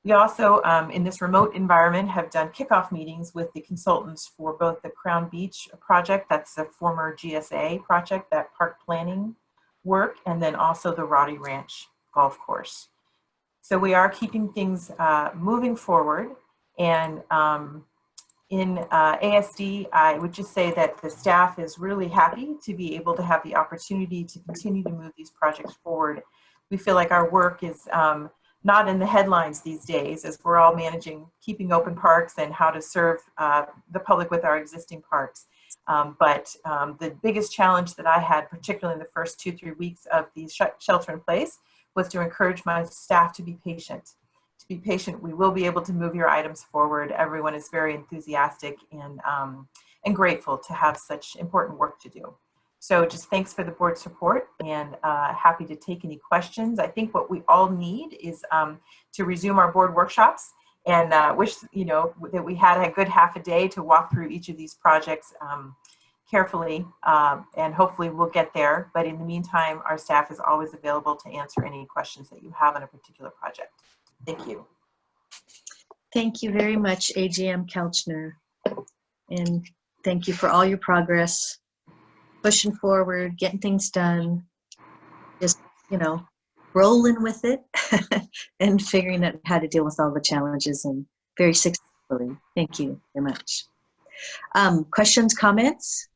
We also, in this remote environment, have done kickoff meetings with the consultants for both the Crown Beach project, that's the former GSA project, that park planning work, and then also the Roddy Ranch golf course. So we are keeping things moving forward. And in ASD, I would just say that the staff is really happy to be able to have the opportunity to continue to move these projects forward. We feel like our work is not in the headlines these days, as we're all managing keeping open parks and how to serve the public with our existing parks. But the biggest challenge that I had, particularly in the first 2-3 weeks of the shelter in place, was to encourage my staff to be patient. Be patient. We will be able to move your items forward. Everyone is very enthusiastic and grateful to have such important work to do. So just thanks for the board's support, and happy to take any questions. I think what we all need is to resume our board workshops, and wish that we had a good half a day to walk through each of these projects carefully, and hopefully we'll get there. But in the meantime, our staff is always available to answer any questions that you have on a particular project. Thank you. Thank you very much, AGM Kelchner. And thank you for all your progress, pushing forward, getting things done, just, rolling with it and figuring out how to deal with all the challenges, and very successfully. Thank you very much. Questions, comments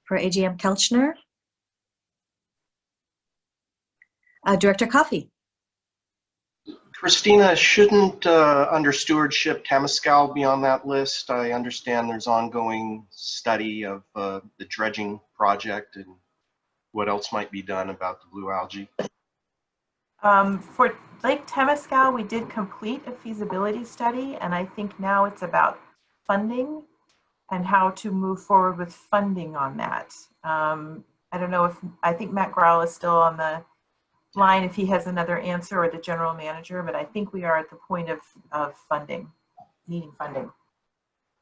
for AGM Kelchner? Director Coffey. Christina, shouldn't under stewardship Temescal be on that list? I understand there's ongoing study of the dredging project and what else might be done about the blue algae. For Lake Temescal, we did complete a feasibility study, and I think now it's about funding and how to move forward with funding on that. I don't know if, I think Matt Grau is still on the line if he has another answer, or the general manager, but I think we are at the point of funding, needing funding.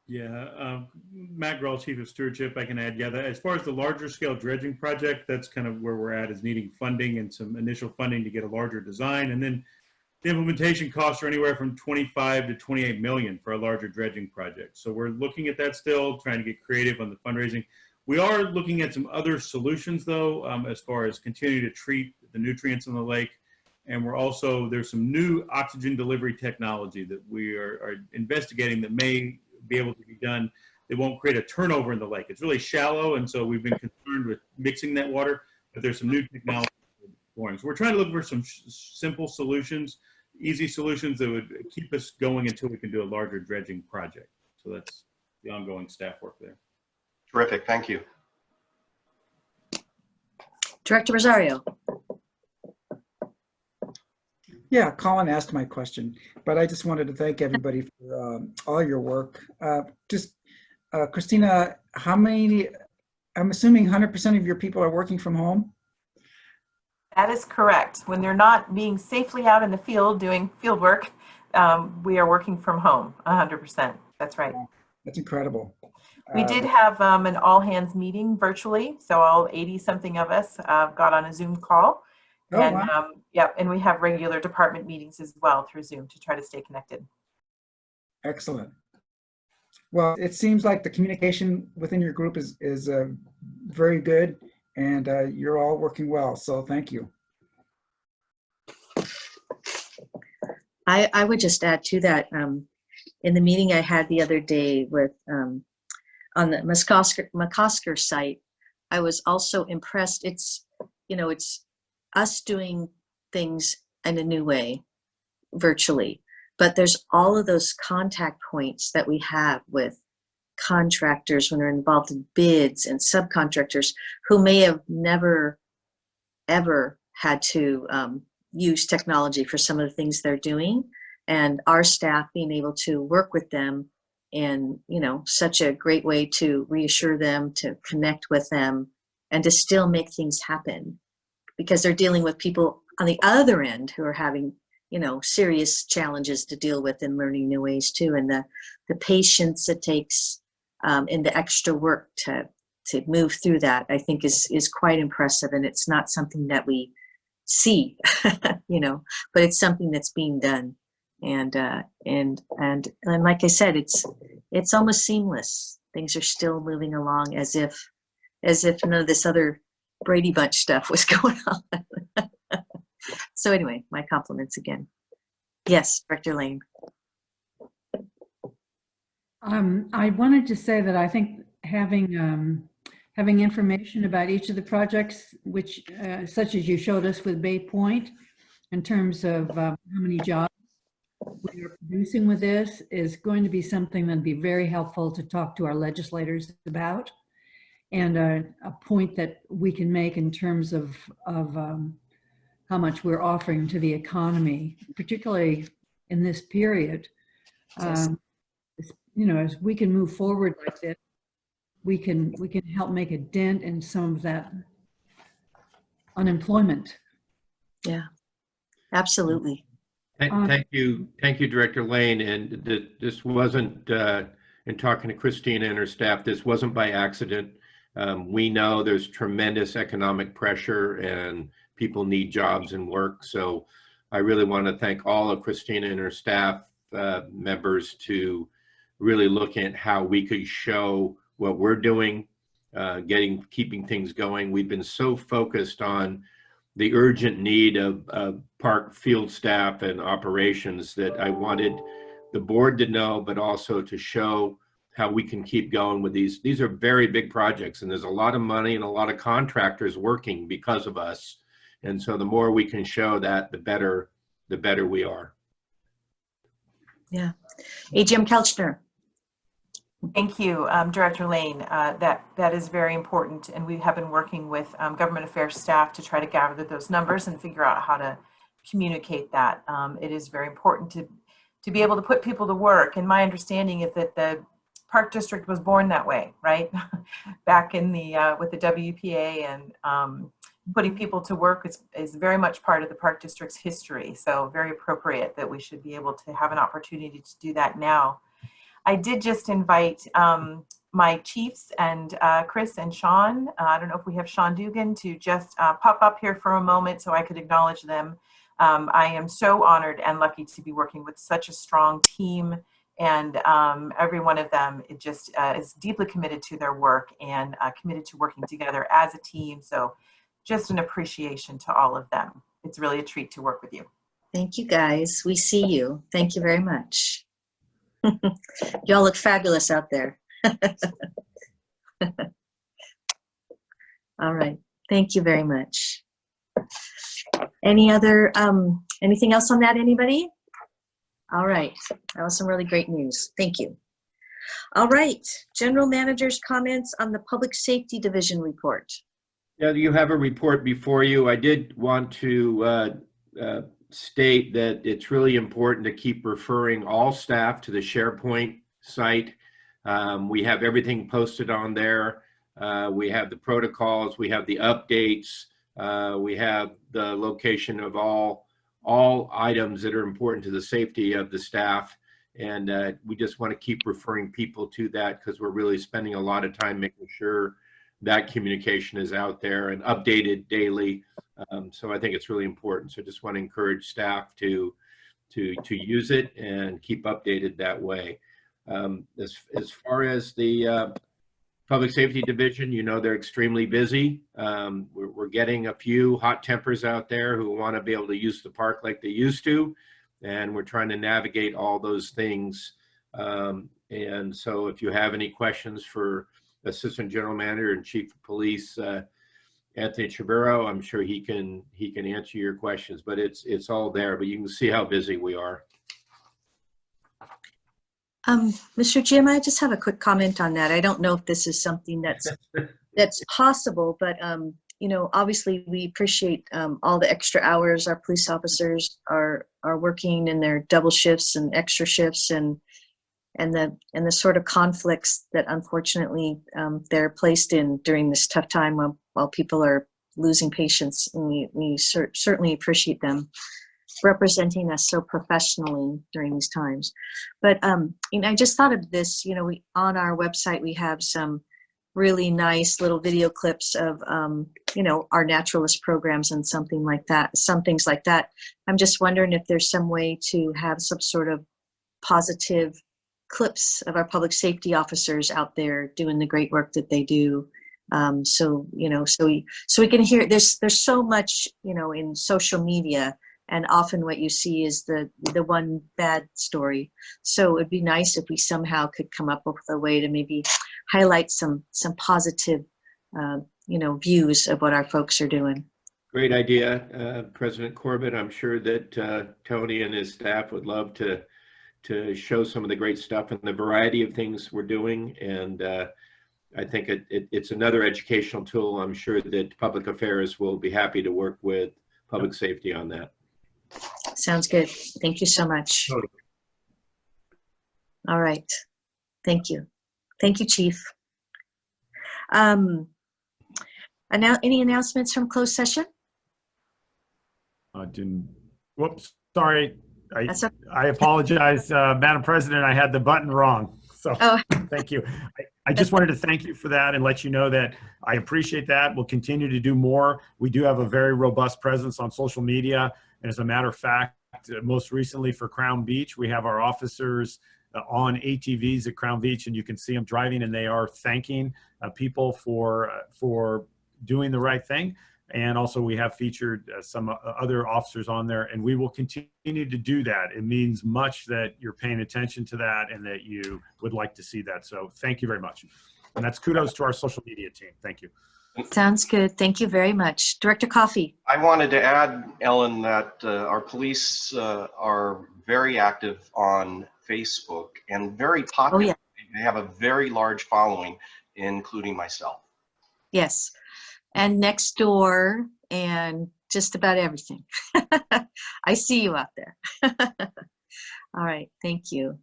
Yeah, Matt Grawl, Chief of Stewardship, I can add, yeah, as far as the larger scale dredging project, that's kind of where we're at, is needing funding and some initial funding to get a larger design. And then the implementation costs are anywhere from 25 to 28 million for a larger dredging project. So we're looking at that still, trying to get creative on the fundraising. We are looking at some other solutions though, as far as continuing to treat the nutrients in the lake. And we're also, there's some new oxygen delivery technology that we are investigating that may be able to be done. It won't create a turnover in the lake. It's really shallow, and so we've been concerned with mixing that water, but there's some new technology for it. So we're trying to look for some simple solutions, easy solutions that would keep us going until we can do a larger dredging project. So that's the ongoing staff work there. Terrific, thank you. Director Rosario. Yeah, Colin asked my question, but I just wanted to thank everybody for all your work. Christina, how many, I'm assuming 100% of your people are working from home? That is correct. When they're not being safely out in the field doing field work, we are working from home 100%. That's right. That's incredible. We did have an all hands meeting virtually. So all 80 something of us got on a Zoom call. Oh, and wow. yeah, and we have regular department meetings as well through Zoom to try to stay connected. Excellent. Well, it seems like the communication within your group is very good, and you're all working well. So thank you. I would just add to that, in the meeting I had the other day with on the McCosker site, I was also impressed. It's, you know, it's us doing things in a new way virtually, but there's all of those contact points that we have with contractors when we're involved in bids and subcontractors who may have never ever had to use technology for some of the things they're doing, and our staff being able to work with them in, you know, such a great way to reassure them, to connect with them, and to still make things happen, because they're dealing with people on the other end who are having, you know, serious challenges to deal with and learning new ways too. And the patience it takes and the extra work to move through that, I think is quite impressive. And it's not something that we see, you know, but it's something that's being done. And like I said, it's almost seamless. Things are still moving along as if none of this other Brady Bunch stuff was going on. So anyway, my compliments again. Yes, Director Lane. I wanted to say that I think having information about each of the projects, which such as you showed us with Bay Point, in terms of how many jobs we are producing with this, is going to be something that'd be very helpful to talk to our legislators about, and a point that we can make in terms of how much we're offering to the economy, particularly in this period. You know, as we can move forward like this, we can help make a dent in some of that unemployment. Yeah, absolutely. Thank you, Director Lane. And this wasn't, in talking to Christina and her staff, this wasn't by accident. We know there's tremendous economic pressure and people need jobs and work. So I really want to thank all of Christina and her staff members to really look at how we could show what we're doing, keeping things going. We've been so focused on the urgent need of park field staff and operations that I wanted the board to know, but also to show how we can keep going with these. These are very big projects, and there's a lot of money and a lot of contractors working because of us. And so the more we can show that, the better we are. Yeah. AGM Kelchner. Thank you, Director Lane. That is very important, and we have been working with government affairs staff to try to gather those numbers and figure out how to communicate that. It is very important to be able to put people to work, and my understanding is that the Park District was born that way, right? Back in the with the WPA, and putting people to work is very much part of the Park District's history. So very appropriate that we should be able to have an opportunity to do that now. I did just invite my chiefs and Chris and Sean. I don't know if we have Sean Dugan to just pop up here for a moment so I could acknowledge them. I am so honored and lucky to be working with such a strong team, and every one of them just is deeply committed to their work and committed to working together as a team. So just an appreciation to all of them. It's really a treat to work with you. Thank you, guys. We see you. Thank you very much. Y'all look fabulous out there. All right. Thank you very much. Any other, anything else on that, anybody? All right. That was some really great news. Thank you. All right. General Manager's comments on the Public Safety Division report. Yeah, you have a report before you. I did want to state that it's really important to keep referring all staff to the SharePoint site. We have everything posted on there. We have the protocols, we have the updates, we have the location of all items that are important to the safety of the staff. And we just want to keep referring people to that because we're really spending a lot of time making sure that communication is out there and updated daily. So I think it's really important. So I just want to encourage staff to use it and keep updated that way. As far as the Public Safety Division, you know, they're extremely busy. We're getting a few hot tempers out there who want to be able to use the park like they used to. And we're trying to navigate all those things. And so if you have any questions for Assistant General Manager and Chief of Police Anthony Chabero, I'm sure he can answer your questions, but it's all there, but you can see how busy we are. Mr. Jim, I just have a quick comment on that. I don't know if this is something that's possible, but you know, obviously we appreciate all the extra hours our police officers are working in their double shifts and extra shifts, and the sort of conflicts that unfortunately they're placed in during this tough time while people are losing patients. And we certainly appreciate them representing us so professionally during these times. But you know, I just thought of this, you know, on our website we have some really nice little video clips of you know, our naturalist programs and some things like that. I'm just wondering if there's some way to have some sort of positive clips of our public safety officers out there doing the great work that they do. So, you know, so we can hear, there's so much, you know, in social media, and often what you see is the one bad story. So it'd be nice if we somehow could come up with a way to maybe highlight some positive, you know, views of what our folks are doing. Great idea, President Corbett. I'm sure that Tony and his staff would love to show some of the great stuff and the variety of things we're doing. And I think it's another educational tool. I'm sure that Public Affairs will be happy to work with Public Safety on that. Sounds good. Thank you so much. All right. Thank you. Thank you, Chief. Any announcements from closed session? Whoops, sorry. I apologize, Madam President, I had the button wrong. So thank you. I just wanted to thank you for that and let you know that I appreciate that. We'll continue to do more. We do have a very robust presence on social media. And as a matter of fact, most recently for Crown Beach, we have our officers on ATVs at Crown Beach, and you can see them driving, and they are thanking people for doing the right thing. And also we have featured some other officers on there, and we will continue to do that. It means much that you're paying attention to that and that you would like to see that. So thank you very much. And that's kudos to our social media team. Thank you. Sounds good. Thank you very much. Director Coffey. I wanted to add, Ellen, that our police are very active on Facebook and very popular. Oh, yeah. They have a very large following, including myself. Yes. And Nextdoor and just about everything. I see you out there. All right. Thank you.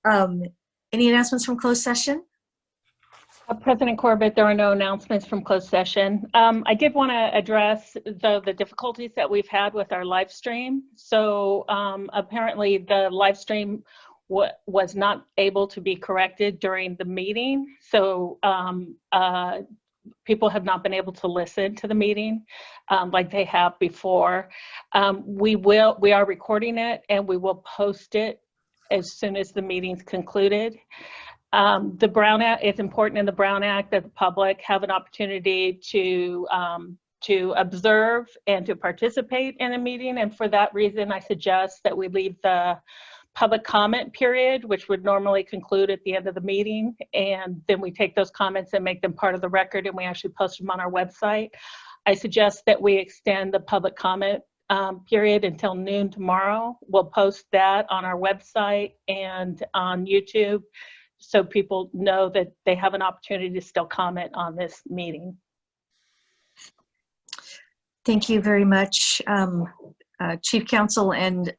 Any announcements from closed session? President Corbett, there are no announcements from closed session. I did want to address the difficulties that we've had with our live stream. So apparently the live stream was not able to be corrected during the meeting. So people have not been able to listen to the meeting like they have before. We are recording it and we will post it as soon as the meeting's concluded. The Brown Act, it's important in the Brown Act that the public have an opportunity to observe and to participate in a meeting. And for that reason, I suggest that we leave the public comment period, which would normally conclude at the end of the meeting. And then we take those comments and make them part of the record, and we actually post them on our website. I suggest that we extend the public comment period until noon tomorrow. We'll post that on our website and on YouTube, so people know that they have an opportunity to still comment on this meeting. Thank you very much, Chief Counsel. And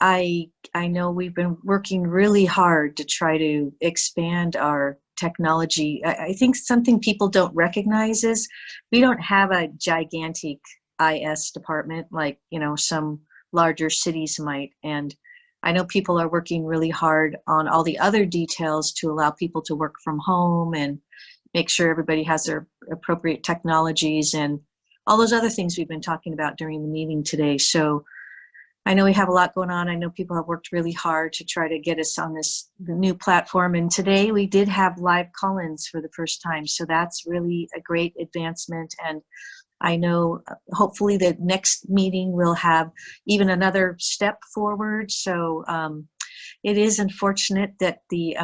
I know we've been working really hard to try to expand our technology. I think something people don't recognize is we don't have a gigantic IS department like, you know, some larger cities might. And I know people are working really hard on all the other details to allow people to work from home and make sure everybody has their appropriate technologies and all those other things we've been talking about during the meeting today. So I know we have a lot going on. I know people have worked really hard to try to get us on the new platform. And today we did have live call-ins for the first time. So that's really a great advancement. And I know hopefully the next meeting will have even another step forward. So it is unfortunate that the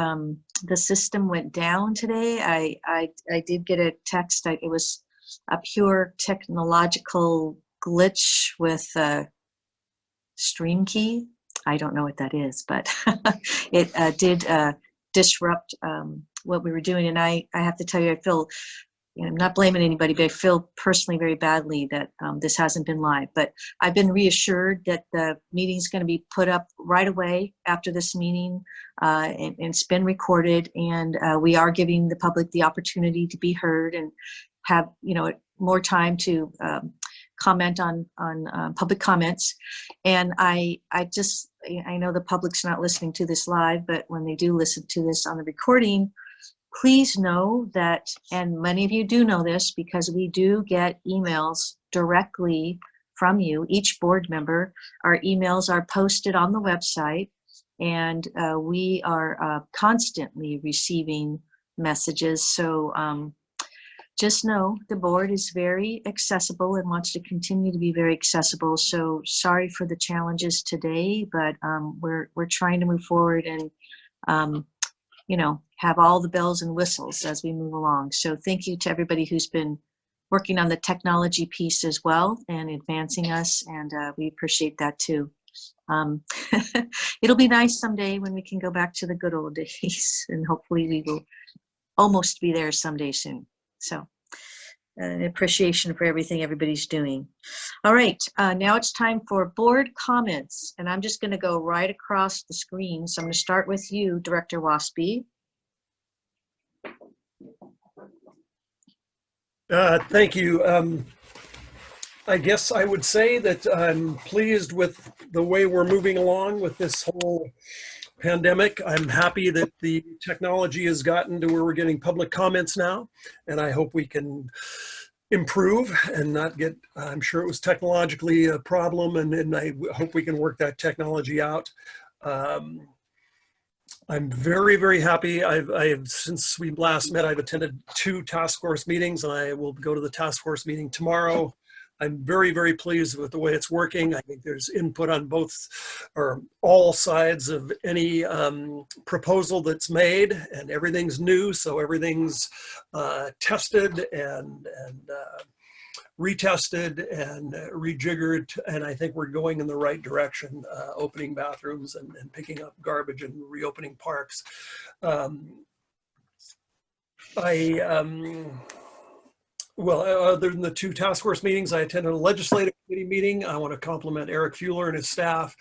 system went down today. I did get a text. It was a pure technological glitch with StreamKey. I don't know what that is, but it did disrupt what we were doing. And I have to tell you, I feel, I'm not blaming anybody, but I feel personally very badly that this hasn't been live. But I've been reassured that the meeting is going to be put up right away after this meeting, and it's been recorded. And we are giving the public the opportunity to be heard and have, more time to comment on public comments. And I know the public's not listening to this live, but when they do listen to this on the recording, please know that, and many of you do know this because we do get emails directly from you, each board member. Our emails are posted on the website, and we are constantly receiving messages. So just know the board is very accessible and wants to continue to be very accessible. So sorry for the challenges today, but we're trying to move forward and have all the bells and whistles as we move along. So thank you to everybody who's been working on the technology piece as well and advancing us, and we appreciate that too. It'll be nice someday when we can go back to the good old days, and hopefully we will almost be there someday soon. So an appreciation for everything everybody's doing. All right, now it's time for board comments, and I'm just going to go right across the screen. So I'm going to start with you, Director Waspy. Thank you. I guess I would say that I'm pleased with the way we're moving along with this whole pandemic. I'm happy that the technology has gotten to where we're getting public comments now, and I hope we can improve and not get, I'm sure it was technologically a problem, and I hope we can work that technology out. I'm very, very happy. I've since we last met, I've attended 2 task force meetings, and I will go to the task force meeting tomorrow. I'm very, very pleased with the way it's working. I think there's input on both or all sides of any proposal that's made, and everything's new, so everything's tested and retested and rejiggered, and I think we're going in the right direction, opening bathrooms and picking up garbage and reopening parks. Well, other than the 2 task force meetings, I attended a legislative committee meeting. I want to compliment Eric Fuller and his staff,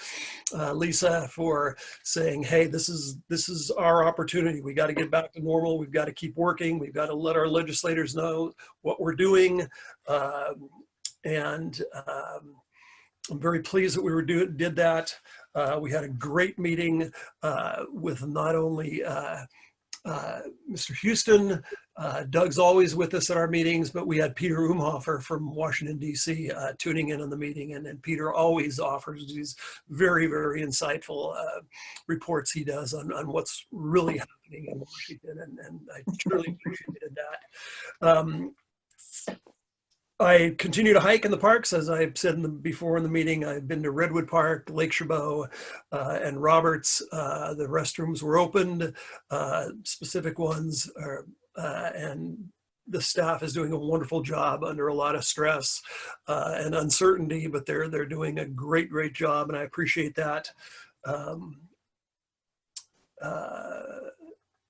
Lisa, for saying, hey, this is our opportunity. We got to get back to normal. We've got to keep working. We've got to let our legislators know what we're doing. I'm very pleased that we did that. We had a great meeting with not only Mr. Houston, Doug's always with us at our meetings, but we had Peter Umhofer from Washington, D.C. Tuning in on the meeting, and Peter always offers these very, very insightful reports he does on what's really happening in Washington, and I truly appreciated that. I continue to hike in the parks. As I've said before in the meeting, I've been to Redwood Park, Lake Chabot, and Roberts. The restrooms were opened, specific ones, and the staff is doing a wonderful job under a lot of stress and uncertainty, but they're doing a great, great job, and I appreciate that.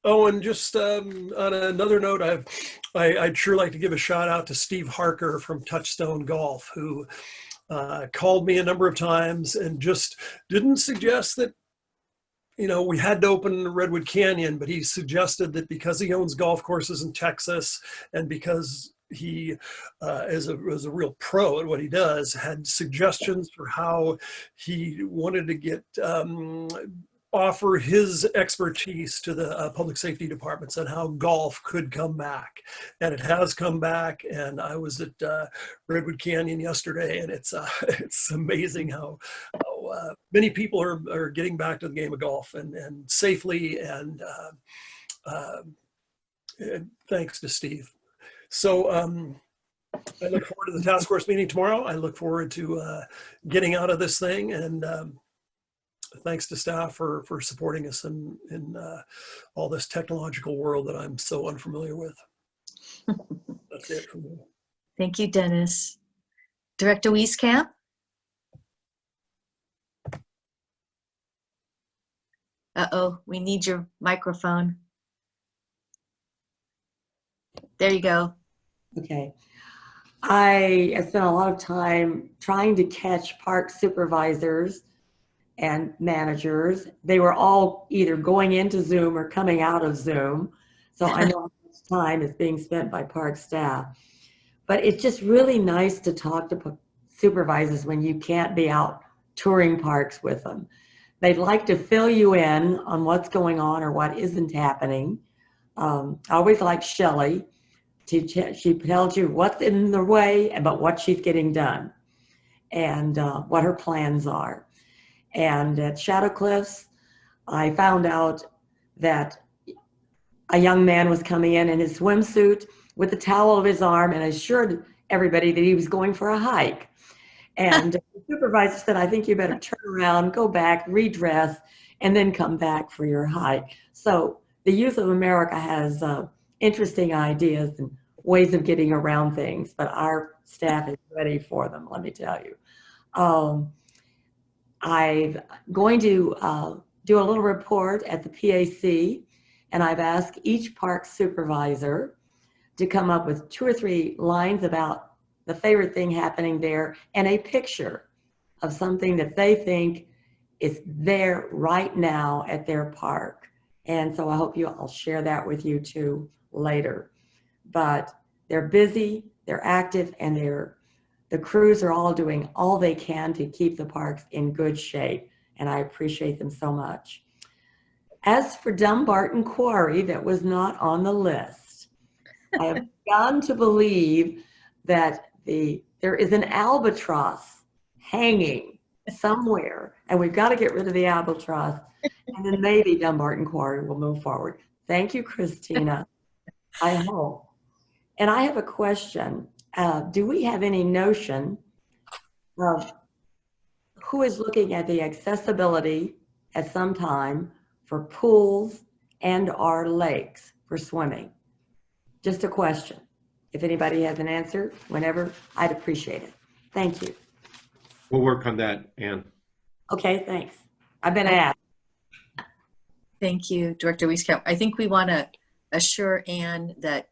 Oh, and just on another note, I'd sure like to give a shout out to Steve Harker from Touchstone Golf, who called me a number of times and just didn't suggest that, you know, we had to open Redwood Canyon, but he suggested that because he owns golf courses in Texas and because he is a real pro at what he does, had suggestions for how he wanted to get offer his expertise to the public safety departments on how golf could come back. And it has come back. And I was at Redwood Canyon yesterday, and it's amazing how many people are getting back to the game of golf and safely, and thanks to Steve. So I look forward to the task force meeting tomorrow. I look forward to getting out of this thing, and thanks to staff for supporting us in all this technological world that I'm so unfamiliar with. That's it for me. Thank you, Dennis. Director Wieskamp? Uh-oh, we need your microphone. There you go. Okay. I spent a lot of time trying to catch park supervisors and managers. They were all either going into Zoom or coming out of Zoom. So I know how much time is being spent by park staff. But it's just really nice to talk to supervisors when you can't be out touring parks with them. They'd like to fill you in on what's going on or what isn't happening. I always like Shelley. She tells you what's in the way, but what she's getting done and what her plans are. And at Shadow Cliffs, I found out that a young man was coming in his swimsuit with a towel over his arm and assured everybody that he was going for a hike. And the supervisor said, I think you better turn around, go back, redress, and then come back for your hike. So the youth of America has interesting ideas and ways of getting around things, but our staff is ready for them, let me tell you. I'm going to do a little report at the PAC, and I've asked each park supervisor to come up with 2 or 3 lines about the favorite thing happening there and a picture of something that they think is there right now at their park. And so I hope I'll share that with you too later. But they're busy, they're active, and the crews are all doing all they can to keep the parks in good shape, and I appreciate them so much. As for Dumbarton Quarry, that was not on the list. I have begun to believe that there is an albatross hanging somewhere, and we've got to get rid of the albatross, and then maybe Dumbarton Quarry will move forward. Thank you, Christina. I hope. And I have a question. Do we have any notion of who is looking at the accessibility at some time for pools and our lakes for swimming? Just a question. If anybody has an answer, whenever, I'd appreciate it. Thank you. We'll work on that, Ann. Okay, thanks. I've been asked. Thank you, Director Wieskopf. I think we want to assure Ann that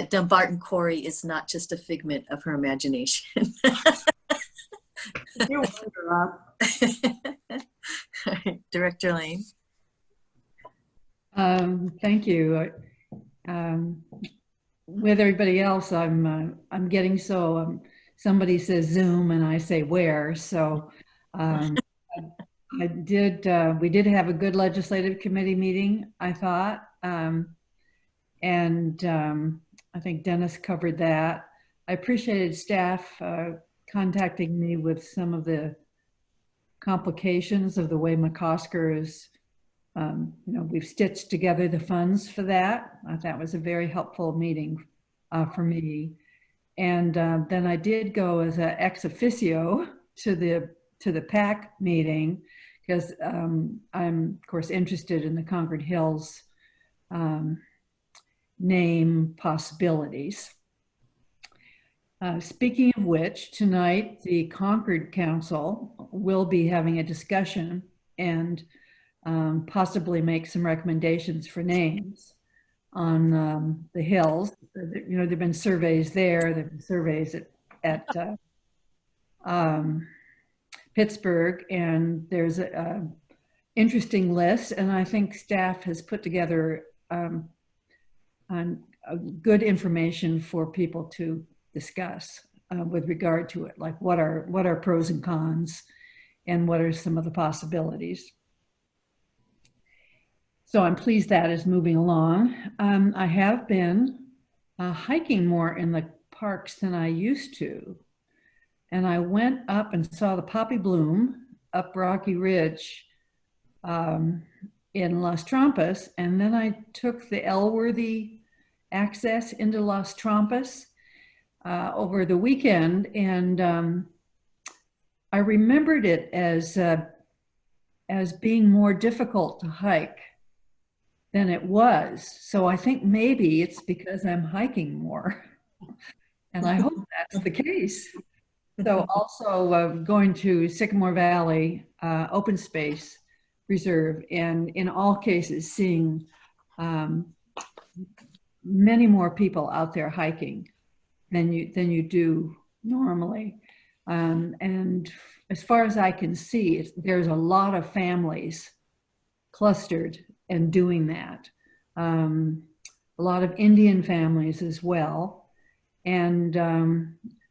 Dumbarton Quarry is not just a figment of her imagination. You wonder, Director Lane. Thank you. With everybody else, I'm getting so somebody says Zoom and I say where. So we did have a good legislative committee meeting, I thought, and I think Dennis covered that. I appreciated staff contacting me with some of the complications of the way McCosker is. We've stitched together the funds for that. That was a very helpful meeting for me. And then I did go as an ex officio to the PAC meeting because I'm of course interested in the Concord Hills name possibilities. Speaking of which, tonight the Concord Council will be having a discussion and possibly make some recommendations for names on the hills. There've been surveys there, there've been surveys at Pittsburgh, and there's an interesting list, and I think staff has put together good information for people to discuss with regard to it, like what are pros and cons, and what are some of the possibilities. So I'm pleased that is moving along. I have been hiking more in the parks than I used to. And I went up and saw the poppy bloom up Rocky Ridge in Las Trampas. And then I took the Elworthy access into Las Trampas over the weekend. And I remembered it as being more difficult to hike than it was. So I think maybe it's because I'm hiking more. And I hope that's the case. So also going to Sycamore Valley Open Space Reserve, and in all cases seeing many more people out there hiking than you do normally. And as far as I can see, there's a lot of families clustered and doing that. A lot of Indian families as well. And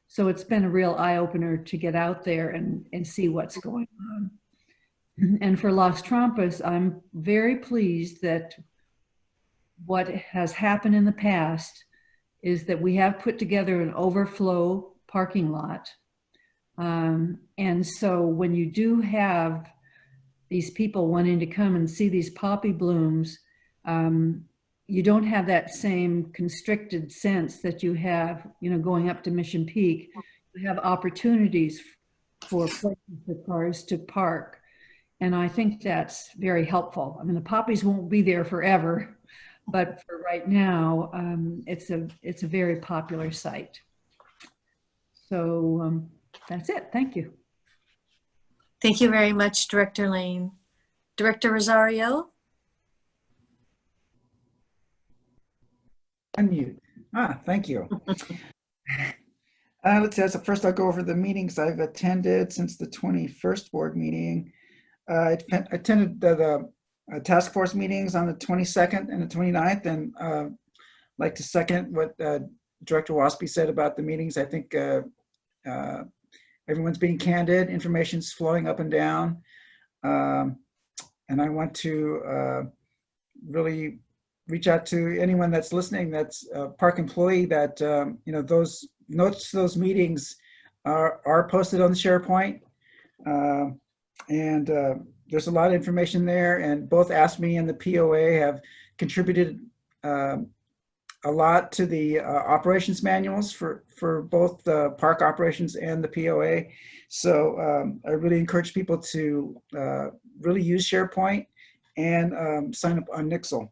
so it's been a real eye-opener to get out there and see what's going on. And for Las Trampas, I'm very pleased that what has happened in the past is that we have put together an overflow parking lot. And so when you do have these people wanting to come and see these poppy blooms, you don't have that same constricted sense that you have, going up to Mission Peak. You have opportunities for places for cars to park. And I think that's very helpful. I mean, the poppies won't be there forever, but for right now, it's a very popular site. So that's it. Thank you. Thank you very much, Director Lane. Director Rosario? Unmute. Thank you. Let's see, so first I'll go over the meetings I've attended since the 21st board meeting. I attended the task force meetings on the 22nd and the 29th, and I'd like to second what Director Waspy said about the meetings. I think everyone's being candid, information's flowing up and down. And I want to really reach out to anyone that's listening, that's a park employee, that those notes to those meetings are posted on the SharePoint. And there's a lot of information there, and both ASME and the POA have contributed a lot to the operations manuals for both the park operations and the POA. So I really encourage people to really use SharePoint and sign up on Nixle.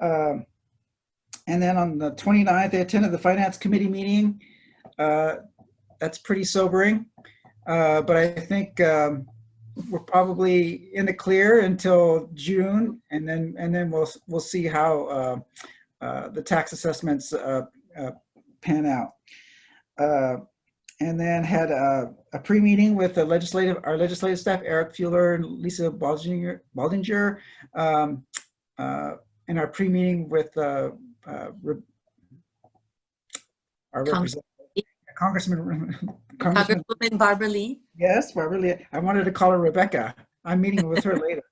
And then on the 29th, I attended the Finance Committee meeting. That's pretty sobering, but I think we're probably in the clear until June, and then we'll see how the tax assessments pan out. And then had a pre-meeting with the our legislative staff, Eric Fuller and Lisa Baldinger, in our pre-meeting with our representative, Congresswoman Barbara Lee. Yes, Barbara Lee. I wanted to call her Rebecca. I'm meeting with her later.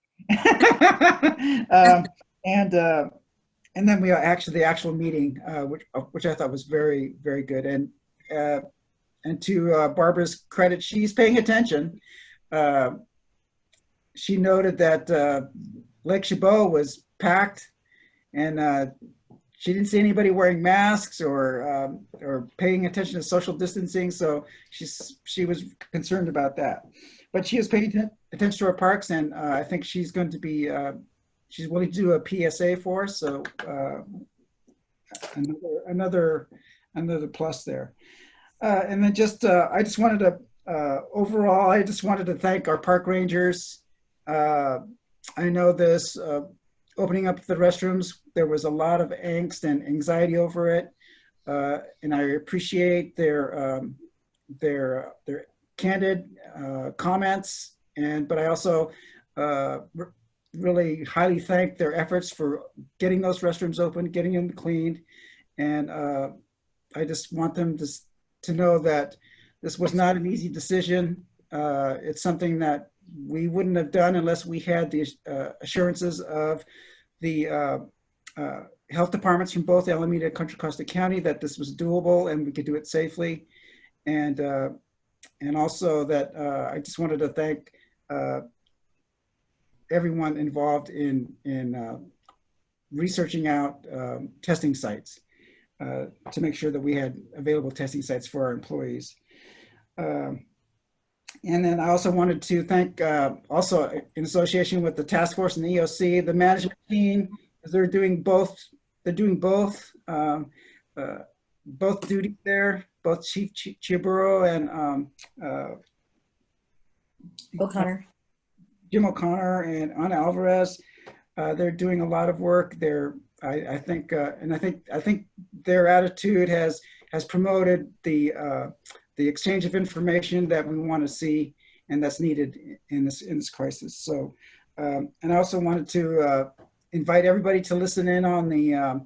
And then we the actual meeting, which I thought was very, very good. And to Barbara's credit, she's paying attention. She noted that Lake Chabot was packed, and she didn't see anybody wearing masks or paying attention to social distancing. So she was concerned about that. But she is paying attention to our parks, and I think she's going to be she's willing to do a PSA for us. So another plus there. And then I just wanted to overall, I just wanted to thank our park rangers. I know this opening up the restrooms, there was a lot of angst and anxiety over it, and I appreciate their candid comments. But I also really highly thank their efforts for getting those restrooms open, getting them cleaned, and I just want them to know that this was not an easy decision. It's something that we wouldn't have done unless we had the assurances of the health departments from both Alameda and Contra Costa County that this was doable and we could do it safely. And also that I just wanted to thank everyone involved in researching out testing sites to make sure that we had available testing sites for our employees. And then I also wanted to thank, also in association with the task force and the EOC, the management team, because they're doing both duties there, both Chief Chiburo and O'Connor. Jim O'Connor and Ana Alvarez. They're doing a lot of work. I think their attitude has promoted the exchange of information that we want to see and that's needed in this crisis. So, and I also wanted to invite everybody to listen in on the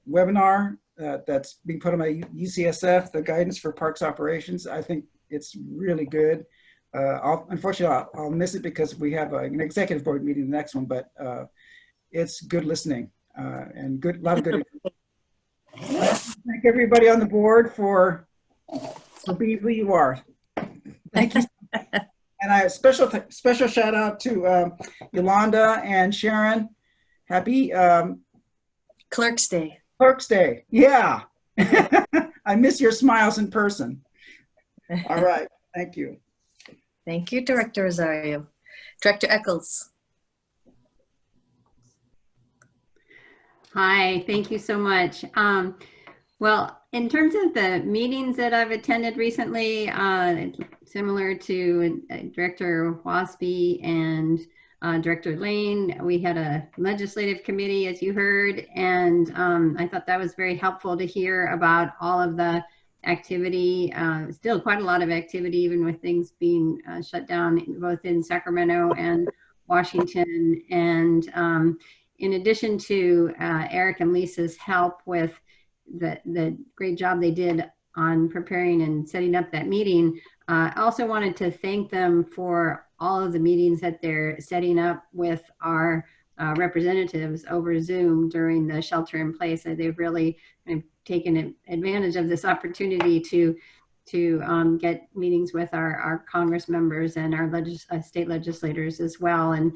webinar that's being put on by UCSF, the Guidance for Parks Operations. I think it's really good. Unfortunately, I'll miss it because we have an executive board meeting the next one, but it's good listening and a lot of good. Thank everybody on the board for being who you are. Thank you. And I special shout out to Yolanda and Sharon. Happy Clerk's Day. Clerk's Day. Yeah. I miss your smiles in person. All right. Thank you. Thank you, Director Rosario. Director Eccles. Hi, thank you so much. Well, in terms of the meetings that I've attended recently, similar to Director Wasby and Director Lane, we had a legislative committee, as you heard, and I thought that was very helpful to hear about all of the activity. Still quite a lot of activity, even with things being shut down both in Sacramento and Washington. And in addition to Eric and Lisa's help with the great job they did on preparing and setting up that meeting, I also wanted to thank them for all of the meetings that they're setting up with our representatives over Zoom during the shelter in place. They've really taken advantage of this opportunity to to get meetings with our Congress members and our state legislators as well. And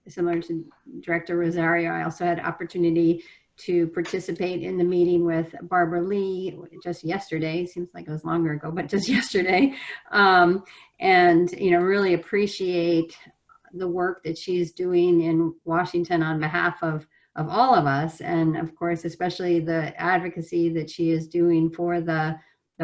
similar to Director Rosario, I also had opportunity to participate in the meeting with Barbara Lee just yesterday. Seems like it was longer ago, but just yesterday. And, you know, really appreciate the work that she's doing in Washington on behalf of all of us. And of course, especially the advocacy that she is doing for the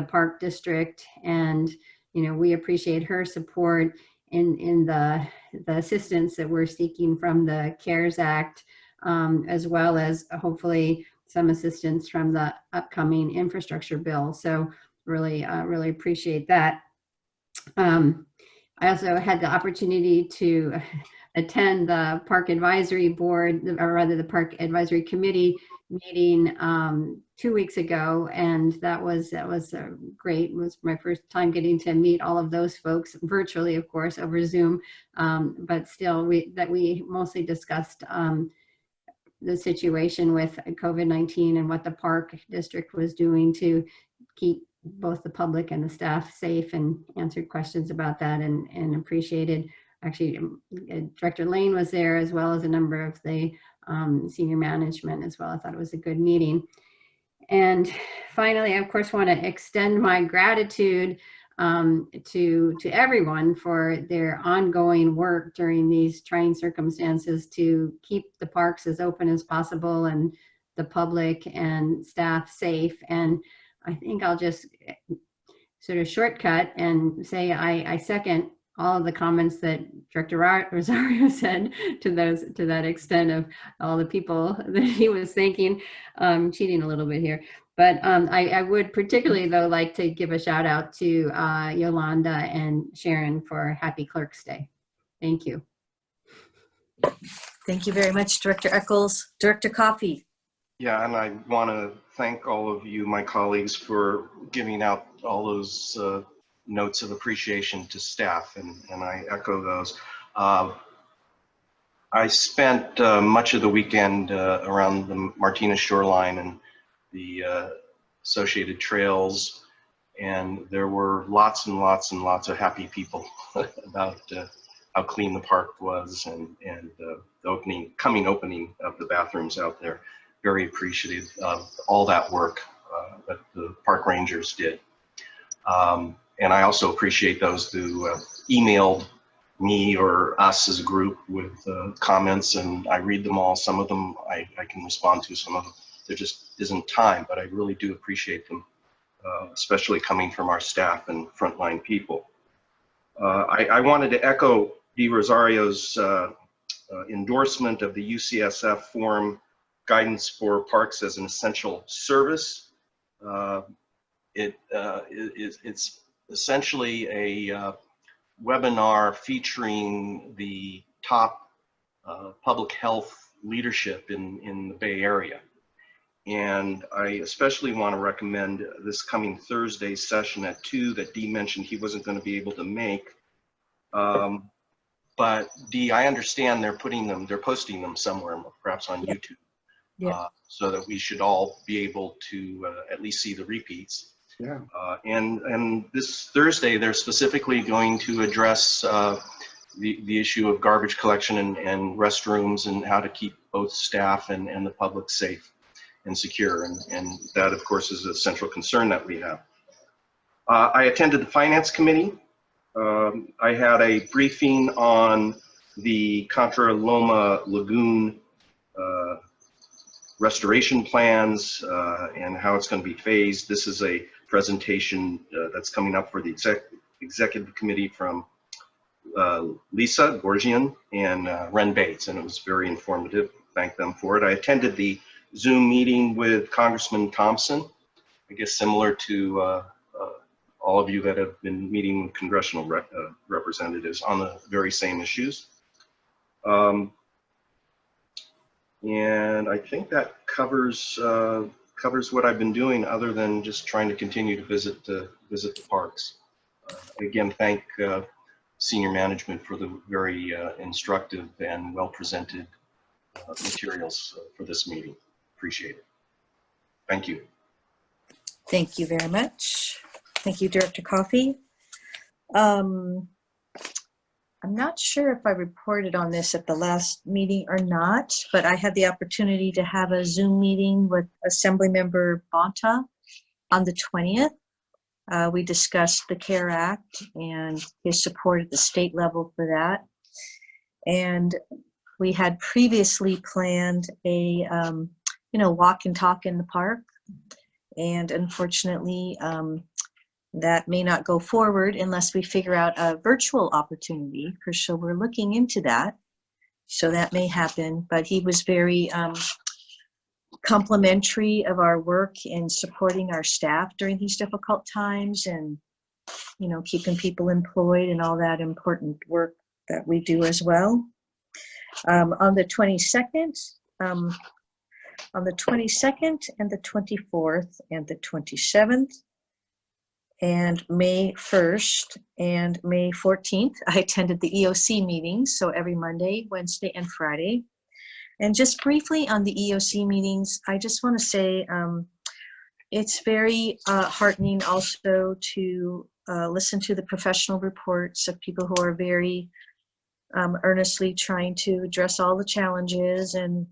Park District. And, you know, we appreciate her support in the assistance that we're seeking from the CARES Act, as well as hopefully some assistance from the upcoming infrastructure bill. So really, really appreciate that. I also had the opportunity to attend the Park Advisory Board, or rather the Park Advisory Committee meeting 2 weeks ago, and that was great. It was my first time getting to meet all of those folks virtually, of course, over Zoom, but still we mostly discussed the situation with COVID-19 and what the Park District was doing to keep both the public and the staff safe, and answered questions about that, and appreciated. Actually, Director Lane was there, as well as a number of the senior management as well. I thought it was a good meeting. And finally, I of course want to extend my gratitude to everyone for their ongoing work during these trying circumstances to keep the parks as open as possible and the public and staff safe. And I think I'll just sort of shortcut and say I second all of the comments that Director Rosario said to that extent of all the people that he was thanking. Cheating a little bit here, but I would particularly though like to give a shout out to Yolanda and Sharon for Happy Clerk's Day. Thank you. Thank you very much, Director Eccles. Director Coffey. Yeah, and I want to thank all of you, my colleagues, for giving out all those notes of appreciation to staff, and I echo those. I spent much of the weekend around the Martinez shoreline and the associated trails, and there were lots and lots and lots of happy people about how clean the park was, and the coming opening of the bathrooms out there. Very appreciative of all that work that the park rangers did. And I also appreciate those who emailed me or us as a group with comments, and I read them all. Some of them I can respond to, some of them there just isn't time, but I really do appreciate them, especially coming from our staff and frontline people. I wanted to echo Dee Rosario's endorsement of the UCSF Forum Guidance for Parks as an Essential Service. It's essentially a webinar featuring the top public health leadership in the Bay Area. And I especially want to recommend this coming Thursday session at 2 that Dee mentioned he wasn't going to be able to make. But Dee, I understand they're posting them somewhere, perhaps on YouTube. Yeah. So that we should all be able to at least see the repeats. Yeah. And this Thursday, they're specifically going to address the issue of garbage collection and restrooms, and how to keep both staff and the public safe and secure. And that, of course, is a central concern that we have. I attended the Finance Committee. I had a briefing on the Contra Loma Lagoon restoration plans and how it's going to be phased. This is a presentation that's coming up for the executive committee from Lisa Gorgian and Ren Bates, and it was very informative. Thank them for it. I attended the Zoom meeting with Congressman Thompson, I guess similar to all of you that have been meeting with congressional representatives on the very same issues. And I think that covers what I've been doing, other than just trying to continue to visit the parks. Again, thank senior management for the very instructive and well-presented materials for this meeting. Appreciate it. Thank you. Thank you very much. Thank you, Director Coffey. I'm not sure if I reported on this at the last meeting or not, but I had the opportunity to have a Zoom meeting with Assemblymember Bonta on the 20th. We discussed the CARE Act and his support at the state level for that. And we had previously planned a, walk and talk in the park. And unfortunately, that may not go forward unless we figure out a virtual opportunity. So we're looking into that. So that may happen, but he was very complimentary of our work in supporting our staff during these difficult times and, keeping people employed and all that important work that we do as well. On the 22nd and the 24th and the 27th, and May 1st and May 14th, I attended the EOC meetings, so every Monday, Wednesday, and Friday. And just briefly on the EOC meetings, I just want to say it's very heartening also to listen to the professional reports of people who are very earnestly trying to address all the challenges. And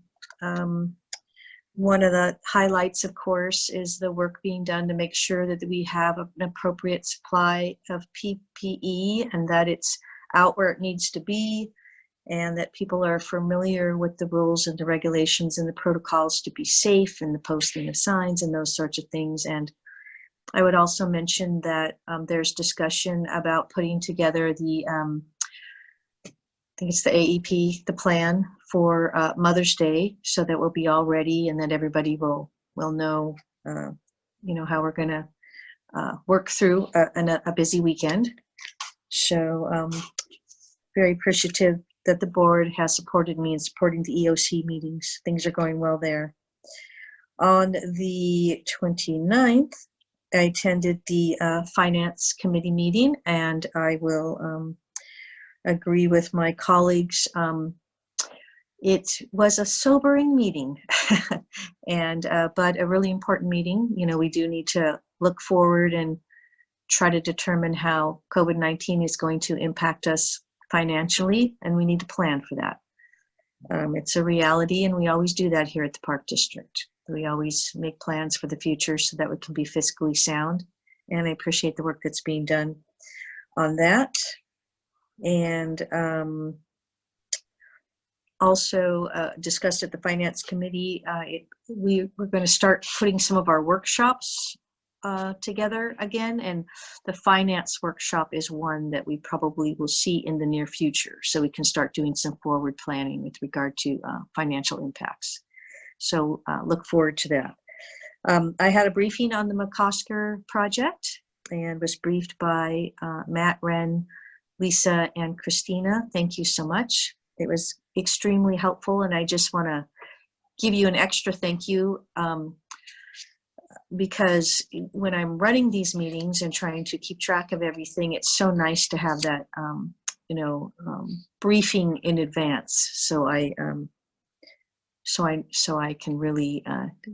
one of the highlights, of course, is the work being done to make sure that we have an appropriate supply of PPE and that it's out where it needs to be, and that people are familiar with the rules and the regulations and the protocols to be safe and the posting of signs and those sorts of things. And I would also mention that there's discussion about putting together the, I think it's the AEP, the plan for Mother's Day, so that we'll be all ready and that everybody will know, how we're going to work through a busy weekend. So very appreciative that the board has supported me in supporting the EOC meetings. Things are going well there. On the 29th, I attended the Finance Committee meeting, and I will agree with my colleagues. It was a sobering meeting, but a really important meeting. We do need to look forward and try to determine how COVID-19 is going to impact us financially, and we need to plan for that. It's a reality, and we always do that here at the Park District. We always make plans for the future so that we can be fiscally sound, and I appreciate the work that's being done on that. And also discussed at the Finance Committee, we're going to start putting some of our workshops together again, and the finance workshop is one that we probably will see in the near future, so we can start doing some forward planning with regard to financial impacts. So look forward to that. I had a briefing on the McCosker project and was briefed by Matt, Ren, Lisa, and Christina. Thank you so much. It was extremely helpful, and I just want to give you an extra thank you because when I'm running these meetings and trying to keep track of everything, it's so nice to have that, briefing in advance. So I can really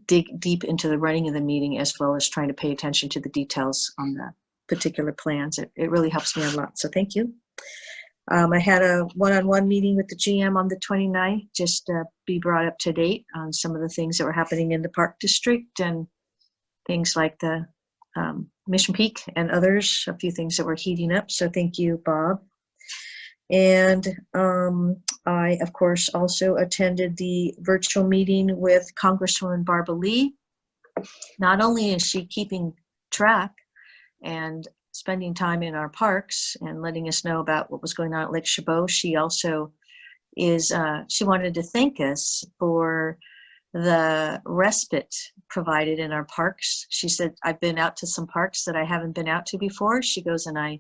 dig deep into the running of the meeting, as well as trying to pay attention to the details on the particular plans. It really helps me a lot. So thank you. I had a one-on-one meeting with the GM on the 29th, just to be brought up to date on some of the things that were happening in the Park District and things like the Mission Peak and others, a few things that were heating up. So thank you, Bob. And I, of course, also attended the virtual meeting with Congresswoman Barbara Lee. Not only is she keeping track and spending time in our parks and letting us know about what was going on at Lake Chabot, she also is, she wanted to thank us for the respite provided in our parks. She said, I've been out to some parks that I haven't been out to before. She goes, and I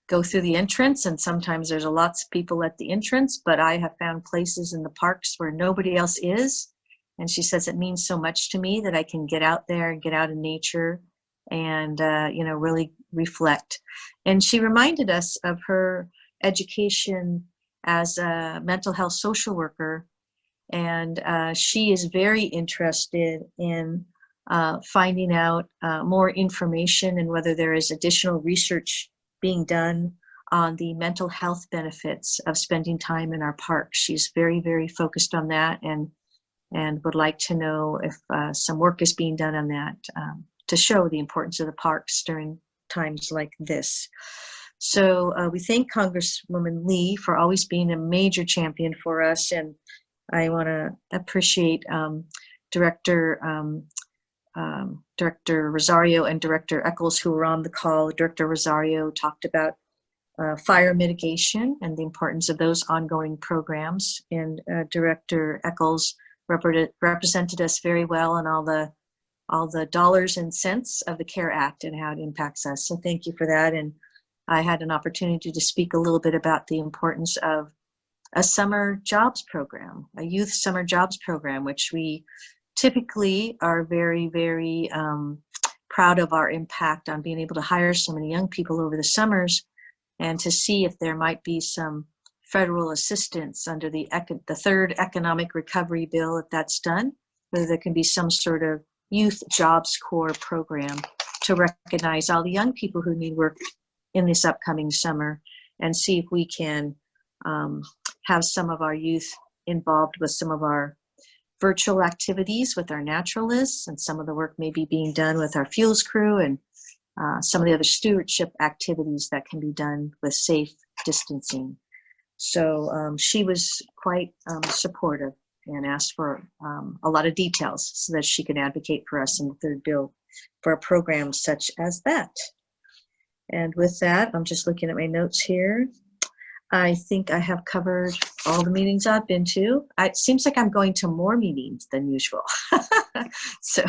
go through the entrance, and sometimes there's lots of people at the entrance, but I have found places in the parks where nobody else is. And she says, it means so much to me that I can get out there and get out in nature and, really reflect. And she reminded us of her education as a mental health social worker. And she is very interested in finding out more information and whether there is additional research being done on the mental health benefits of spending time in our parks. She's very, very focused on that and would like to know if some work is being done on that to show the importance of the parks during times like this. So we thank Congresswoman Lee for always being a major champion for us, and I want to appreciate Director Rosario and Director Eccles, who were on the call. Director Rosario talked about fire mitigation and the importance of those ongoing programs, and Director Eccles represented us very well on all the dollars and cents of the CARE Act and how it impacts us. So thank you for that. And I had an opportunity to speak a little bit about the importance of a summer jobs program, a youth summer jobs program, which we typically are very, very proud of our impact on being able to hire so many young people over the summers, and to see if there might be some federal assistance under the third economic recovery bill, if that's done, whether there can be some sort of youth jobs corps program to recognize all the young people who need work in this upcoming summer, and see if we can have some of our youth involved with some of our virtual activities with our naturalists, and some of the work may be being done with our fuels crew, and some of the other stewardship activities that can be done with safe distancing. So she was quite supportive and asked for a lot of details so that she can advocate for us in the third bill for a program such as that. And with that, I'm just looking at my notes here. I think I have covered all the meetings I've been to. It seems like I'm going to more meetings than usual. So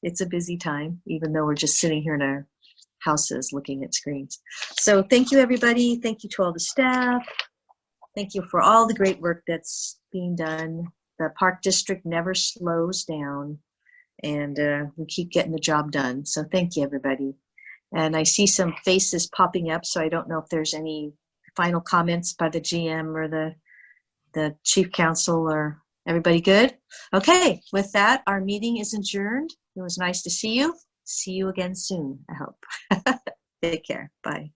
it's a busy time, even though we're just sitting here in our houses looking at screens. So thank you, everybody. Thank you to all the staff. Thank you for all the great work that's being done. The Park District never slows down, and we keep getting the job done. So thank you, everybody. And I see some faces popping up, so I don't know if there's any final comments by the GM or the Chief Counsel, or everybody good? Okay, with that, our meeting is adjourned. It was nice to see you. See you again soon, I hope. Take care. Bye.